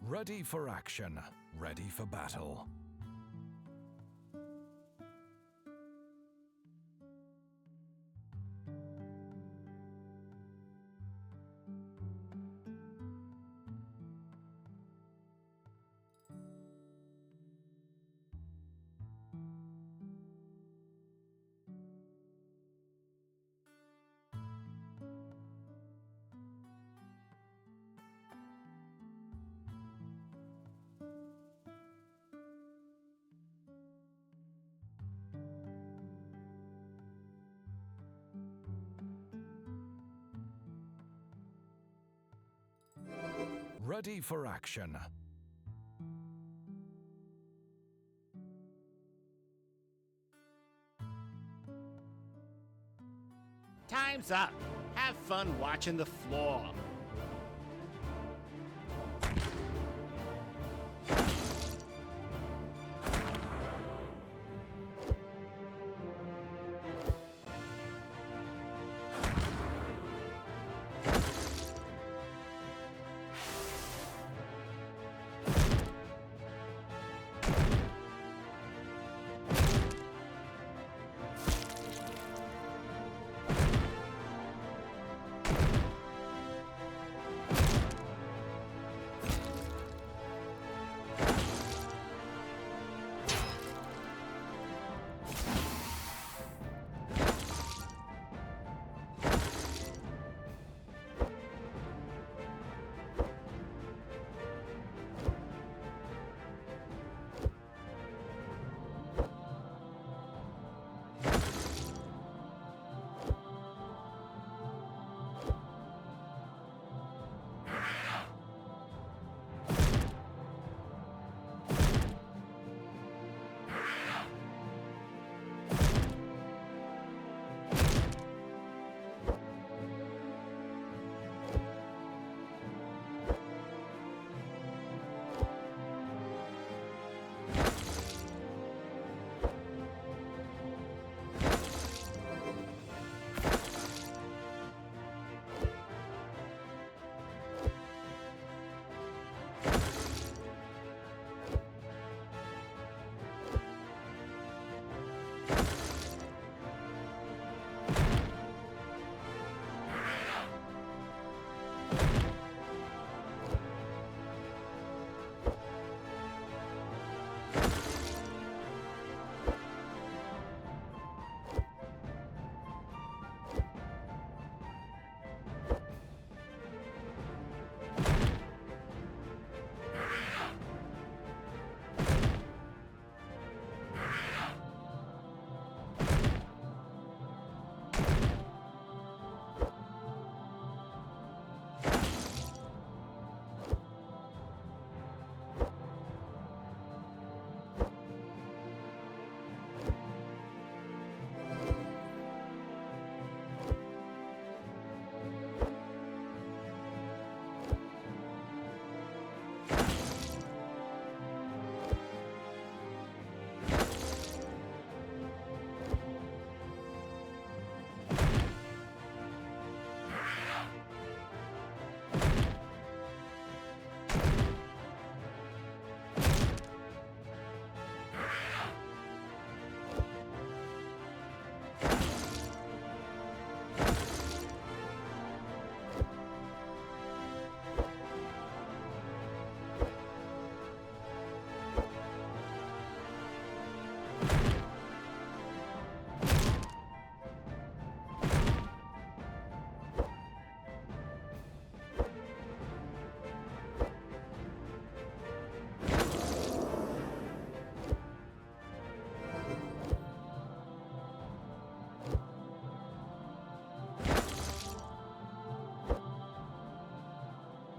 Ready for action. Ready for battle. Ready for action. Time's up. Have fun watching the floor.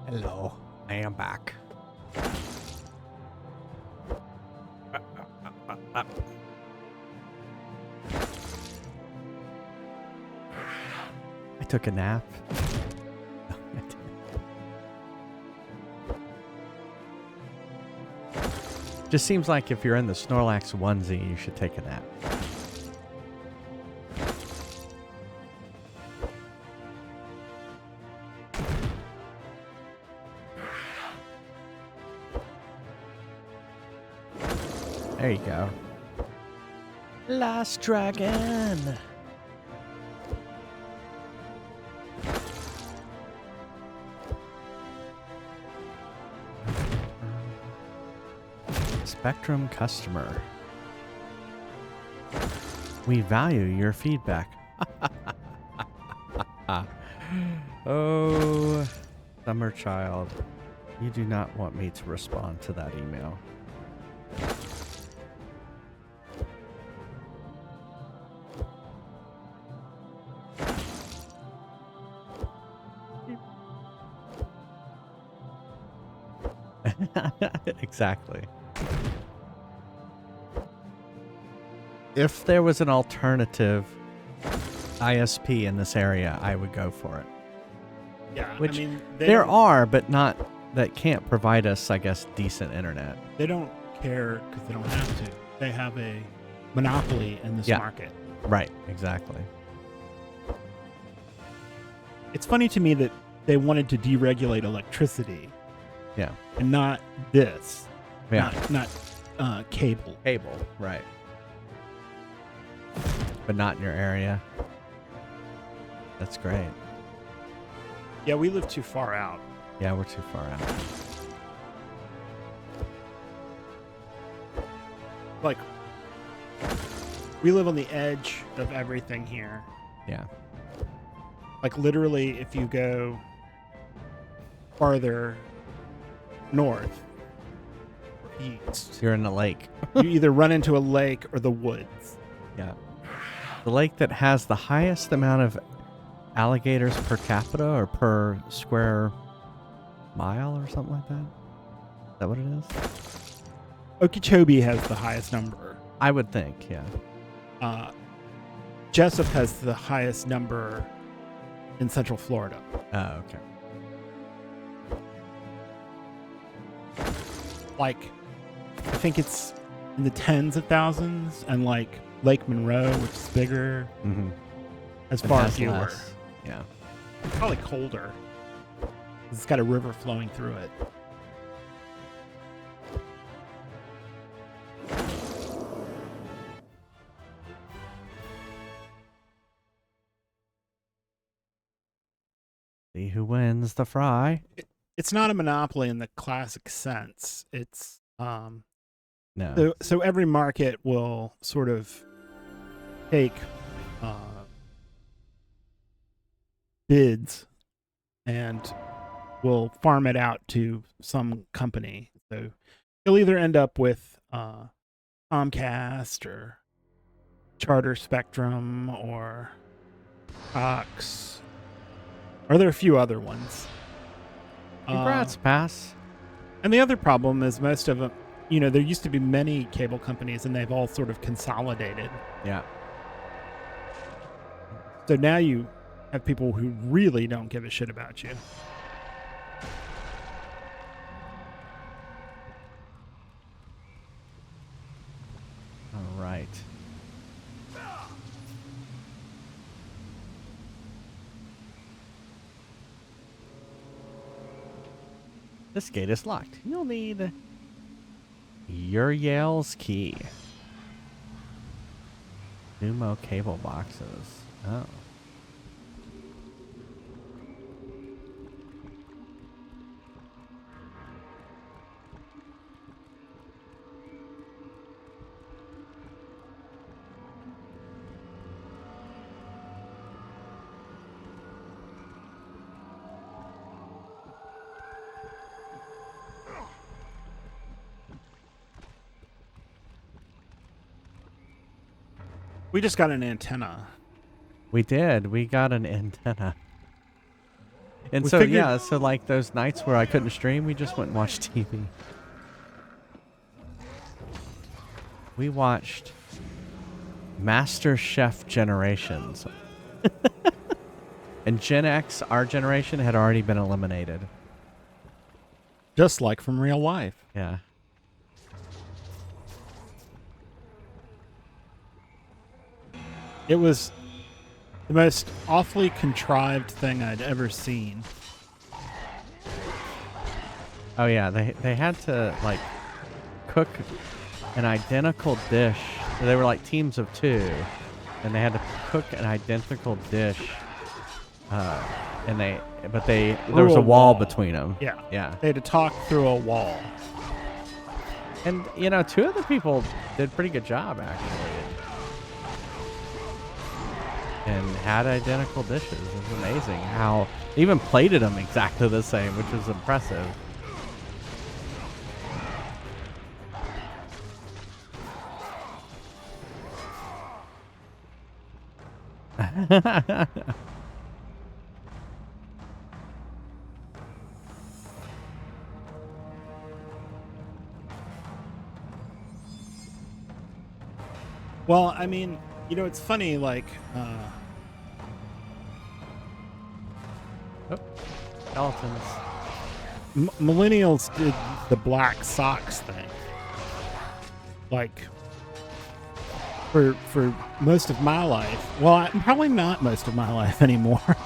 Hello, I am back. I took a nap. No, I didn't. Just seems like if you're in the Snorlax onesie, you should take a nap. There you go. Last dragon. Spectrum customer. We value your feedback. Oh, summer child. You do not want me to respond to that email. Exactly. If there was an alternative ISP in this area, I would go for it. Yeah, Which I mean, there are, but not that can't provide us, I guess, decent internet. They don't care because they don't have to. They have a monopoly in this market. Right, exactly. It's funny to me that they wanted to deregulate electricity. Yeah. And not this. Yeah. Not cable. Cable, right. But not in your area. That's great. Yeah, we live too far out. Yeah, we're too far out. Like, we live on the edge of everything here. Yeah. Like, literally, if you go farther north or east, You're in the lake. you either run into a lake or the woods. Yeah. The lake that has the highest amount of alligators per capita or per square mile or something like that. Is that what it is? Okeechobee has the highest number. I would think, yeah. Jessup has the highest number in Central Florida. Oh, okay. Like, I think it's in the tens of thousands, and like Lake Monroe, which is bigger, has far fewer. Less. Yeah. Probably colder. It's got a river flowing through it. See who wins the fry. It's not a monopoly in the classic sense. It's No. So every market will sort of take bids and will farm it out to some company. So you'll either end up with Comcast or Charter Spectrum or Cox. Are there a few other ones? Congrats, Pass. And the other problem is most of them, you know, there used to be many cable companies and they've all sort of consolidated. Yeah. So now you have people who really don't give a shit about you. All right. This gate is locked. You'll need Uriel's key. Sumo cable boxes. Oh. We just got an antenna. We did. We got an antenna. And We so, figured- yeah, so like those nights where I couldn't stream, we just went and watched TV. We watched Master Chef Generations. And Gen X, our generation, had already been eliminated. Just like from real life. Yeah. It was the most awfully contrived thing I'd ever seen. Oh yeah, they had to like cook an identical dish. They were like teams of 2, and they had to cook an identical dish. There was a wall between them. Yeah. Yeah. They had to talk through a wall. And 2 of the people did a pretty good job actually. And had identical dishes. It was amazing how they even plated them exactly the same, which was impressive. Well, I mean, it's funny, like, Skeletons. Millennials did the black socks thing. Like, for most of my life. Well, probably not most of my life anymore.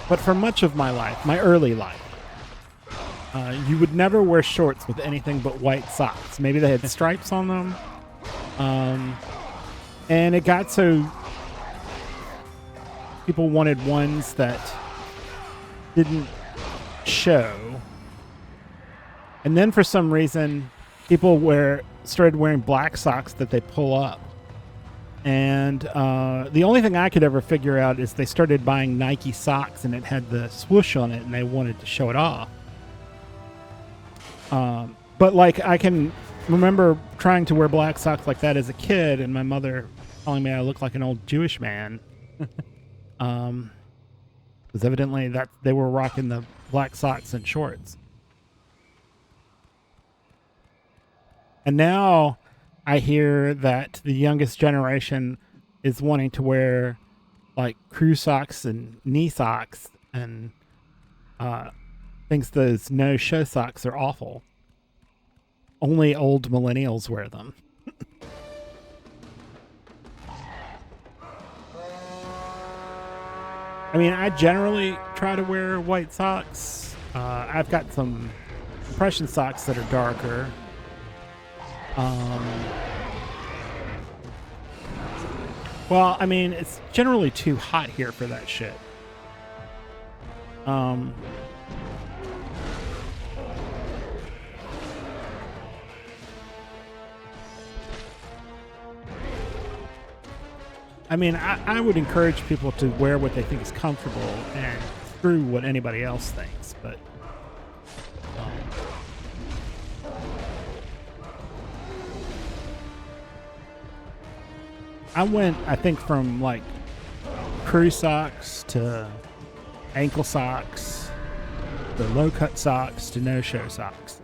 But for much of my life, my early life, you would never wear shorts with anything but white socks. Maybe they had stripes on them. And it got so people wanted ones that didn't show. And then for some reason, people started wearing black socks that they pull up. And the only thing I could ever figure out is they started buying Nike socks and it had the swoosh on it and they wanted to show it off. But like I can remember trying to wear black socks like that as a kid and my mother telling me I look like an old Jewish man. Because evidently that they were rocking the black socks and shorts. And now I hear that the youngest generation is wanting to wear like crew socks and knee socks and thinks those no-show socks are awful. Only old millennials wear them. I mean, I generally try to wear white socks. I've got some compression socks that are darker. Well, I mean, it's generally too hot here for that shit. I mean, I would encourage people to wear what they think is comfortable and screw what anybody else thinks, but I went, I think, from like crew socks to ankle socks to low cut socks to no show socks.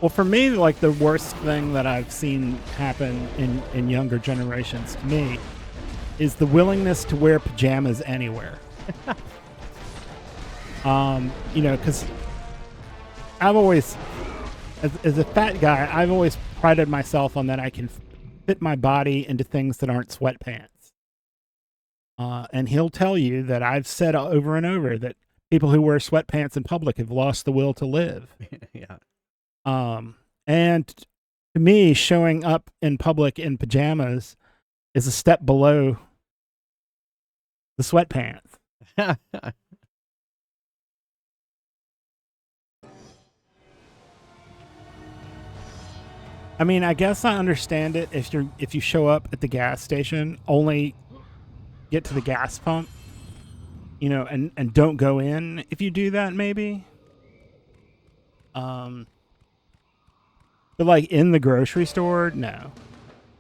Well, for me, like the worst thing that I've seen happen in younger generations to me is the willingness to wear pajamas anywhere. You know, because I've always, as a fat guy, I've always prided myself on that I can fit my body into things that aren't sweatpants. And he'll tell you that I've said over and over that people who wear sweatpants in public have lost the will to live. Yeah. And to me, showing up in public in pajamas is a step below the sweatpants. I mean, I guess I understand it if you show up at the gas station, only get to the gas pump, you know, and don't go in if you do that, maybe. But like in the grocery store, no.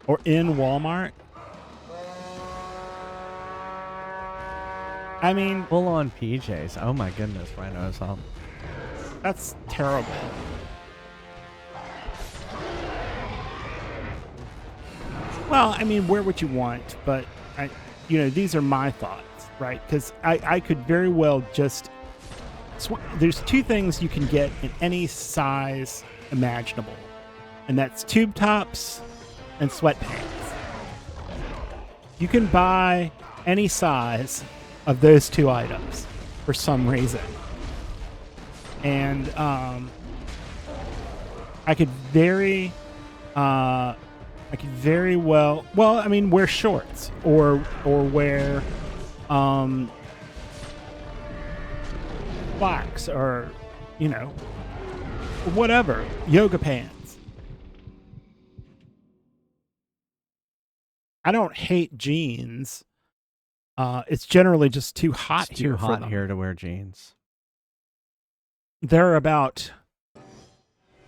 Or in Walmart. I mean, full on PJs. Oh my goodness, Rhino's on. That's terrible. Well, I mean, wear what you want, but these are my thoughts, right? Because I could very well just. There's two things you can get in any size imaginable, and that's tube tops and sweatpants. You can buy any size of those two items for some reason. And I could very well, I mean, wear shorts or wear slacks or whatever, yoga pants. I don't hate jeans. It's generally just too hot It's here. too for hot them. here to wear jeans. There are about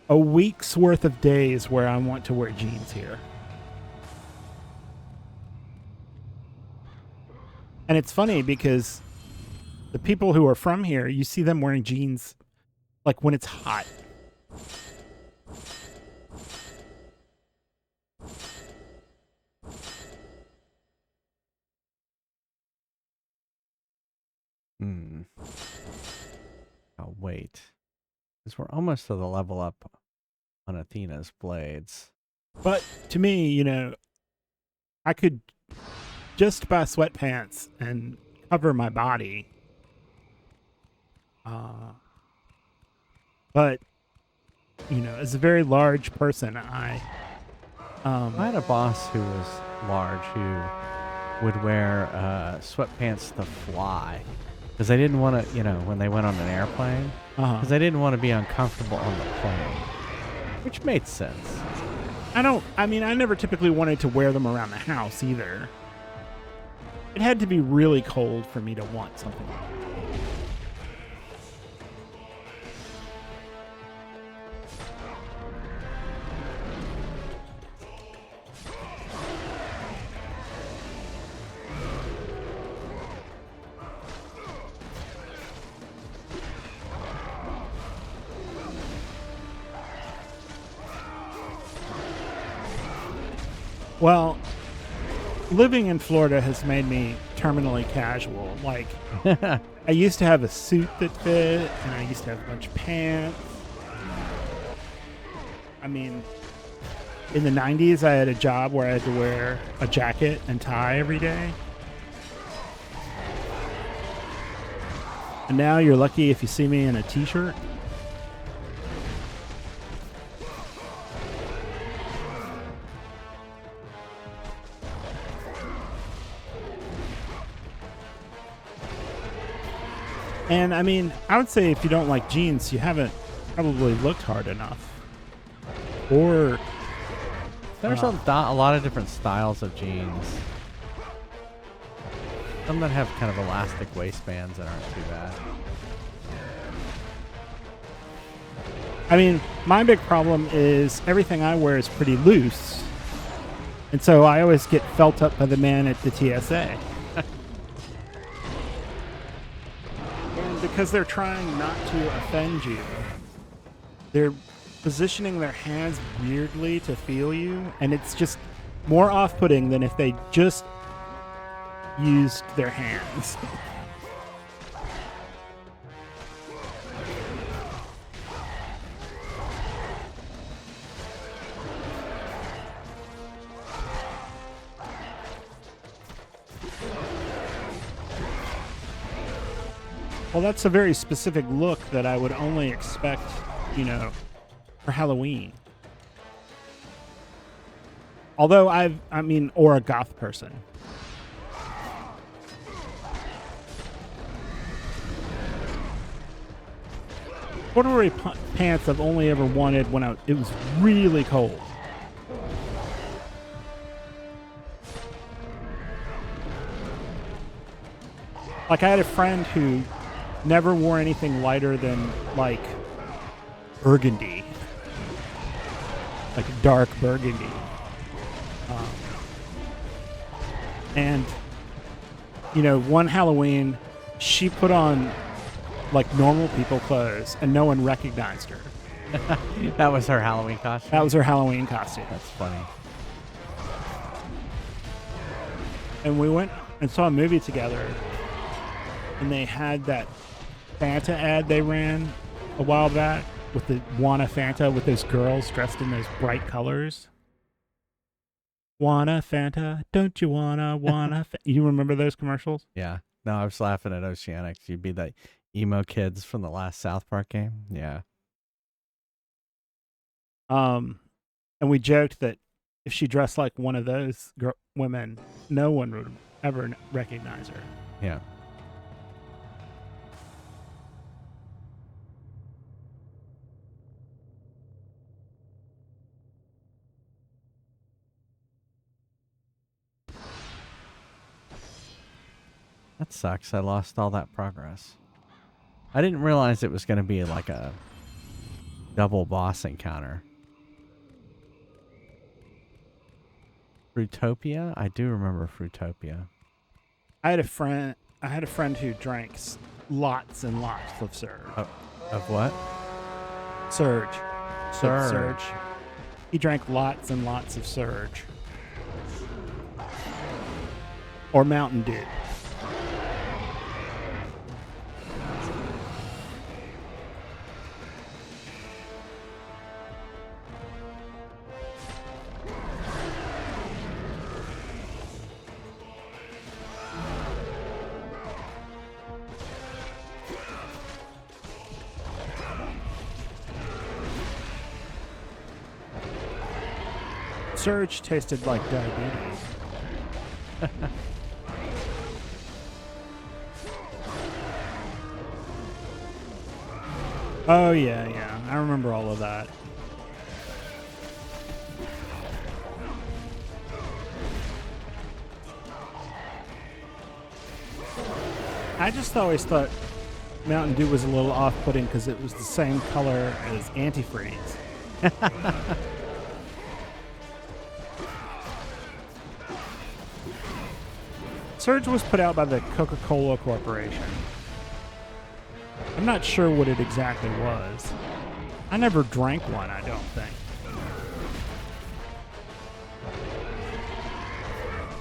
a week's worth of days where I want to wear jeans here. And it's funny because the people who are from here, you see them wearing jeans like when it's hot. Oh, wait. Because we're almost to the level up on Athena's blades. But to me, I could just buy sweatpants and cover my body. But, as a very large person, I had a boss who was large who would wear sweatpants to fly. Because they didn't want to, when they went on an airplane, because they didn't want to be uncomfortable on the plane. Which made sense. I never typically wanted to wear them around the house either. It had to be really cold for me to want something like that. Well, living in Florida has made me terminally casual. Like, I used to have a suit that fit, and I used to have a bunch of pants. I mean, in the 90s, I had a job where I had to wear a jacket and tie every day. And now you're lucky if you see me in a t-shirt. And I mean, I would say if you don't like jeans, you haven't probably looked hard enough. Or there's a lot of different styles of jeans. Some that have kind of elastic waistbands that aren't too bad. I mean, my big problem is everything I wear is pretty loose. And so I always get felt up by the man at the TSA. Because they're trying not to offend you, they're positioning their hands weirdly to feel you, and it's just more off-putting than if they just used their hands. Well, that's a very specific look that I would only expect, for Halloween. Although or a goth person. Corduroy pants I've only ever wanted when it was really cold. Like, I had a friend who never wore anything lighter than, like, burgundy. like dark burgundy. And, you know, one Halloween, she put on like normal people clothes and no one recognized her. That was her Halloween costume? That was her Halloween costume. That's funny. And we went and saw a movie together, and they had that Fanta ad they ran a while back with the Wanna Fanta with those girls dressed in those bright colors. Wanna Fanta, don't you wanna You remember those commercials? Yeah. No, I was laughing at Oceanics. You'd be the emo kids from the last South Park game. Yeah. And we joked that if she dressed like one of those women, no one would ever recognize her. Yeah. That sucks. I lost all that progress. I didn't realize it was going to be like a double boss encounter. Fruitopia? I do remember Fruitopia. I had a friend who drank lots and lots of Surge. Of what? Surge. Surge. He drank lots and lots of Surge. Or Mountain Dew. Surge tasted like diabetes. Oh, yeah. I remember all of that. I just always thought Mountain Dew was a little off-putting because it was the same color as antifreeze. Surge was put out by the Coca-Cola Corporation. I'm not sure what it exactly was. I never drank one, I don't think.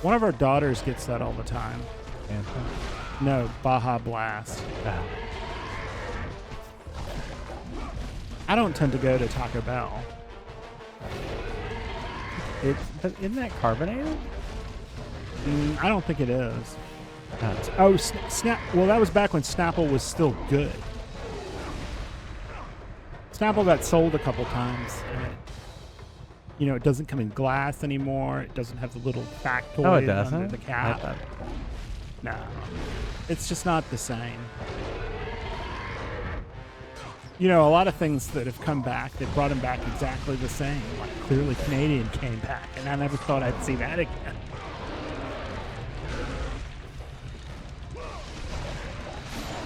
One of our daughters gets that all the time. Fanta? No, Baja Blast. I don't tend to go to Taco Bell. Isn't that carbonated? I don't think it is. Oh, Snap. Well, that was back when Snapple was still good. Snapple got sold a couple times. And it doesn't come in glass anymore. It doesn't have the little factoid under the cap. No. It's just not the same. A lot of things that have come back, they brought them back exactly the same. Like Clearly Canadian came back, and I never thought I'd see that again.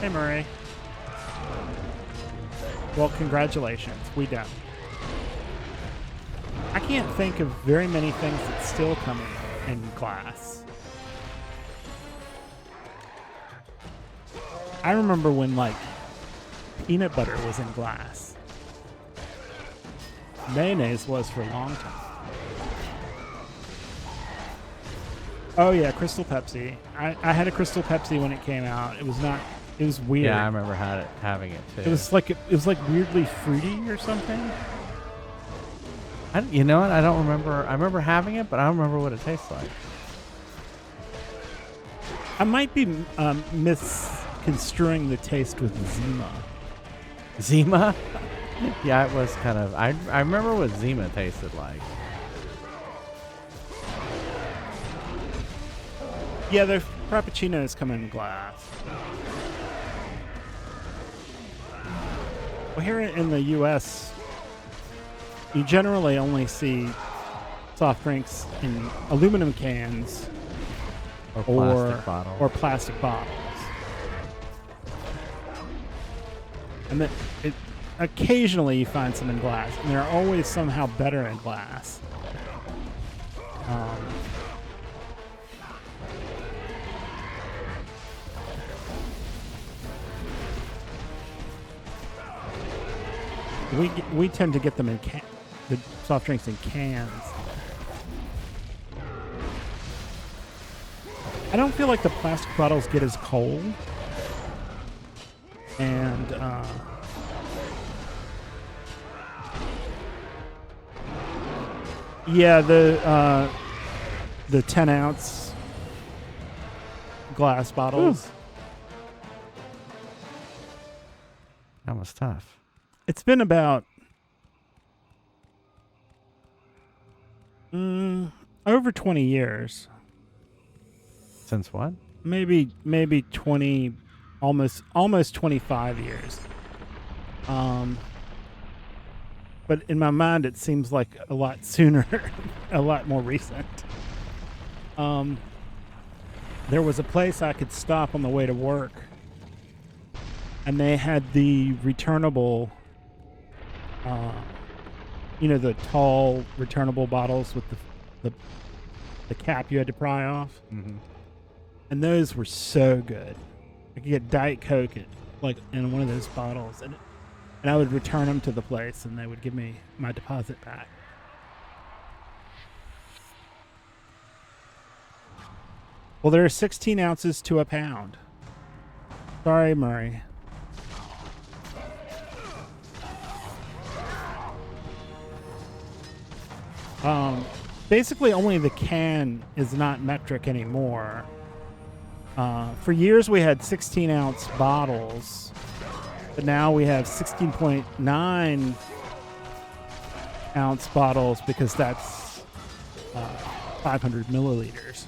Hey, Murray. Well, congratulations. We done. I can't think of very many things that still come in glass. I remember when, peanut butter was in glass. Mayonnaise was for a long time. Oh, yeah, Crystal Pepsi. I had a Crystal Pepsi when it came out. It was weird. Yeah, I remember having it too. It was like weirdly fruity or something. You know what? I don't remember. I remember having it, but I don't remember what it tastes like. I might be misconstruing the taste with Zima. Zima? Yeah, it was kind of. I remember what Zima tasted like. Yeah, their frappuccinos come in glass. Well, here in the U.S., you generally only see soft drinks in aluminum cans or plastic bottles. Or plastic bottles. And occasionally you find some in glass, and they're always somehow better in glass. We tend to get them in the soft drinks in cans. I don't feel like the plastic bottles get as cold, and yeah, the 10-ounce glass bottles. Ooh. That was tough. It's been about over 20 years. Since what? Maybe 20, almost 25 years. But in my mind, it seems like a lot sooner, a lot more recent. There was a place I could stop on the way to work, and they had the returnable, the tall returnable bottles with the cap you had to pry off. Mm-hmm. And those were so good. I could get Diet Coke in one of those bottles, and I would return them to the place, and they would give me my deposit back. Well, there are 16 ounces to a pound. Sorry, Murray. Basically, only the can is not metric anymore. For years, we had 16-ounce bottles, but now we have 16.9 ounce bottles because that's 500 milliliters.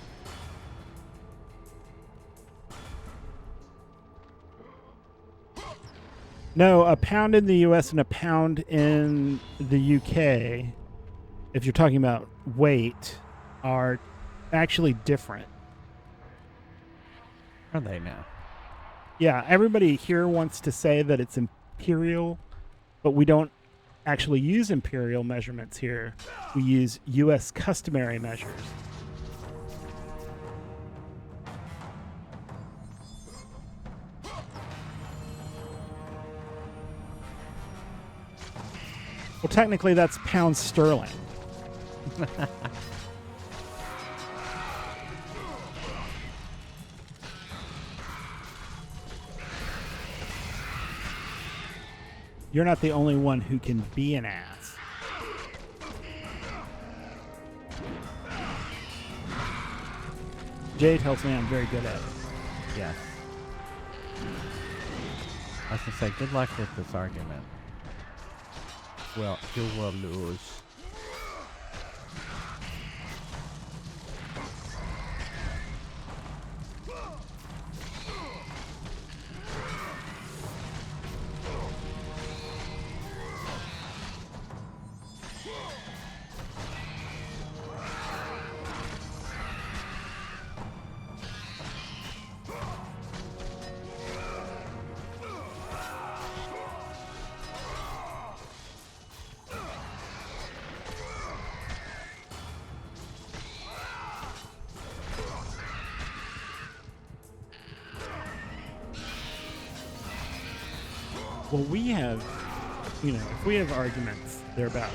No, a pound in the U.S. and a pound in the U.K., if you're talking about weight, are actually different. Are they now? Yeah, everybody here wants to say that it's imperial, but we don't actually use imperial measurements here. We use U.S. customary measures. Well, technically, that's pounds sterling. You're not the only one who can be an ass. Jay tells me I'm very good at it. Yes. I was going to say, good luck with this argument. Well, you will lose. Well, we have, if we have arguments, they're about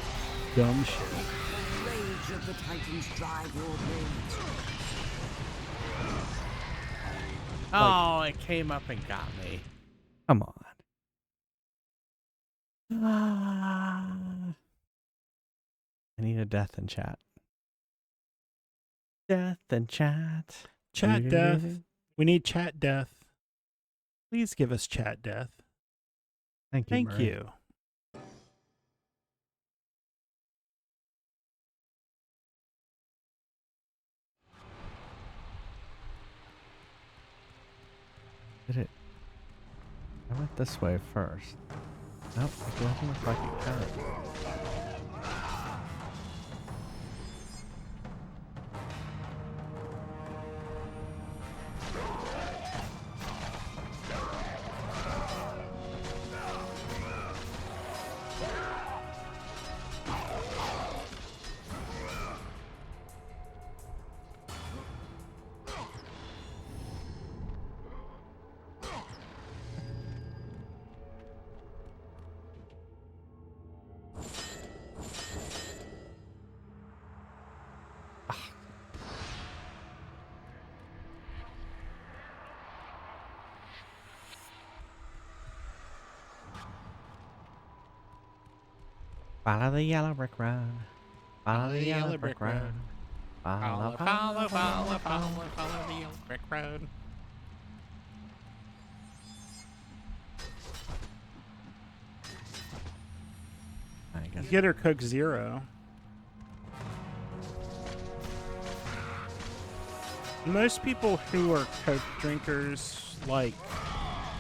dumb shit. The rage of the Titans drive your blades. Oh, it came up and got me. Come on. I need a death in chat. Death in chat. Chat death. We need chat death. Please give us chat death. Thank you. Thank Murray. you. Did it? I went this way first. Nope, it doesn't look like it counted. Follow the yellow brick road. Follow the yellow yellow brick brick road. road. Follow, Follow the yellow brick road. I guess. Get her Coke Zero. Most people who are Coke drinkers like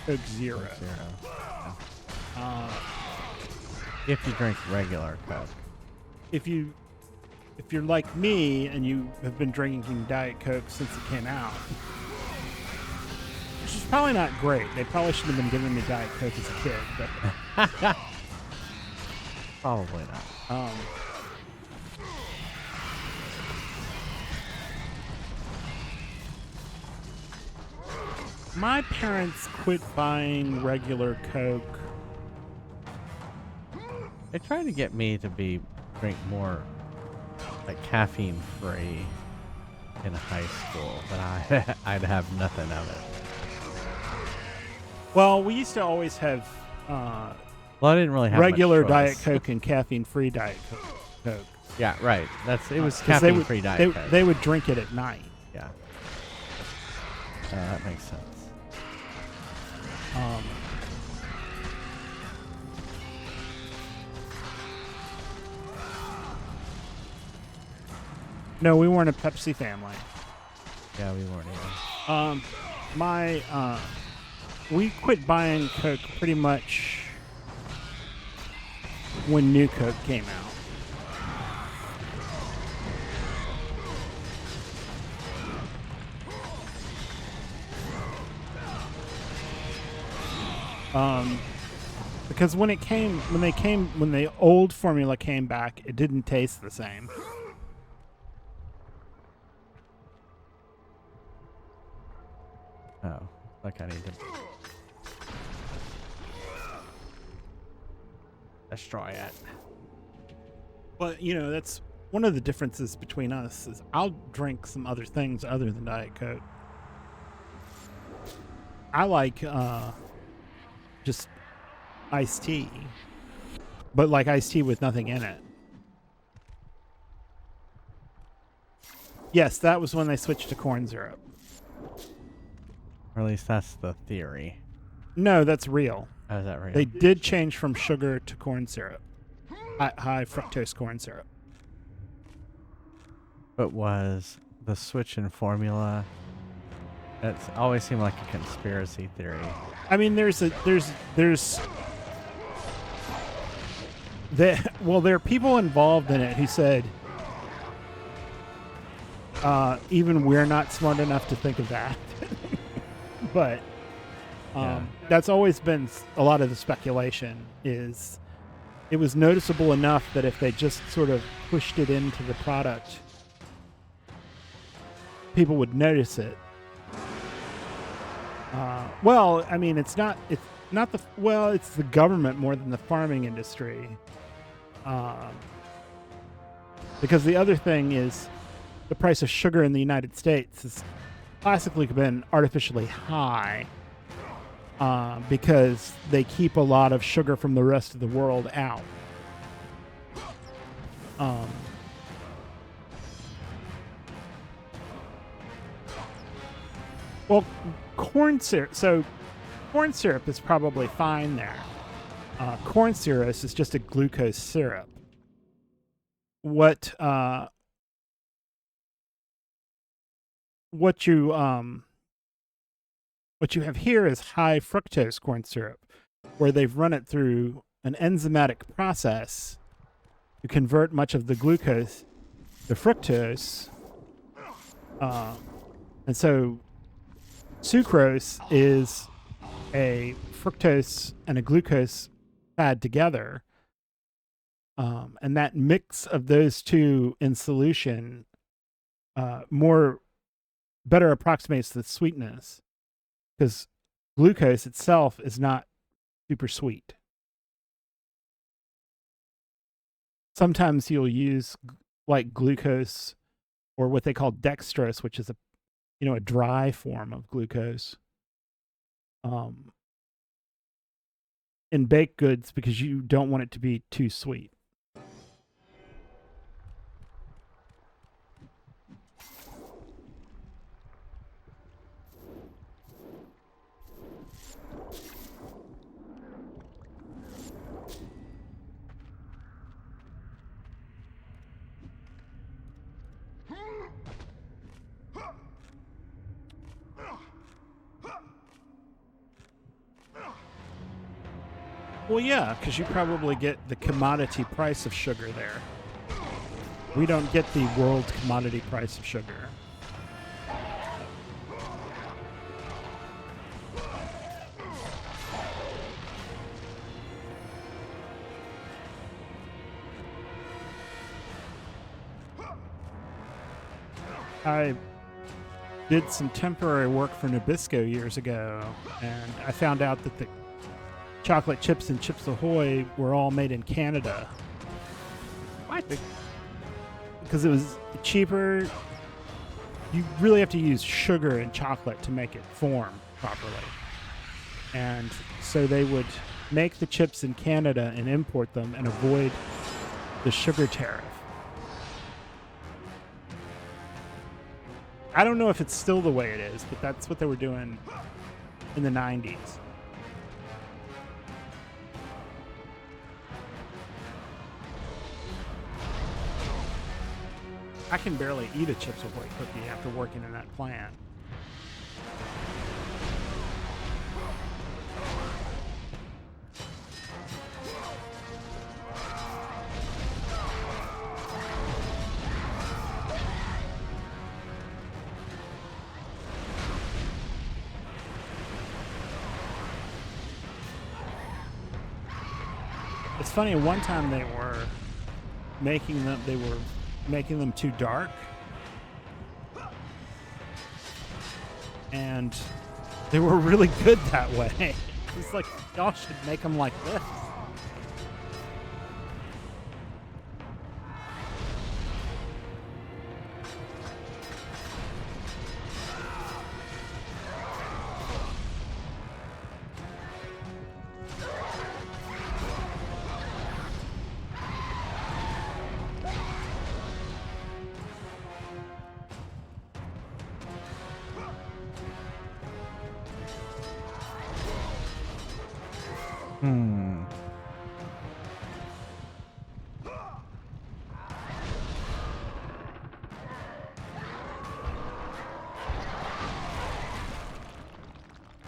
Coke Zero. Coke Zero. Uh, If you drink regular Coke. if you're like me and you have been drinking Diet Coke since it came out, which is probably not great. They probably should have been giving me Diet Coke as a kid, but Probably not. My parents quit buying regular Coke. They tried to get me to drink more like caffeine free in high school, but I'd have nothing of it. Well, we used to always have Well, I didn't really have regular much Diet choice. Coke and caffeine-free Diet Coke. Yeah, right. It was 'Cause they would- caffeine-free Diet Coke. They would drink it at night. Yeah. That makes sense. No, we weren't a Pepsi family. Yeah, we weren't either. We quit buying Coke pretty much when New Coke came out. Because when the old formula came back, it didn't taste the same. Oh, like I need to destroy it. But, that's one of the differences between us is I'll drink some other things other than Diet Coke. I like just iced tea, but like iced tea with nothing in it. Yes, that was when they switched to corn syrup. Or at least that's the theory. No, that's real. Oh, is that real? They did change from sugar to corn syrup. High fructose corn syrup. But was the switch in formula? It's always seemed like a conspiracy theory. I mean, there are people involved in it who said, even we're not smart enough to think of that. But that's always been a lot of the speculation is it was noticeable enough that if they just sort of pushed it into the product, people would notice it. Well, I mean, it's the government more than the farming industry. Because the other thing is the price of sugar in the United States has classically been artificially high because they keep a lot of sugar from the rest of the world out. Well, corn syrup. So, corn syrup is probably fine there. Corn syrup is just a glucose syrup. What you have here is high fructose corn syrup, where they've run it through an enzymatic process to convert much of the glucose to fructose, and so sucrose is a fructose and a glucose add together, and that mix of those two in solution better approximates the sweetness, because glucose itself is not super sweet. Sometimes you'll use like glucose or what they call dextrose, which is a dry form of glucose, in baked goods because you don't want it to be too sweet. Well, yeah, because you probably get the commodity price of sugar there. We don't get the world commodity price of sugar. I did some temporary work for Nabisco years ago, and I found out that the chocolate chips and Chips Ahoy were all made in Canada. What? Because it was cheaper. You really have to use sugar and chocolate to make it form properly. And so they would make the chips in Canada and import them and avoid the sugar tariff. I don't know if it's still the way it is, but that's what they were doing in the 90s. I can barely eat a Chips Ahoy cookie after working in that plant. It's funny, one time they were making them too dark. And they were really good that way. It's like, y'all should make them like this.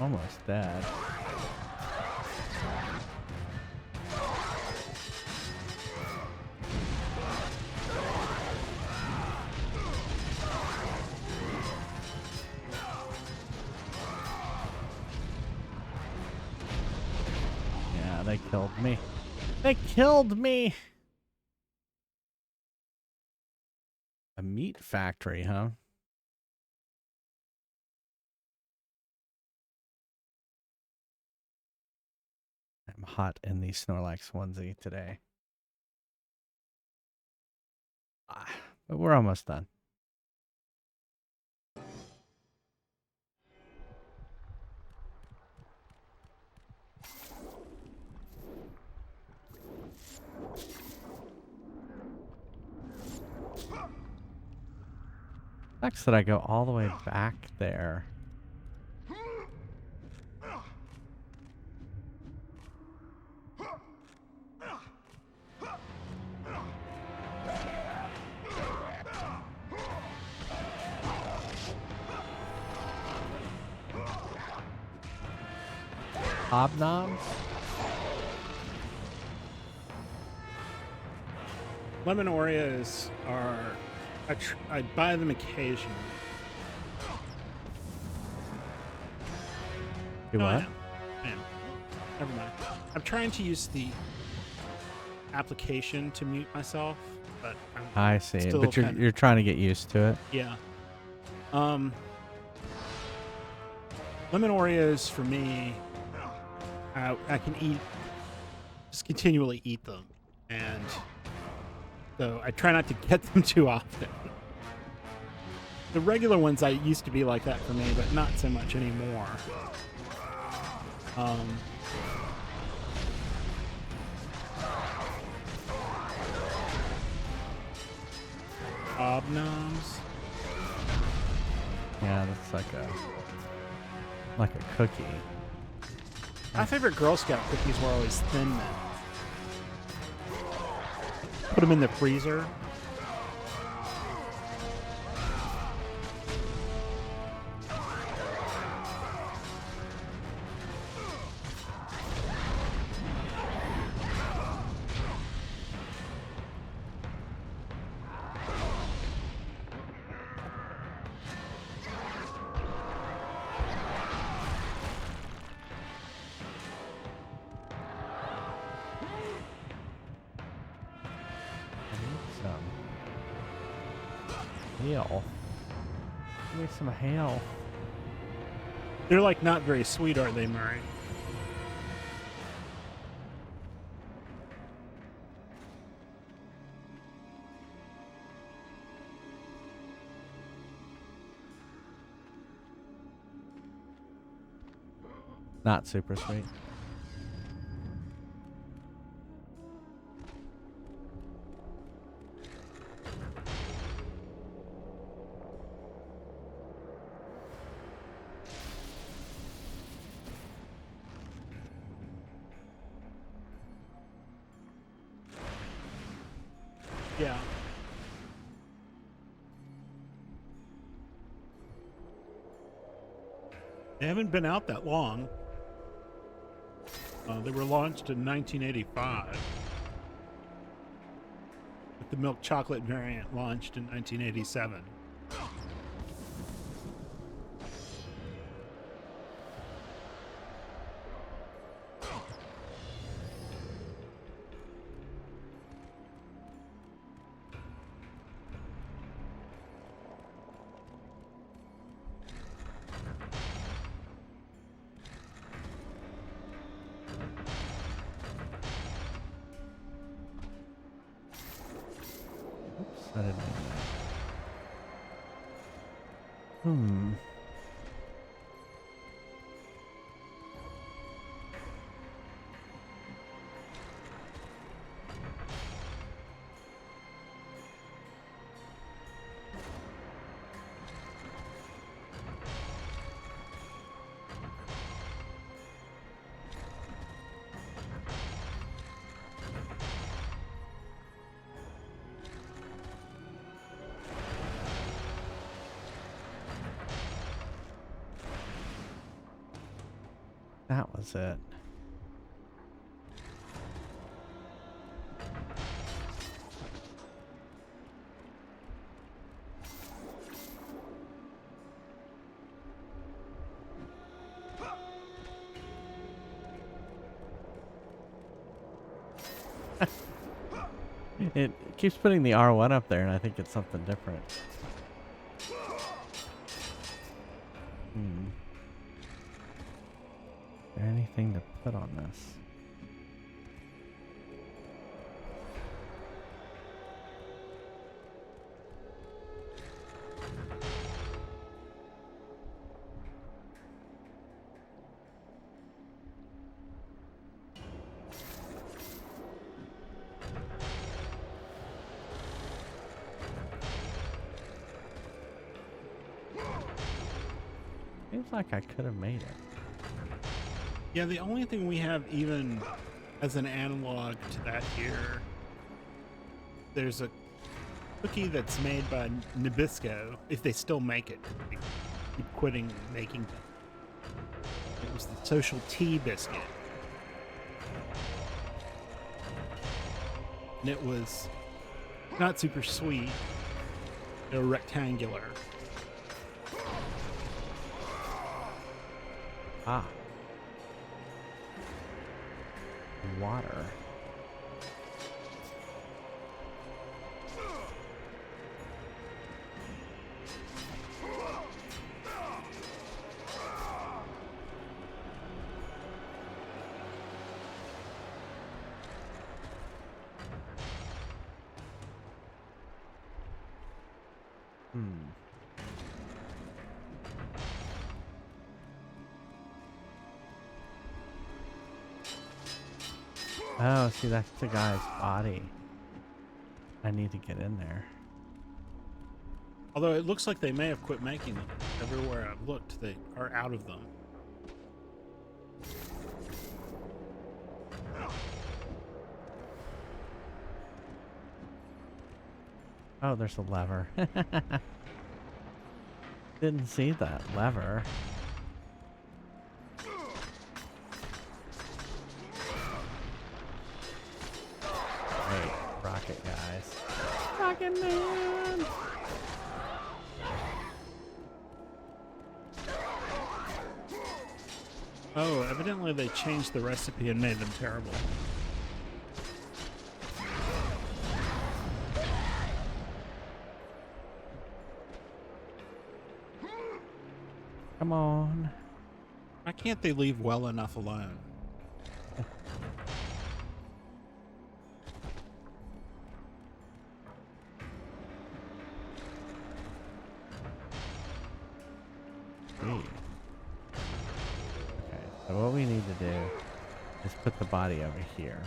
Almost dead. Yeah, they killed me. They killed me! A meat factory, huh? I'm hot in the Snorlax onesie today. But we're almost done. Sucks that I go all the way back there. Hobnobs? Lemon Oreos are... I buy them occasionally. You what? I am. Never mind. I'm trying to use the application to mute myself, but I see. still But you're trying to get used to it. Yeah. Lemon Oreos for me, I can just continually eat them, and so I try not to get them too often. The regular ones I used to be like that for me, but not so much anymore. Hobnobs. Yeah, that's like a cookie. My favorite Girl Scout cookies were always Thin Mint. Put them in the freezer. some hail. Give me some hail. They're like not very sweet, are they, Murray? Not super sweet. Yeah. They haven't been out that long. They were launched in 1985. But the milk chocolate variant launched in 1987. I didn't know that. That was it. It keeps putting the R1 up there, and I think it's something different. Is there anything to put on this? Seems like I could have made it. Yeah, the only thing we have even as an analog to that here, there's a cookie that's made by Nabisco, if they still make it. They keep quitting making them. It was the social tea biscuit. And it was not super sweet. They were rectangular. Ah. Water. Oh, see, that's the guy's body. I need to get in there. Although it looks like they may have quit making them. Everywhere I've looked, they are out of them. Oh, there's a lever. Didn't see that lever. Hey, rocket guys. Rocket man! Oh, evidently they changed the recipe and made them terrible. Come on. Why can't they leave well enough alone? Okay, so what we need to do is put the body over here.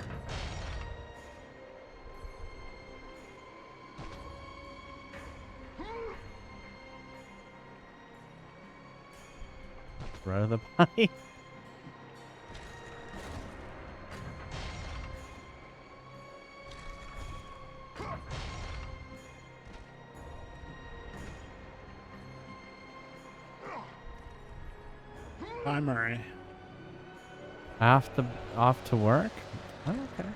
Throw the body. Bye, Murray. Off to work? Oh, okay.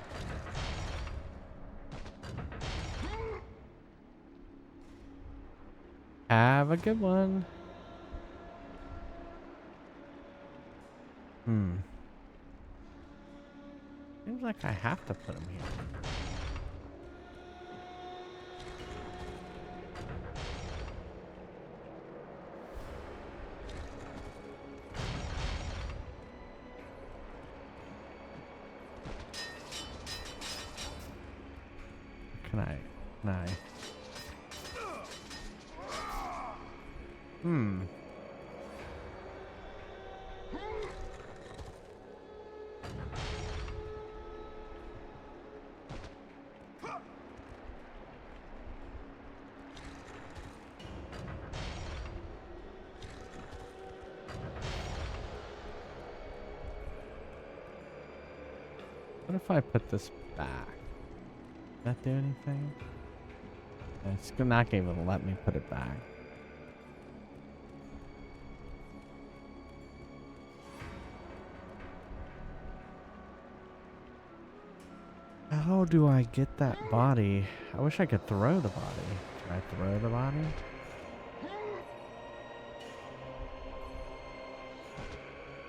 Have a good one. Seems like I have to put him here. Can I? What if I put this back? Does that do anything? It's not able to let me put it back. How do I get that body? I wish I could throw the body. Can I throw the body?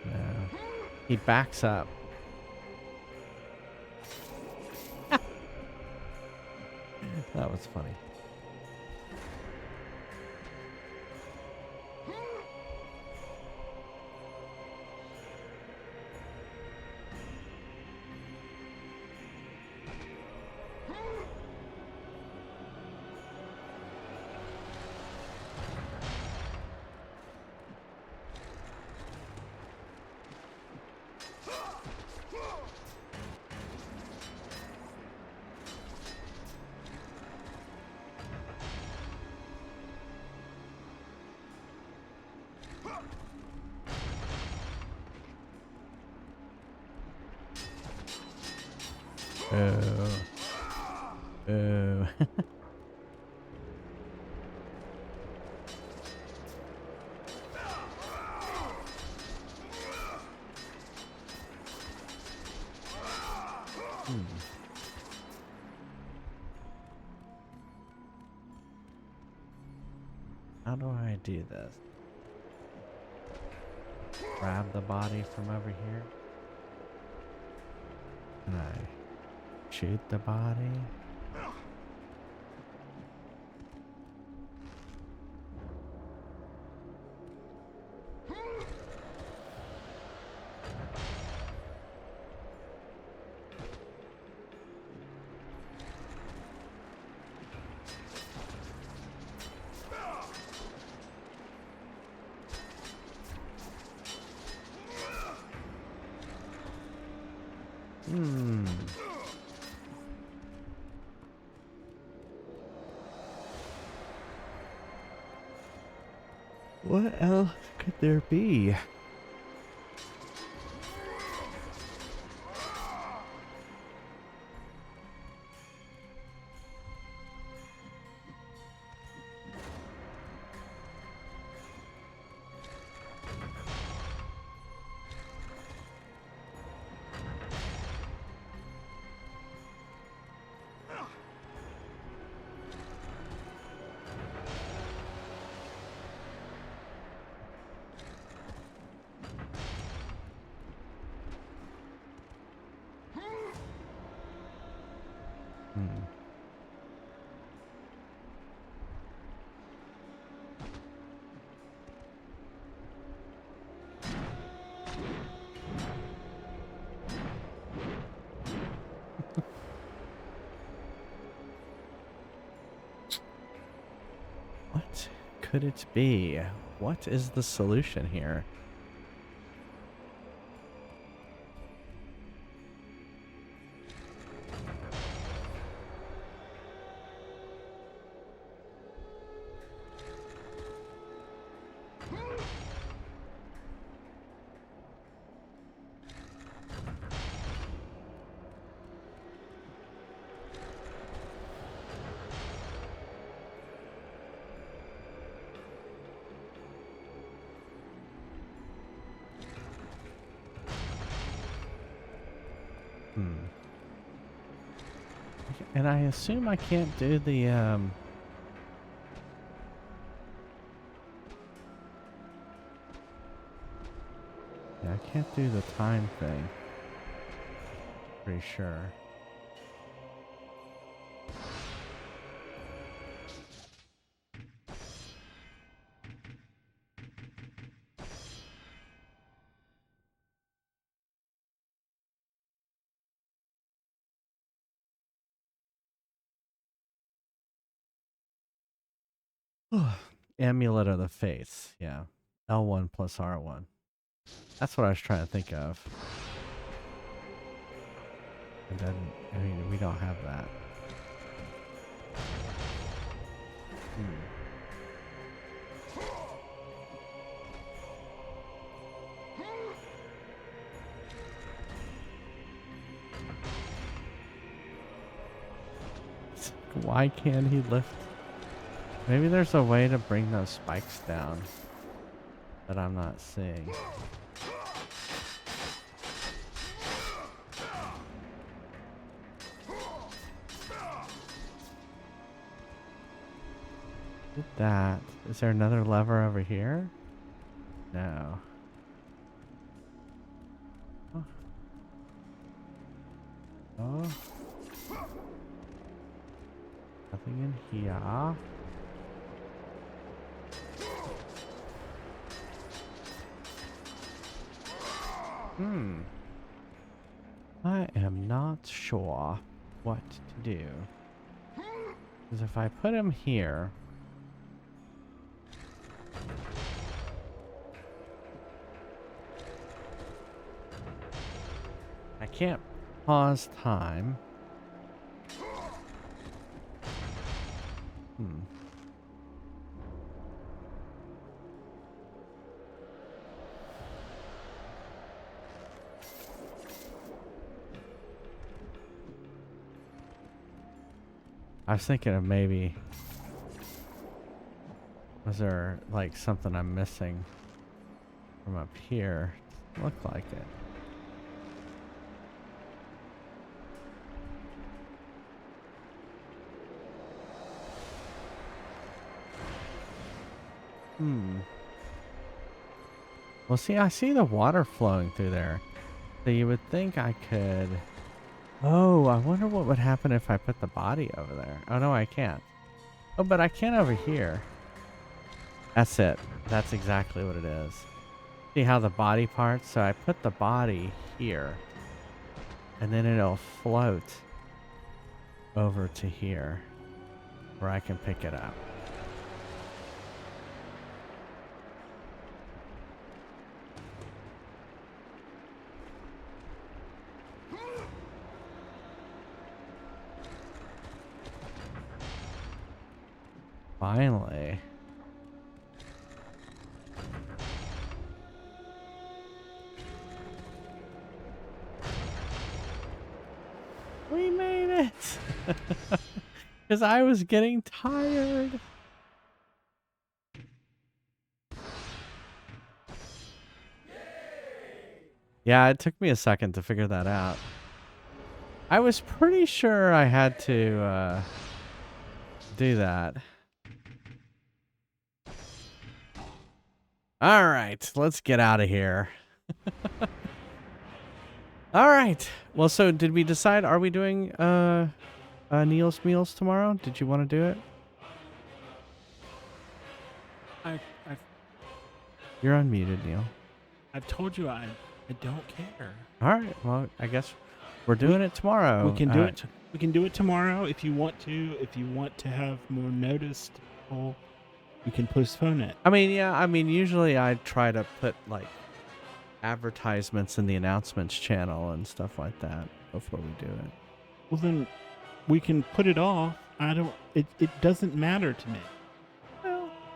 No. He backs up. That was funny. Oh. How do I do this? Grab the body from over here? Can I shoot the body? What else could there be? What could it be? What is the solution here? And I assume I can't do the, yeah, I can't do the time thing. Pretty sure. Amulet of the Faith, yeah. L1 plus R1. That's what I was trying to think of. And then, I mean, we don't have that. Why can't he lift? Maybe there's a way to bring those spikes down that I'm not seeing. Did that. Is there another lever over here? No. Oh. Oh. Nothing in here. I am not sure what to do. Because if I put him here... I can't pause time. I was thinking of maybe... Was there like something I'm missing from up here? Look like it. Well, see, I see the water flowing through there. So you would think I could... Oh, I wonder what would happen if I put the body over there. Oh, no, I can't. Oh, but I can over here. That's it. That's exactly what it is. See how the body parts? So I put the body here. And then it'll float over to here. Where I can pick it up. Finally. We made it! Because I was getting tired. Yeah, it took me a second to figure that out. I was pretty sure I had to do that. All right, let's get out of here. All right. Well, so did we decide? Are we doing Neil's Meals tomorrow? Did you want to do it? You're unmuted, Neil. I've told you I don't care. All right. Well, I guess we're doing it tomorrow. We can do it. We can do it tomorrow if you want to. If you want to have more noticed people, You can postpone it. I mean, yeah. I mean, usually I try to put like advertisements in the announcements channel and stuff like that before we do it. Well, then we can put it off. I don't. It doesn't matter to me.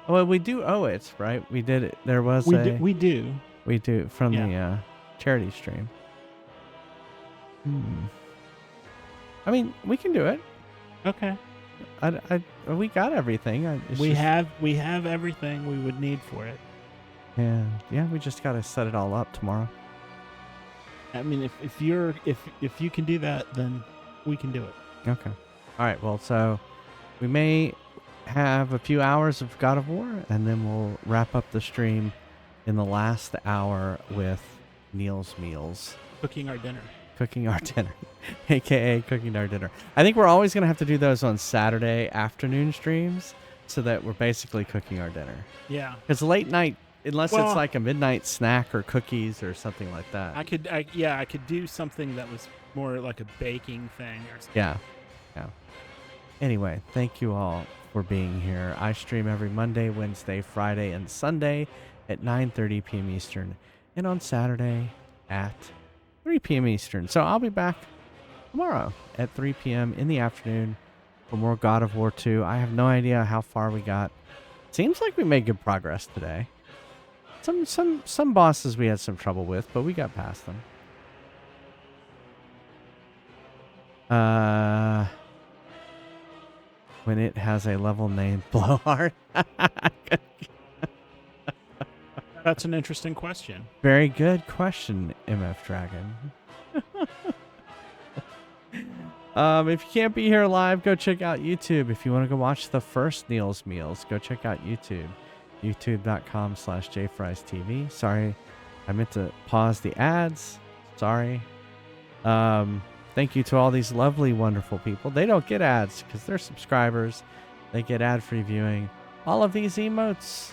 Well, we do owe it, right? We did it. There was We a do. We do. we do from Yeah. the charity stream. I mean, we can do it. Okay. We got everything. We have everything we would need for it. And yeah, we just got to set it all up tomorrow. I mean, if you can do that, then we can do it. Okay. All right. Well, so we may have a few hours of God of War, and then we'll wrap up the stream in the last hour with Neil's Meals. Cooking our dinner, aka cooking our dinner. I think we're always going to have to do those on Saturday afternoon streams so that we're basically cooking our dinner. Yeah. Because late night, unless Well, it's like a midnight snack or cookies or something like that. I could do something that was more like a baking thing or something. Yeah. Anyway, thank you all for being here. I stream every Monday, Wednesday, Friday, and Sunday at 9:30 p.m. Eastern, and on Saturday at 3 p.m. Eastern. So I'll be back tomorrow at 3 p.m. in the afternoon for more God of War 2. I have no idea how far we got. Seems like we made good progress today. Some bosses we had some trouble with, but we got past them. When it has a level named Blowhard. That's an interesting question. Very good question, MF Dragon. If you can't be here live, go check out YouTube. If you want to go watch the first Neil's Meals, go check out YouTube. youtube.com/jfriestv. Sorry, I meant to pause the ads. Sorry. Thank you to all these lovely, wonderful people. They don't get ads because they're subscribers. They get ad-free viewing. All of these emotes.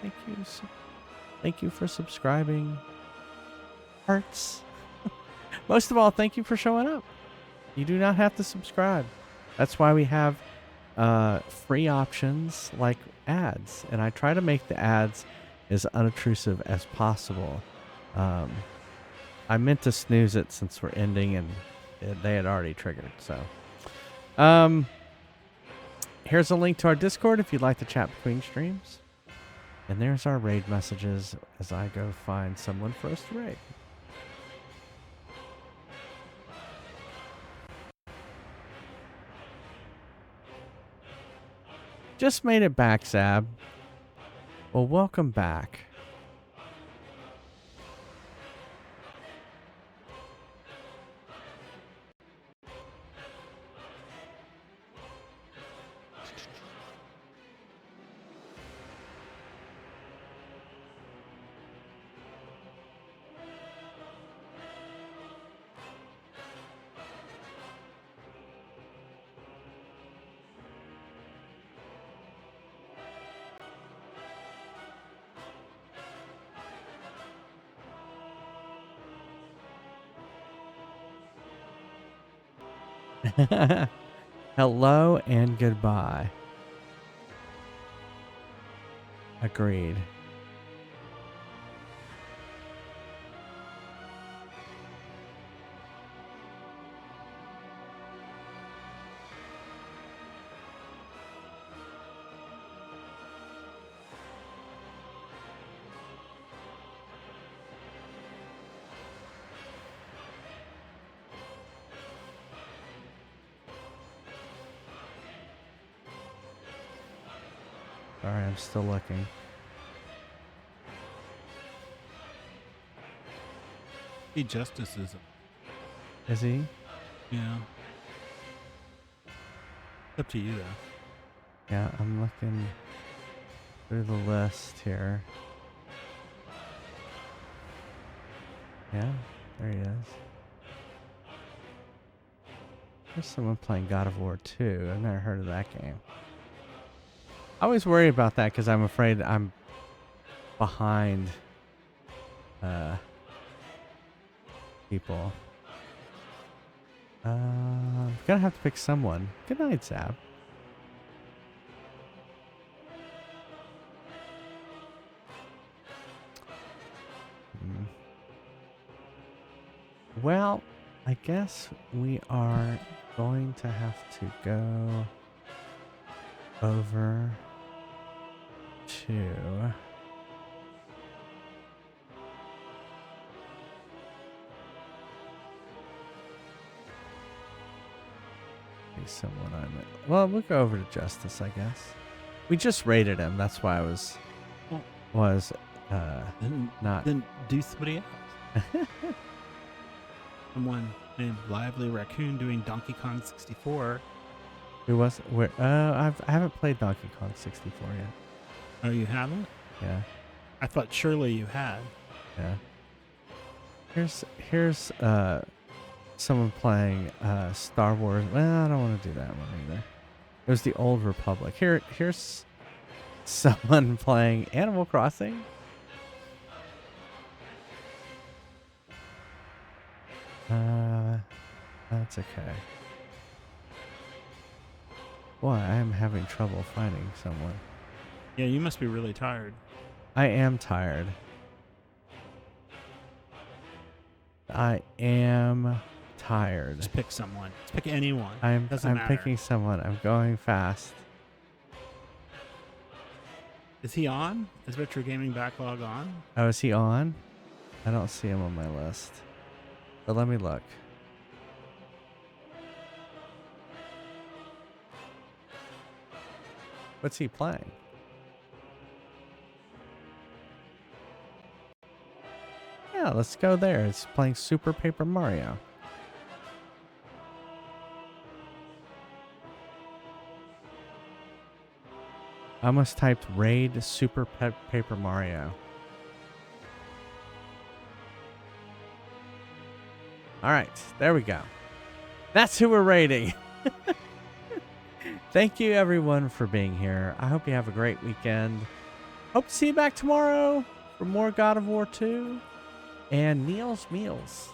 Thank you. Thank you for subscribing. Hearts. Most of all, thank you for showing up. You do not have to subscribe. That's why we have free options like ads. And I try to make the ads as unobtrusive as possible. I meant to snooze it since we're ending and they had already triggered. So here's a link to our Discord if you'd like to chat between streams. And there's our raid messages as I go find someone for us to raid. Just made it back, Zab. Well, welcome back. Hello and goodbye. Agreed. Sorry, I'm still looking. He justices him. Is he? Yeah. Up to you, though. Yeah, I'm looking through the list here. Yeah, there he is. There's someone playing God of War 2. I've never heard of that game. I always worry about that because I'm afraid I'm behind people. I'm gonna have to pick someone. Good night, Zab. Well, I guess we are going to have to go over to someone well, we'll go over to Justice, I guess. We just raided him. That's why I was not. Then do somebody else. Someone named Lively Raccoon doing Donkey Kong 64. Who was where? I haven't played Donkey Kong 64 yet. Oh, you haven't? Yeah. I thought surely you had. Yeah. Here's someone playing Star Wars. Well, I don't want to do that one either. It was the Old Republic. Here's someone playing Animal Crossing. That's okay. Boy, I am having trouble finding someone. Yeah, you must be really tired. I am tired. I am tired. Just pick someone. Just pick anyone. I'm matter. picking someone. I'm going fast. Is he on? Is Retro Gaming Backlog on? Oh, is he on? I don't see him on my list. But let me look. What's he playing? Yeah, let's go there. It's playing Super Paper Mario. I almost typed raid Super Paper Mario. All right, there we go. That's who we're raiding. Thank you, everyone, for being here. I hope you have a great weekend. Hope to see you back tomorrow for more God of War 2 and Neil's Meals,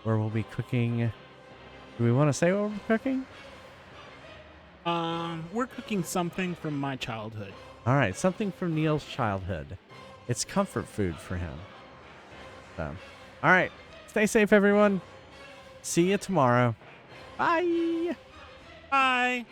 where we'll be cooking. Do we want to say what we're cooking? We're cooking something from my childhood. All right, something from Neil's childhood. It's comfort food for him. So, all right, stay safe, everyone. See you tomorrow. Bye. Bye.